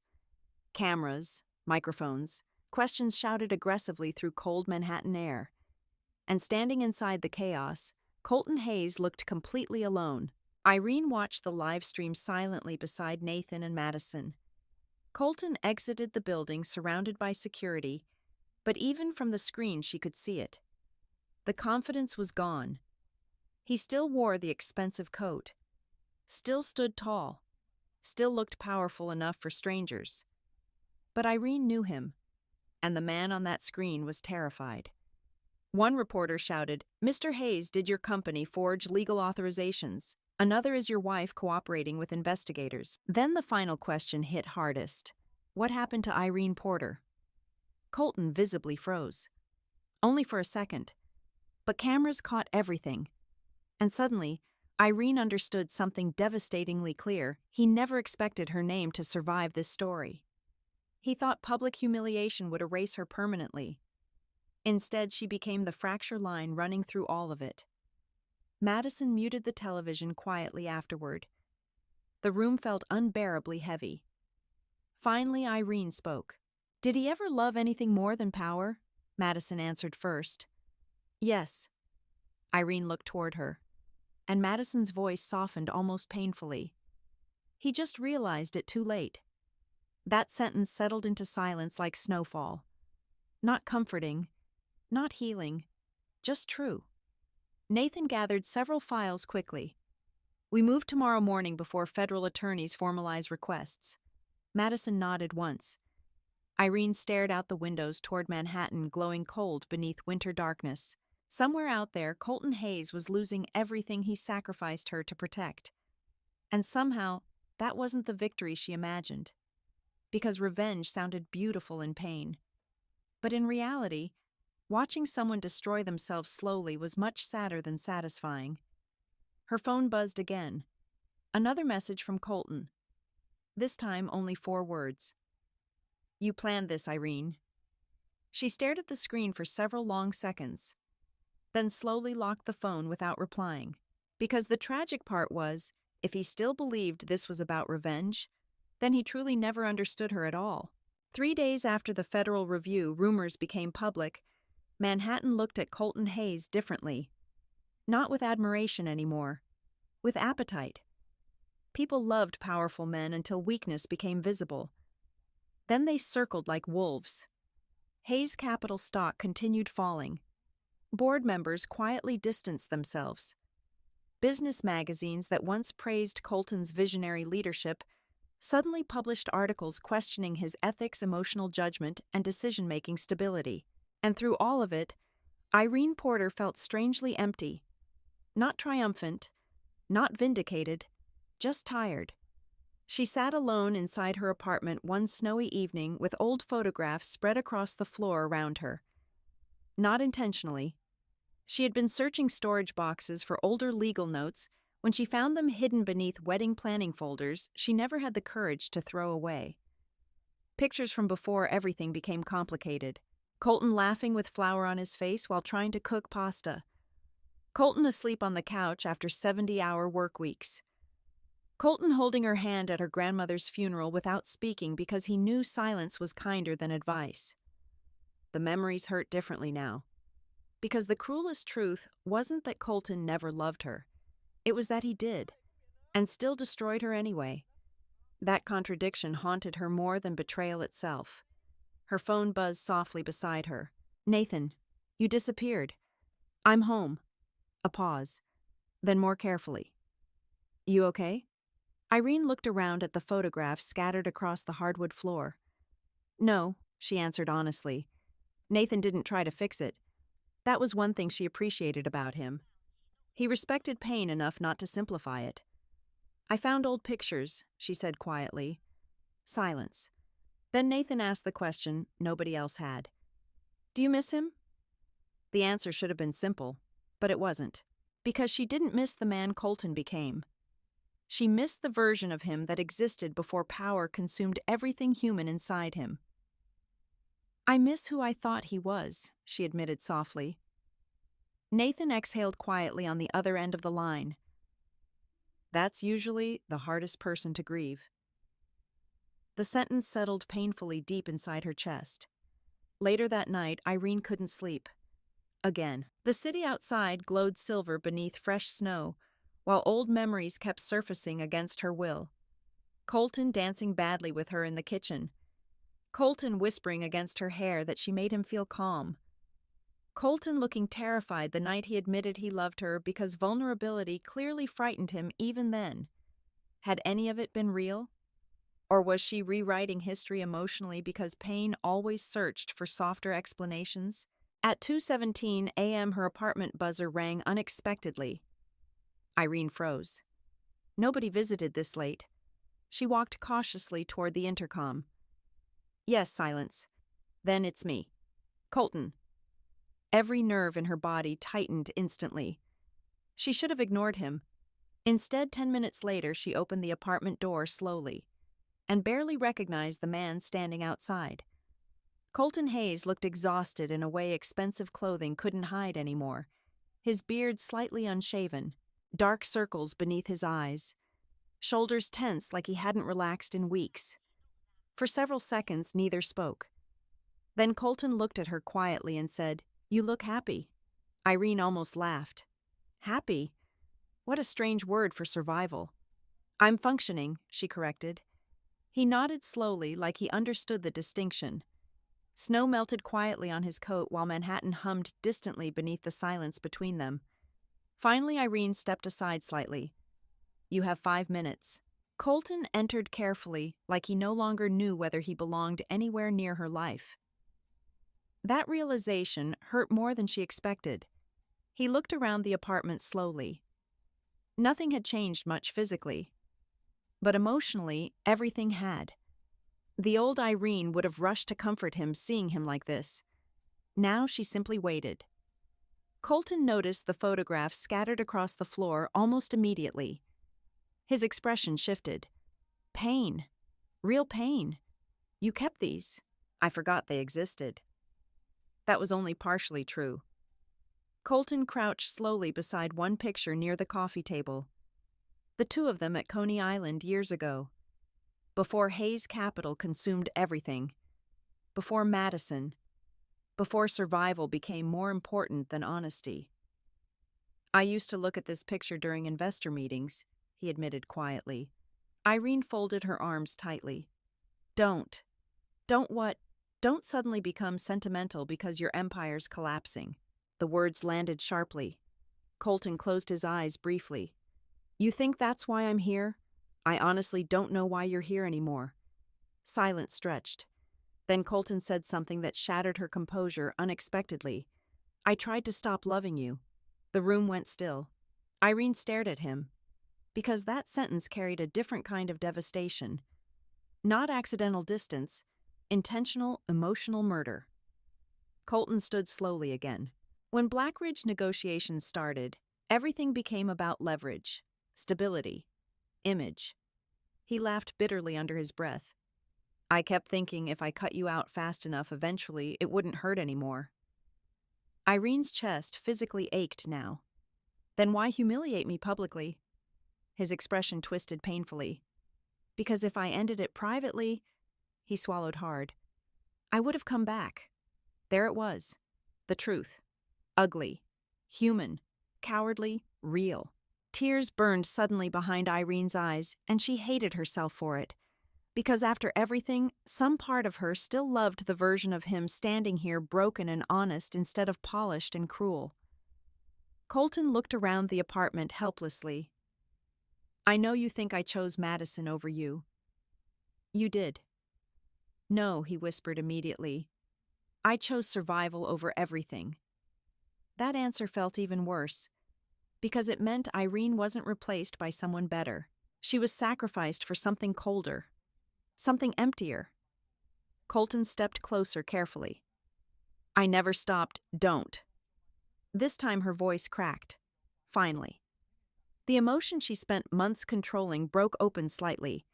Cameras, microphones, questions shouted aggressively through cold Manhattan air. And standing inside the chaos, Colton Hayes looked completely alone. Irene watched the live stream silently beside Nathan and Madison. Colton exited the building surrounded by security, but even from the screen she could see it. The confidence was gone. He still wore the expensive coat, still stood tall, still looked powerful enough for strangers. But Irene knew him, and the man on that screen was terrified. One reporter shouted, "Mr. Hayes, did your company forge legal authorizations? Another is your wife cooperating with investigators." Then the final question hit hardest. What happened to Irene Porter? Colton visibly froze. Only for a second. But cameras caught everything. And suddenly, Irene understood something devastatingly clear. He never expected her name to survive this story. He thought public humiliation would erase her permanently. Instead, she became the fracture line running through all of it. Madison muted the television quietly afterward. The room felt unbearably heavy. Finally, Irene spoke. "Did he ever love anything more than power?" Madison answered first. "Yes." Irene looked toward her, and Madison's voice softened almost painfully. He just realized it too late. That sentence settled into silence like snowfall. Not comforting, not healing, just true. Nathan gathered several files quickly. "We move tomorrow morning before federal attorneys formalize requests." Madison nodded once. Irene stared out the windows toward Manhattan, glowing cold beneath winter darkness. Somewhere out there, Colton Hayes was losing everything he sacrificed her to protect. And somehow, that wasn't the victory she imagined. Because revenge sounded beautiful in pain. But in reality, watching someone destroy themselves slowly was much sadder than satisfying. Her phone buzzed again. Another message from Colton. This time only 4 words. "You planned this, Irene." She stared at the screen for several long seconds, then slowly locked the phone without replying. Because the tragic part was, if he still believed this was about revenge, then he truly never understood her at all. 3 days after the Federal Review rumors became public, Manhattan looked at Colton Hayes differently. Not with admiration anymore, with appetite. People loved powerful men until weakness became visible. Then they circled like wolves. Hayes Capital stock continued falling. Board members quietly distanced themselves. Business magazines that once praised Colton's visionary leadership suddenly published articles questioning his ethics, emotional judgment, and decision-making stability. And through all of it, Irene Porter felt strangely empty. Not triumphant, not vindicated, just tired. She sat alone inside her apartment one snowy evening with old photographs spread across the floor around her. Not intentionally. She had been searching storage boxes for older legal notes when she found them hidden beneath wedding planning folders she never had the courage to throw away. Pictures from before everything became complicated. Colton laughing with flour on his face while trying to cook pasta. Colton asleep on the couch after 70-hour work weeks. Colton holding her hand at her grandmother's funeral without speaking because he knew silence was kinder than advice. The memories hurt differently now. Because the cruelest truth wasn't that Colton never loved her. It was that he did, and still destroyed her anyway. That contradiction haunted her more than betrayal itself. Her phone buzzed softly beside her. "Nathan, you disappeared." "I'm home." A pause. Then more carefully. "You okay?" Irene looked around at the photographs scattered across the hardwood floor. "No," she answered honestly. Nathan didn't try to fix it. That was one thing she appreciated about him. He respected pain enough not to simplify it. "I found old pictures," she said quietly. Silence. Then Nathan asked the question nobody else had. Do you miss him? The answer should have been simple, but it wasn't. Because she didn't miss the man Colton became. She missed the version of him that existed before power consumed everything human inside him. I miss who I thought he was, she admitted softly. Nathan exhaled quietly on the other end of the line. That's usually the hardest person to grieve. The sentence settled painfully deep inside her chest. Later that night, Irene couldn't sleep. Again. The city outside glowed silver beneath fresh snow, while old memories kept surfacing against her will. Colton dancing badly with her in the kitchen. Colton whispering against her hair that she made him feel calm. Colton looking terrified the night he admitted he loved her because vulnerability clearly frightened him even then. Had any of it been real? Or was she rewriting history emotionally because pain always searched for softer explanations? At 2:17 a.m. her apartment buzzer rang unexpectedly. Irene froze. Nobody visited this late. She walked cautiously toward the intercom. Yes, silence. Then it's me. Colton. Every nerve in her body tightened instantly. She should have ignored him. Instead, 10 minutes later, she opened the apartment door slowly and barely recognized the man standing outside. Colton Hayes looked exhausted in a way expensive clothing couldn't hide anymore. His beard slightly unshaven, dark circles beneath his eyes, shoulders tense like he hadn't relaxed in weeks. For several seconds, neither spoke. Then Colton looked at her quietly and said, "You look happy." Irene almost laughed. Happy? What a strange word for survival. "I'm functioning," she corrected. He nodded slowly, like he understood the distinction. Snow melted quietly on his coat while Manhattan hummed distantly beneath the silence between them. Finally, Irene stepped aside slightly. "You have 5 minutes." Colton entered carefully, like he no longer knew whether he belonged anywhere near her life. That realization hurt more than she expected. He looked around the apartment slowly. Nothing had changed much physically, but emotionally, everything had. The old Irene would have rushed to comfort him seeing him like this. Now she simply waited. Colton noticed the photographs scattered across the floor almost immediately. His expression shifted. Pain. Real pain. "You kept these." "I forgot they existed." That was only partially true. Colton crouched slowly beside one picture near the coffee table. The two of them at Coney Island years ago. Before Hayes Capital consumed everything. Before Madison. Before survival became more important than honesty. "I used to look at this picture during investor meetings," he admitted quietly. Irene folded her arms tightly. Don't. Don't what? Don't suddenly become sentimental because your empire's collapsing." The words landed sharply. Colton closed his eyes briefly. "You think that's why I'm here? I honestly don't know why you're here anymore." Silence stretched. Then Colton said something that shattered her composure unexpectedly. "I tried to stop loving you." The room went still. Irene stared at him, because that sentence carried a different kind of devastation. Not accidental distance, intentional emotional murder. Colton stood slowly again. When Blackridge negotiations started, everything became about leverage, stability, image. He laughed bitterly under his breath. "I kept thinking if I cut you out fast enough, eventually it wouldn't hurt anymore." Irene's chest physically ached now. "Then why humiliate me publicly?" His expression twisted painfully. "Because if I ended it privately," he swallowed hard, "I would have come back." There it was. The truth. Ugly. Human. Cowardly. Real. Tears burned suddenly behind Irene's eyes, and she hated herself for it. Because after everything, some part of her still loved the version of him standing here broken and honest instead of polished and cruel. Colton looked around the apartment helplessly. "I know you think I chose Madison over you." "You did." "No," he whispered immediately. "I chose survival over everything." That answer felt even worse, because it meant Irene wasn't replaced by someone better. She was sacrificed for something colder, something emptier. Colton stepped closer carefully. I never stopped, don't. This time her voice cracked. Finally. The emotion she spent months controlling broke open slightly.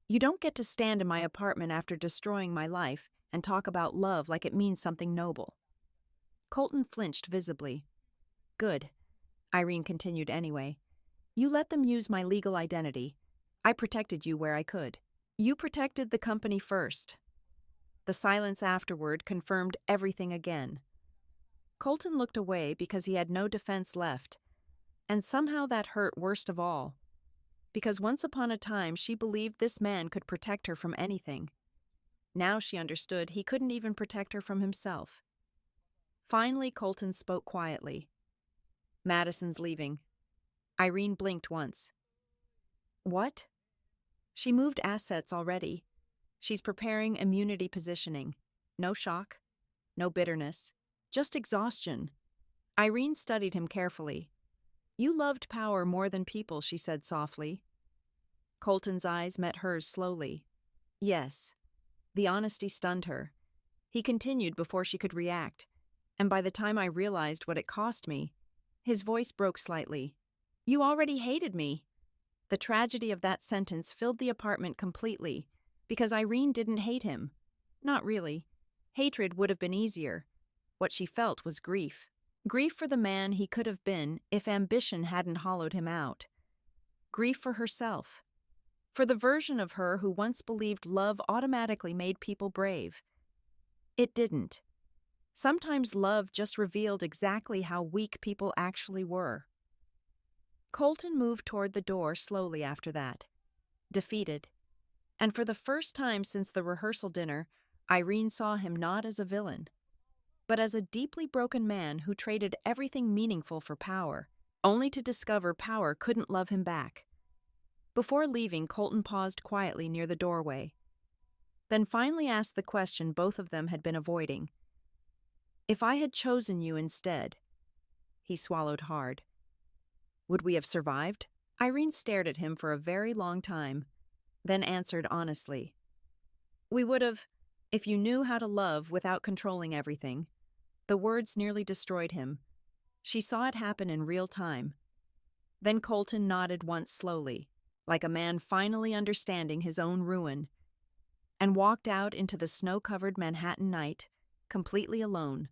You don't get to stand in my apartment after destroying my life and talk about love like it means something noble. Colton flinched visibly. Good. Irene continued anyway. You let them use my legal identity. I protected you where I could. You protected the company first. The silence afterward confirmed everything again. Colton looked away because he had no defense left, and somehow that hurt worst of all, because once upon a time she believed this man could protect her from anything. Now she understood he couldn't even protect her from himself. Finally, Colton spoke quietly. Madison's leaving. Irene blinked once. What? She moved assets already. She's preparing immunity positioning. No shock, no bitterness, just exhaustion. Irene studied him carefully. You loved power more than people, she said softly. Colton's eyes met hers slowly. Yes. The honesty stunned her. He continued before she could react, and by the time I realized what it cost me, his voice broke slightly. You already hated me. The tragedy of that sentence filled the apartment completely, because Irene didn't hate him. Not really. Hatred would have been easier. What she felt was grief. Grief for the man he could have been if ambition hadn't hollowed him out. Grief for herself. For the version of her who once believed love automatically made people brave. It didn't. Sometimes love just revealed exactly how weak people actually were. Colton moved toward the door slowly after that, defeated. And for the first time since the rehearsal dinner, Irene saw him not as a villain, but as a deeply broken man who traded everything meaningful for power, only to discover power couldn't love him back. Before leaving, Colton paused quietly near the doorway, then finally asked the question both of them had been avoiding. If I had chosen you instead, he swallowed hard, would we have survived? Irene stared at him for a very long time, then answered honestly. We would have, if you knew how to love without controlling everything. The words nearly destroyed him. She saw it happen in real time. Then Colton nodded once slowly, like a man finally understanding his own ruin, and walked out into the snow-covered Manhattan night, completely alone.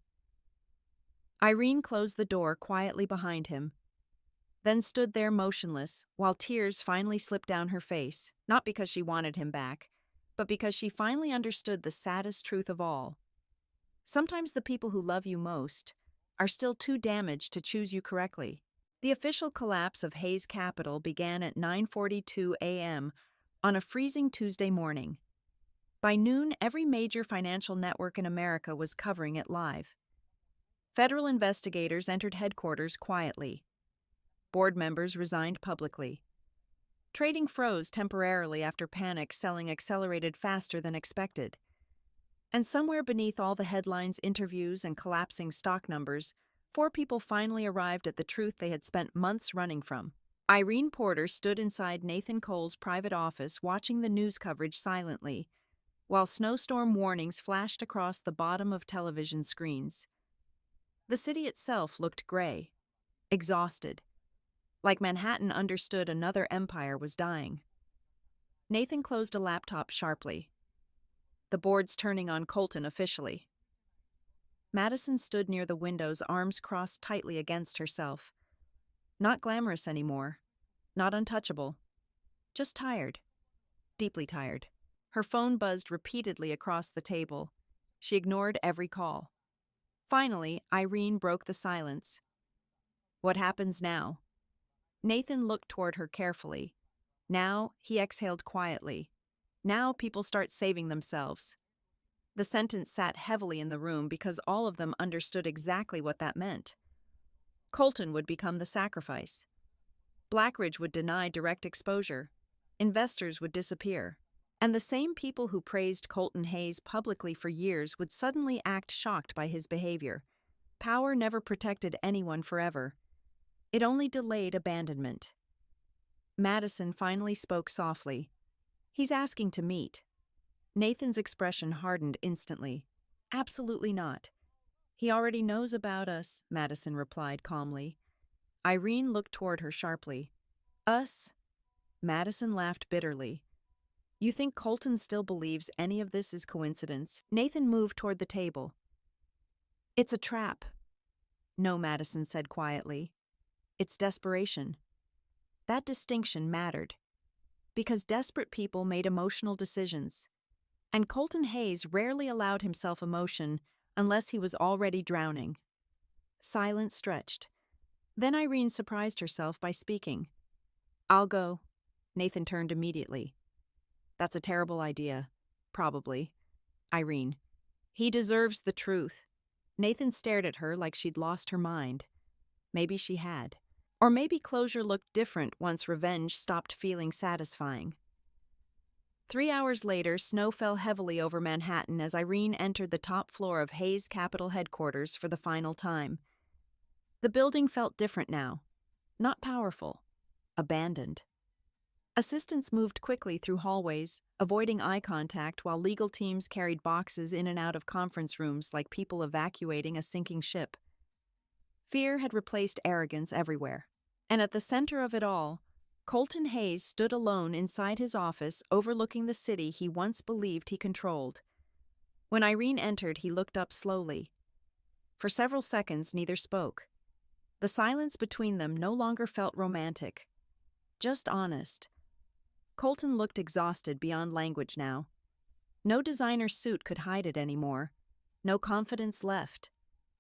Irene closed the door quietly behind him, then stood there motionless while tears finally slipped down her face, not because she wanted him back, but because she finally understood the saddest truth of all. Sometimes the people who love you most are still too damaged to choose you correctly. The official collapse of Hayes Capital began at 9:42 a.m. on a freezing Tuesday morning. By noon, every major financial network in America was covering it live. Federal investigators entered headquarters quietly. Board members resigned publicly. Trading froze temporarily after panic selling accelerated faster than expected. And somewhere beneath all the headlines, interviews, and collapsing stock numbers, 4 people finally arrived at the truth they had spent months running from. Irene Porter stood inside Nathan Cole's private office watching the news coverage silently, while snowstorm warnings flashed across the bottom of television screens. The city itself looked gray, exhausted, like Manhattan understood another empire was dying. Nathan closed a laptop sharply. The board's turning on Colton officially. Madison stood near the windows, arms crossed tightly against herself. Not glamorous anymore, not untouchable, just tired, deeply tired. Her phone buzzed repeatedly across the table. She ignored every call. Finally, Irene broke the silence. What happens now? Nathan looked toward her carefully. Now, he exhaled quietly. Now people start saving themselves. The sentence sat heavily in the room because all of them understood exactly what that meant. Colton would become the sacrifice. Blackridge would deny direct exposure. Investors would disappear. And the same people who praised Colton Hayes publicly for years would suddenly act shocked by his behavior. Power never protected anyone forever. It only delayed abandonment. Madison finally spoke softly. He's asking to meet. Nathan's expression hardened instantly. Absolutely not. He already knows about us, Madison replied calmly. Irene looked toward her sharply. Us? Madison laughed bitterly. You think Colton still believes any of this is coincidence? Nathan moved toward the table. It's a trap. No, Madison said quietly. It's desperation. That distinction mattered. Because desperate people made emotional decisions. And Colton Hayes rarely allowed himself emotion unless he was already drowning. Silence stretched. Then Irene surprised herself by speaking. I'll go. Nathan turned immediately. That's a terrible idea. Probably. Irene. He deserves the truth. Nathan stared at her like she'd lost her mind. Maybe she had. Or maybe closure looked different once revenge stopped feeling satisfying. 3 hours later, snow fell heavily over Manhattan as Irene entered the top floor of Hayes Capital headquarters for the final time. The building felt different now. Not powerful. Abandoned. Assistants moved quickly through hallways, avoiding eye contact while legal teams carried boxes in and out of conference rooms like people evacuating a sinking ship. Fear had replaced arrogance everywhere. And at the center of it all, Colton Hayes stood alone inside his office overlooking the city he once believed he controlled. When Irene entered, he looked up slowly. For several seconds, neither spoke. The silence between them no longer felt romantic, just honest. Colton looked exhausted beyond language now. No designer suit could hide it anymore. No confidence left.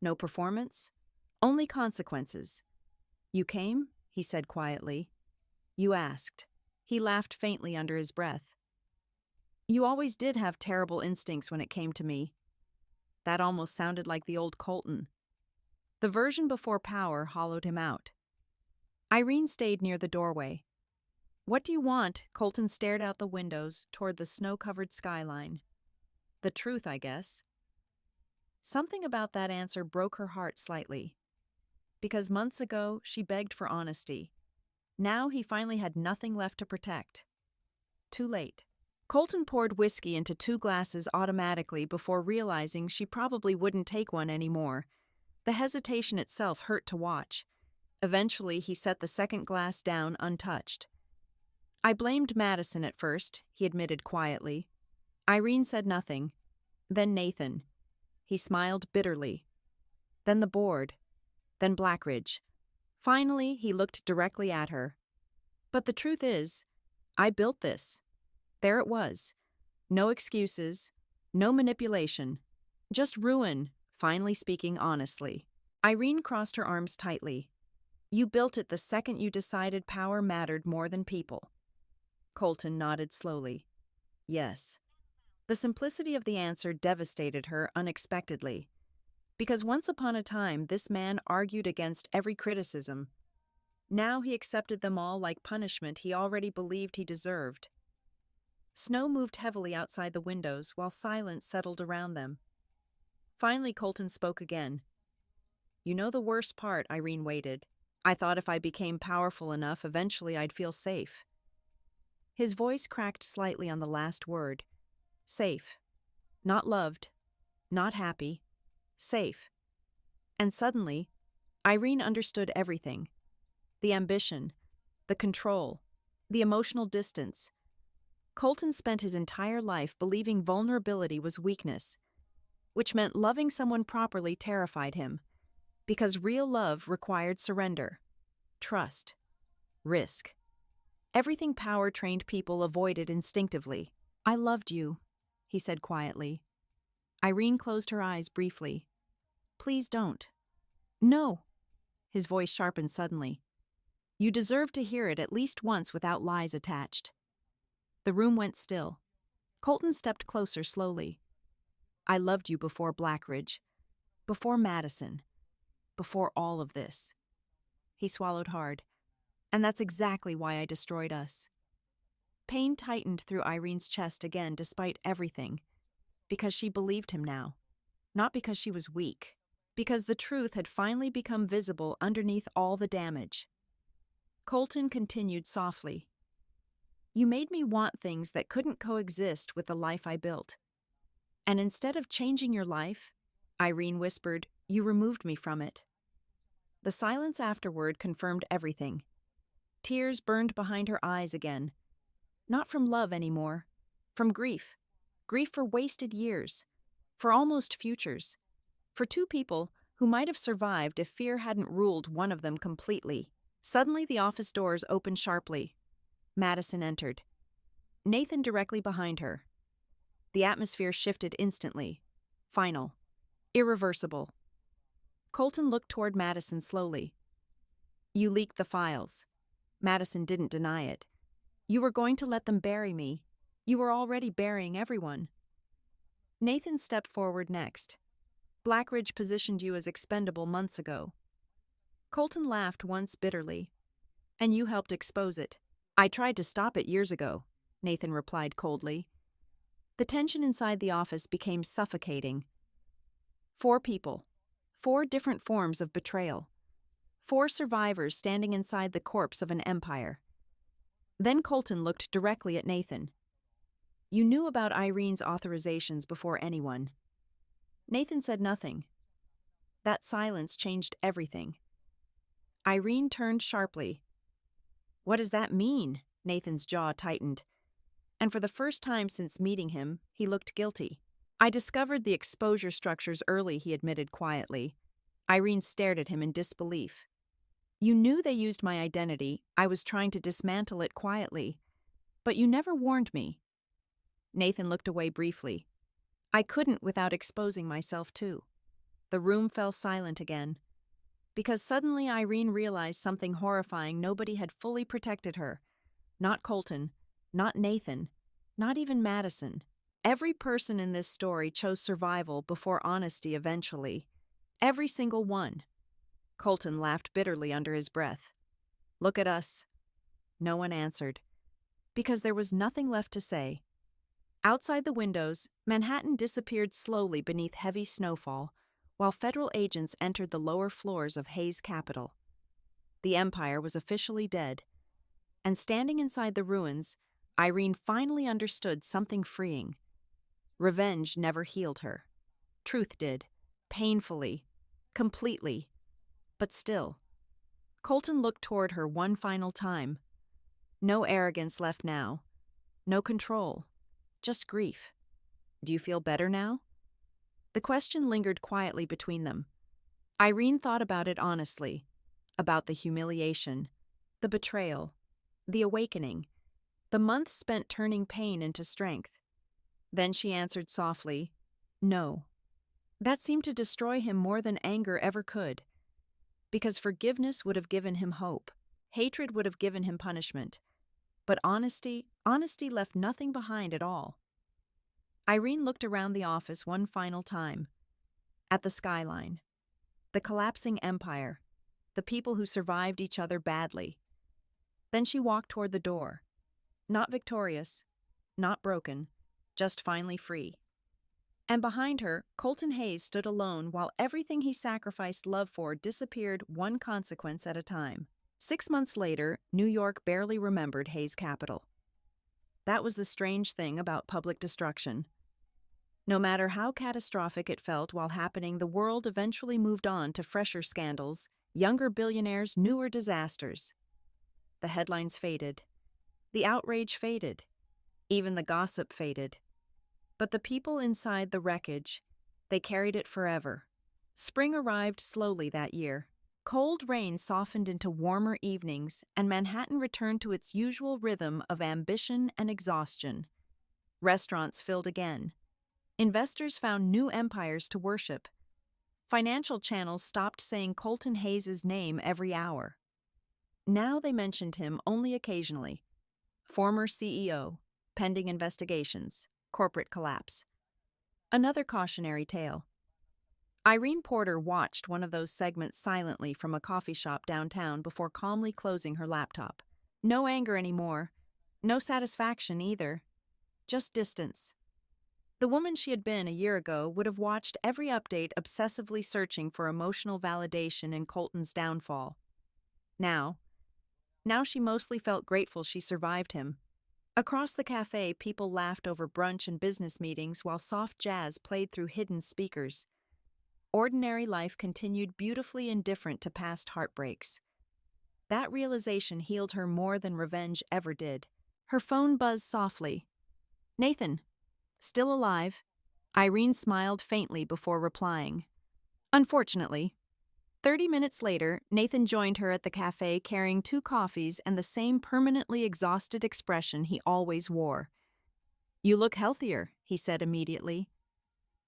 No performance. Only consequences. You came? He said quietly. You asked. He laughed faintly under his breath. You always did have terrible instincts when it came to me. That almost sounded like the old Colton. The version before power hollowed him out. Irene stayed near the doorway. What do you want? Colton stared out the windows toward the snow-covered skyline. The truth, I guess. Something about that answer broke her heart slightly. Because months ago, she begged for honesty. Now he finally had nothing left to protect. Too late. Colton poured whiskey into 2 glasses automatically before realizing she probably wouldn't take one anymore. The hesitation itself hurt to watch. Eventually, he set the second glass down untouched. I blamed Madison at first, he admitted quietly. Irene said nothing. Then Nathan. He smiled bitterly. Then the board. Then Blackridge. Finally, he looked directly at her. But the truth is, I built this. There it was. No excuses. No manipulation. Just ruin, finally speaking honestly. Irene crossed her arms tightly. You built it the second you decided power mattered more than people. Colton nodded slowly. Yes. The simplicity of the answer devastated her unexpectedly. Because once upon a time, this man argued against every criticism. Now he accepted them all like punishment he already believed he deserved. Snow moved heavily outside the windows while silence settled around them. Finally, Colton spoke again. You know the worst part, Irene waited. I thought if I became powerful enough, eventually I'd feel safe. His voice cracked slightly on the last word. Safe. Not loved. Not happy. Safe. And suddenly, Irene understood everything. The ambition, the control, the emotional distance. Colton spent his entire life believing vulnerability was weakness, which meant loving someone properly terrified him, because real love required surrender, trust, risk. Everything power-trained people avoided instinctively. I loved you, he said quietly. Irene closed her eyes briefly. Please don't. No. His voice sharpened suddenly. You deserve to hear it at least once without lies attached. The room went still. Colton stepped closer slowly. I loved you before Blackridge, before Madison, before all of this. He swallowed hard. And that's exactly why I destroyed us. Pain tightened through Irene's chest again despite everything, because she believed him now. Not because she was weak, because the truth had finally become visible underneath all the damage. Colton continued softly. You made me want things that couldn't coexist with the life I built. And instead of changing your life, Irene whispered, You removed me from it." The silence afterward confirmed everything. Tears burned behind her eyes again. Not from love anymore. From grief. Grief for wasted years. For almost futures. For two people who might have survived if fear hadn't ruled one of them completely. Suddenly the office doors opened sharply. Madison entered. Nathan directly behind her. The atmosphere shifted instantly. Final. Irreversible. Colton looked toward Madison slowly. "You leaked the files." Madison didn't deny it. "You were going to let them bury me. You were already burying everyone." Nathan stepped forward next. "Blackridge positioned you as expendable months ago." Colton laughed once bitterly. "And you helped expose it." "I tried to stop it years ago," Nathan replied coldly. The tension inside the office became suffocating. 4 people. 4 different forms of betrayal. 4 survivors standing inside the corpse of an empire. Then Colton looked directly at Nathan. "You knew about Irene's authorizations before anyone." Nathan said nothing. That silence changed everything. Irene turned sharply. "What does that mean?" Nathan's jaw tightened. And for the first time since meeting him, he looked guilty. "I discovered the exposure structures early," he admitted quietly. Irene stared at him in disbelief. "You knew they used my identity. I was trying to dismantle it quietly. But you never warned me." Nathan looked away briefly. "I couldn't without exposing myself too." The room fell silent again. Because suddenly Irene realized something horrifying. Nobody had fully protected her. Not Colton, not Nathan, not even Madison. Every person in this story chose survival before honesty eventually. Every single one. Colton laughed bitterly under his breath. "Look at us." No one answered. Because there was nothing left to say. Outside the windows, Manhattan disappeared slowly beneath heavy snowfall, while federal agents entered the lower floors of Hayes' Capitol. The empire was officially dead. And standing inside the ruins, Irene finally understood something freeing. Revenge never healed her. Truth did. Painfully. Completely. But still. Colton looked toward her one final time. No arrogance left now. No control. Just grief. "Do you feel better now?" The question lingered quietly between them. Irene thought about it honestly. About the humiliation. The betrayal. The awakening. The months spent turning pain into strength. Then she answered softly, "No." That seemed to destroy him more than anger ever could. Because forgiveness would have given him hope. Hatred would have given him punishment. But honesty left nothing behind at all. Irene looked around the office one final time. At the skyline. The collapsing empire. The people who survived each other badly. Then she walked toward the door. Not victorious. Not broken. Just finally free. And behind her, Colton Hayes stood alone while everything he sacrificed love for disappeared one consequence at a time. 6 months later, New York barely remembered Hayes' Capitol. That was the strange thing about public destruction. No matter how catastrophic it felt while happening, the world eventually moved on to fresher scandals, younger billionaires, newer disasters. The headlines faded. The outrage faded. Even the gossip faded. But the people inside the wreckage, they carried it forever. Spring arrived slowly that year. Cold rain softened into warmer evenings, and Manhattan returned to its usual rhythm of ambition and exhaustion. Restaurants filled again. Investors found new empires to worship. Financial channels stopped saying Colton Hayes' name every hour. Now they mentioned him only occasionally. Former CEO, pending investigations, corporate collapse. Another cautionary tale. Irene Porter watched one of those segments silently from a coffee shop downtown before calmly closing her laptop. No anger anymore. No satisfaction either. Just distance. The woman she had been a year ago would have watched every update obsessively searching for emotional validation in Colton's downfall. Now she mostly felt grateful she survived him. Across the cafe, people laughed over brunch and business meetings while soft jazz played through hidden speakers. ordinary life continued beautifully indifferent to past heartbreaks. That realization healed her more than revenge ever did. Her phone buzzed softly. "Nathan, still alive?" Irene smiled faintly before replying. "Unfortunately." 30 minutes later, Nathan joined her at the cafe carrying 2 coffees and the same permanently exhausted expression he always wore. "You look healthier," he said immediately.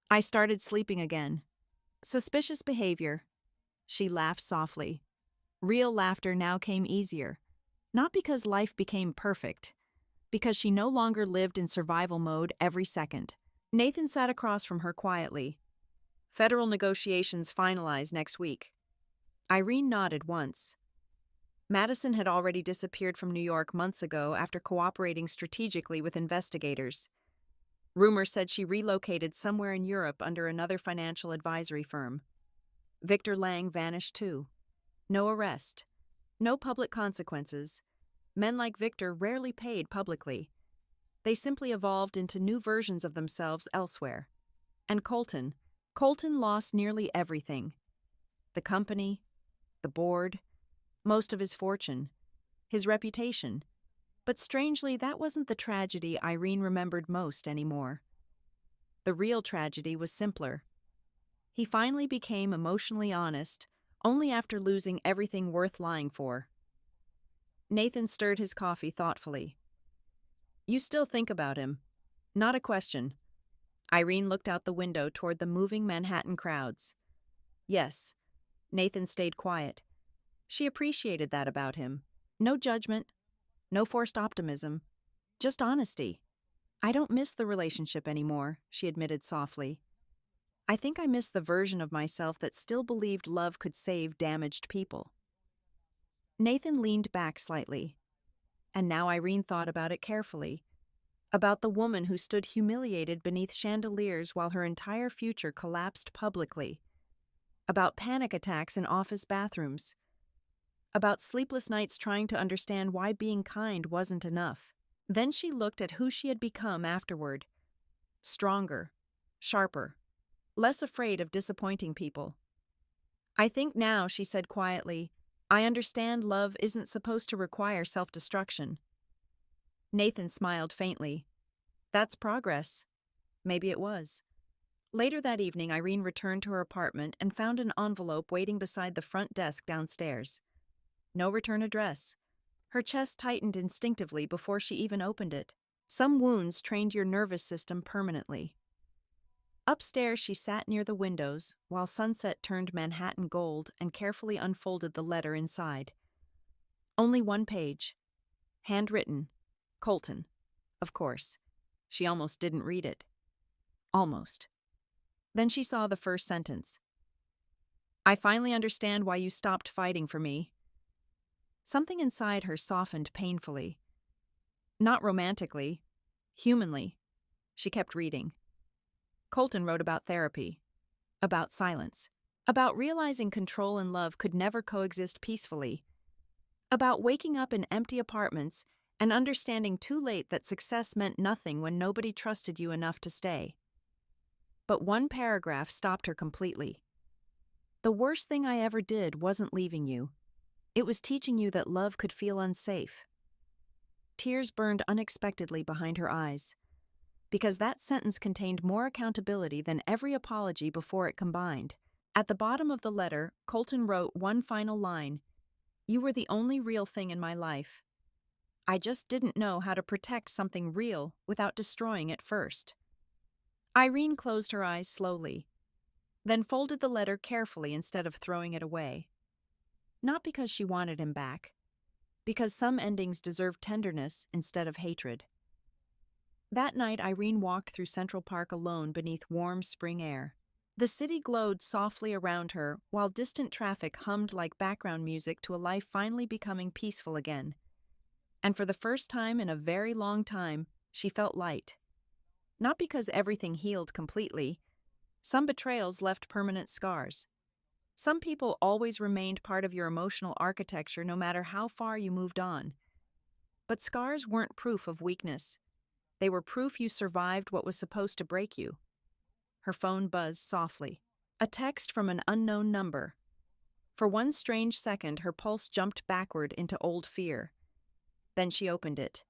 "I started sleeping again." "Suspicious behavior." She laughed softly. Real laughter now came easier. Not because life became perfect, because she no longer lived in survival mode every second. Nathan sat across from her quietly. "Federal negotiations finalize next week." Irene nodded once. Madison had already disappeared from New York months ago after cooperating strategically with investigators. Rumors said she relocated somewhere in Europe under another financial advisory firm. Victor Lang vanished too. No arrest. No public consequences. Men like Victor rarely paid publicly. They simply evolved into new versions of themselves elsewhere. And Colton lost nearly everything. The company, the board, most of his fortune, his reputation. But strangely, that wasn't the tragedy Irene remembered most anymore. The real tragedy was simpler. He finally became emotionally honest, only after losing everything worth lying for. Nathan stirred his coffee thoughtfully. "You still think about him?" "Not a question." Irene looked out the window toward the moving Manhattan crowds. "Yes." Nathan stayed quiet. She appreciated that about him. No judgment, no forced optimism, just honesty. "I don't miss the relationship anymore," she admitted softly. "I think I miss the version of myself that still believed love could save damaged people." Nathan leaned back slightly. And now Irene thought about it carefully. About the woman who stood humiliated beneath chandeliers while her entire future collapsed publicly. About panic attacks in office bathrooms. About sleepless nights trying to understand why being kind wasn't enough. Then she looked at who she had become afterward. Stronger, sharper, less afraid of disappointing people. "I think now," she said quietly, "I understand love isn't supposed to require self-destruction." Nathan smiled faintly. "That's progress." Maybe it was. Later that evening, Irene returned to her apartment and found an envelope waiting beside the front desk downstairs. No return address. Her chest tightened instinctively before she even opened it. Some wounds trained your nervous system permanently. Upstairs, she sat near the windows while sunset turned Manhattan gold and carefully unfolded the letter inside. Only one page. Handwritten. Colton. Of course. She almost didn't read it. Almost. Then she saw the first sentence. "I finally understand why you stopped fighting for me." Something inside her softened painfully. Not romantically. Humanly. She kept reading. Colton wrote about therapy. About silence. About realizing control and love could never coexist peacefully. About waking up in empty apartments and understanding too late that success meant nothing when nobody trusted you enough to stay. But one paragraph stopped her completely. "The worst thing I ever did wasn't leaving you. It was teaching you that love could feel unsafe." Tears burned unexpectedly behind her eyes, because that sentence contained more accountability than every apology before it combined. At the bottom of the letter, Colton wrote one final line. "You were the only real thing in my life. I just didn't know how to protect something real without destroying it first." Irene closed her eyes slowly, then folded the letter carefully instead of throwing it away. Not because she wanted him back, because some endings deserve tenderness instead of hatred. That night, Irene walked through Central Park alone beneath warm spring air. The city glowed softly around her, while distant traffic hummed like background music to a life finally becoming peaceful again. And for the first time in a very long time, she felt light. Not because everything healed completely. Some betrayals left permanent scars. Some people always remained part of your emotional architecture no matter how far you moved on. But scars weren't proof of weakness. They were proof you survived what was supposed to break you. Her phone buzzed softly. A text from an unknown number. For one strange second, her pulse jumped backward into old fear. Then she opened it.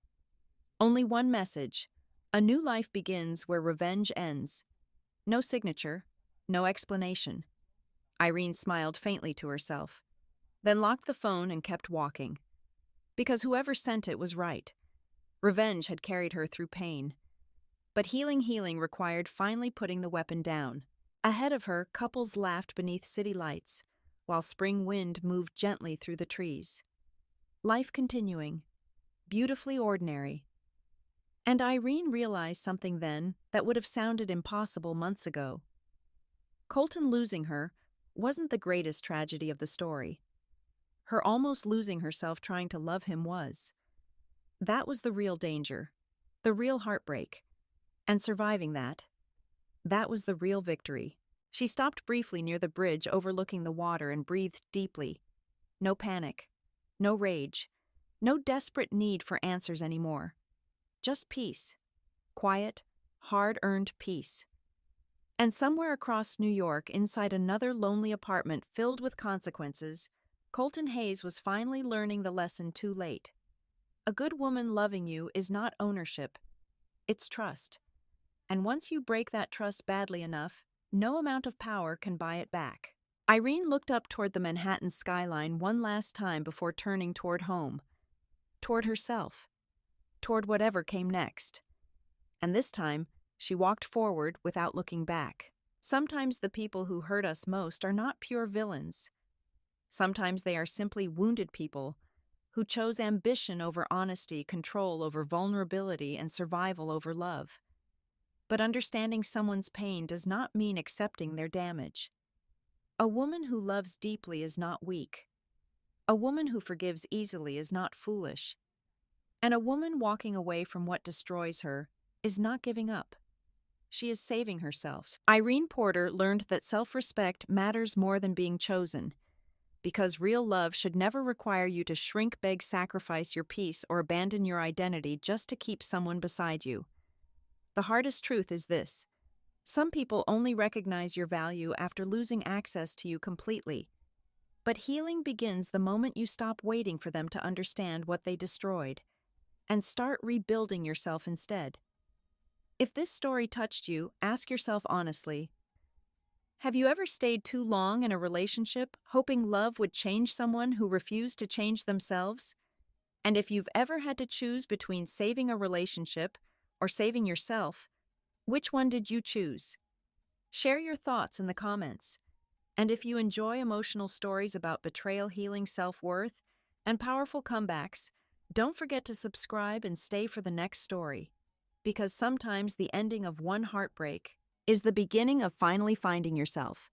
Only one message. A new life begins where revenge ends. No signature, no explanation. Irene smiled faintly to herself, then locked the phone and kept walking. Because whoever sent it was right. Revenge had carried her through pain. But healing required finally putting the weapon down. Ahead of her, couples laughed beneath city lights, while spring wind moved gently through the trees. Life continuing, beautifully ordinary. And Irene realized something then that would have sounded impossible months ago. Colton losing her wasn't the greatest tragedy of the story. Her almost losing herself trying to love him was. That was the real danger, the real heartbreak. And surviving that was the real victory. She stopped briefly near the bridge overlooking the water and breathed deeply. No panic, no rage, no desperate need for answers anymore. Just peace. Quiet, hard-earned peace. And somewhere across New York, inside another lonely apartment filled with consequences, Colton Hayes was finally learning the lesson too late. A good woman loving you is not ownership, it's trust. And once you break that trust badly enough, no amount of power can buy it back. Irene looked up toward the Manhattan skyline one last time before turning toward home, toward herself, toward whatever came next. And this time, she walked forward without looking back. Sometimes the people who hurt us most are not pure villains. Sometimes they are simply wounded people who chose ambition over honesty, control over vulnerability, and survival over love. But understanding someone's pain does not mean accepting their damage. A woman who loves deeply is not weak. A woman who forgives easily is not foolish. And a woman walking away from what destroys her is not giving up. She is saving herself. Irene Porter learned that self-respect matters more than being chosen, because real love should never require you to shrink, beg, sacrifice your peace, or abandon your identity just to keep someone beside you. The hardest truth is this: some people only recognize your value after losing access to you completely. But healing begins the moment you stop waiting for them to understand what they destroyed, and start rebuilding yourself instead. If this story touched you, ask yourself honestly, have you ever stayed too long in a relationship hoping love would change someone who refused to change themselves? And if you've ever had to choose between saving a relationship or saving yourself, which one did you choose? Share your thoughts in the comments. And if you enjoy emotional stories about betrayal, healing, self-worth, and powerful comebacks, don't forget to subscribe and stay for the next story. Because sometimes the ending of one heartbreak is the beginning of finally finding yourself.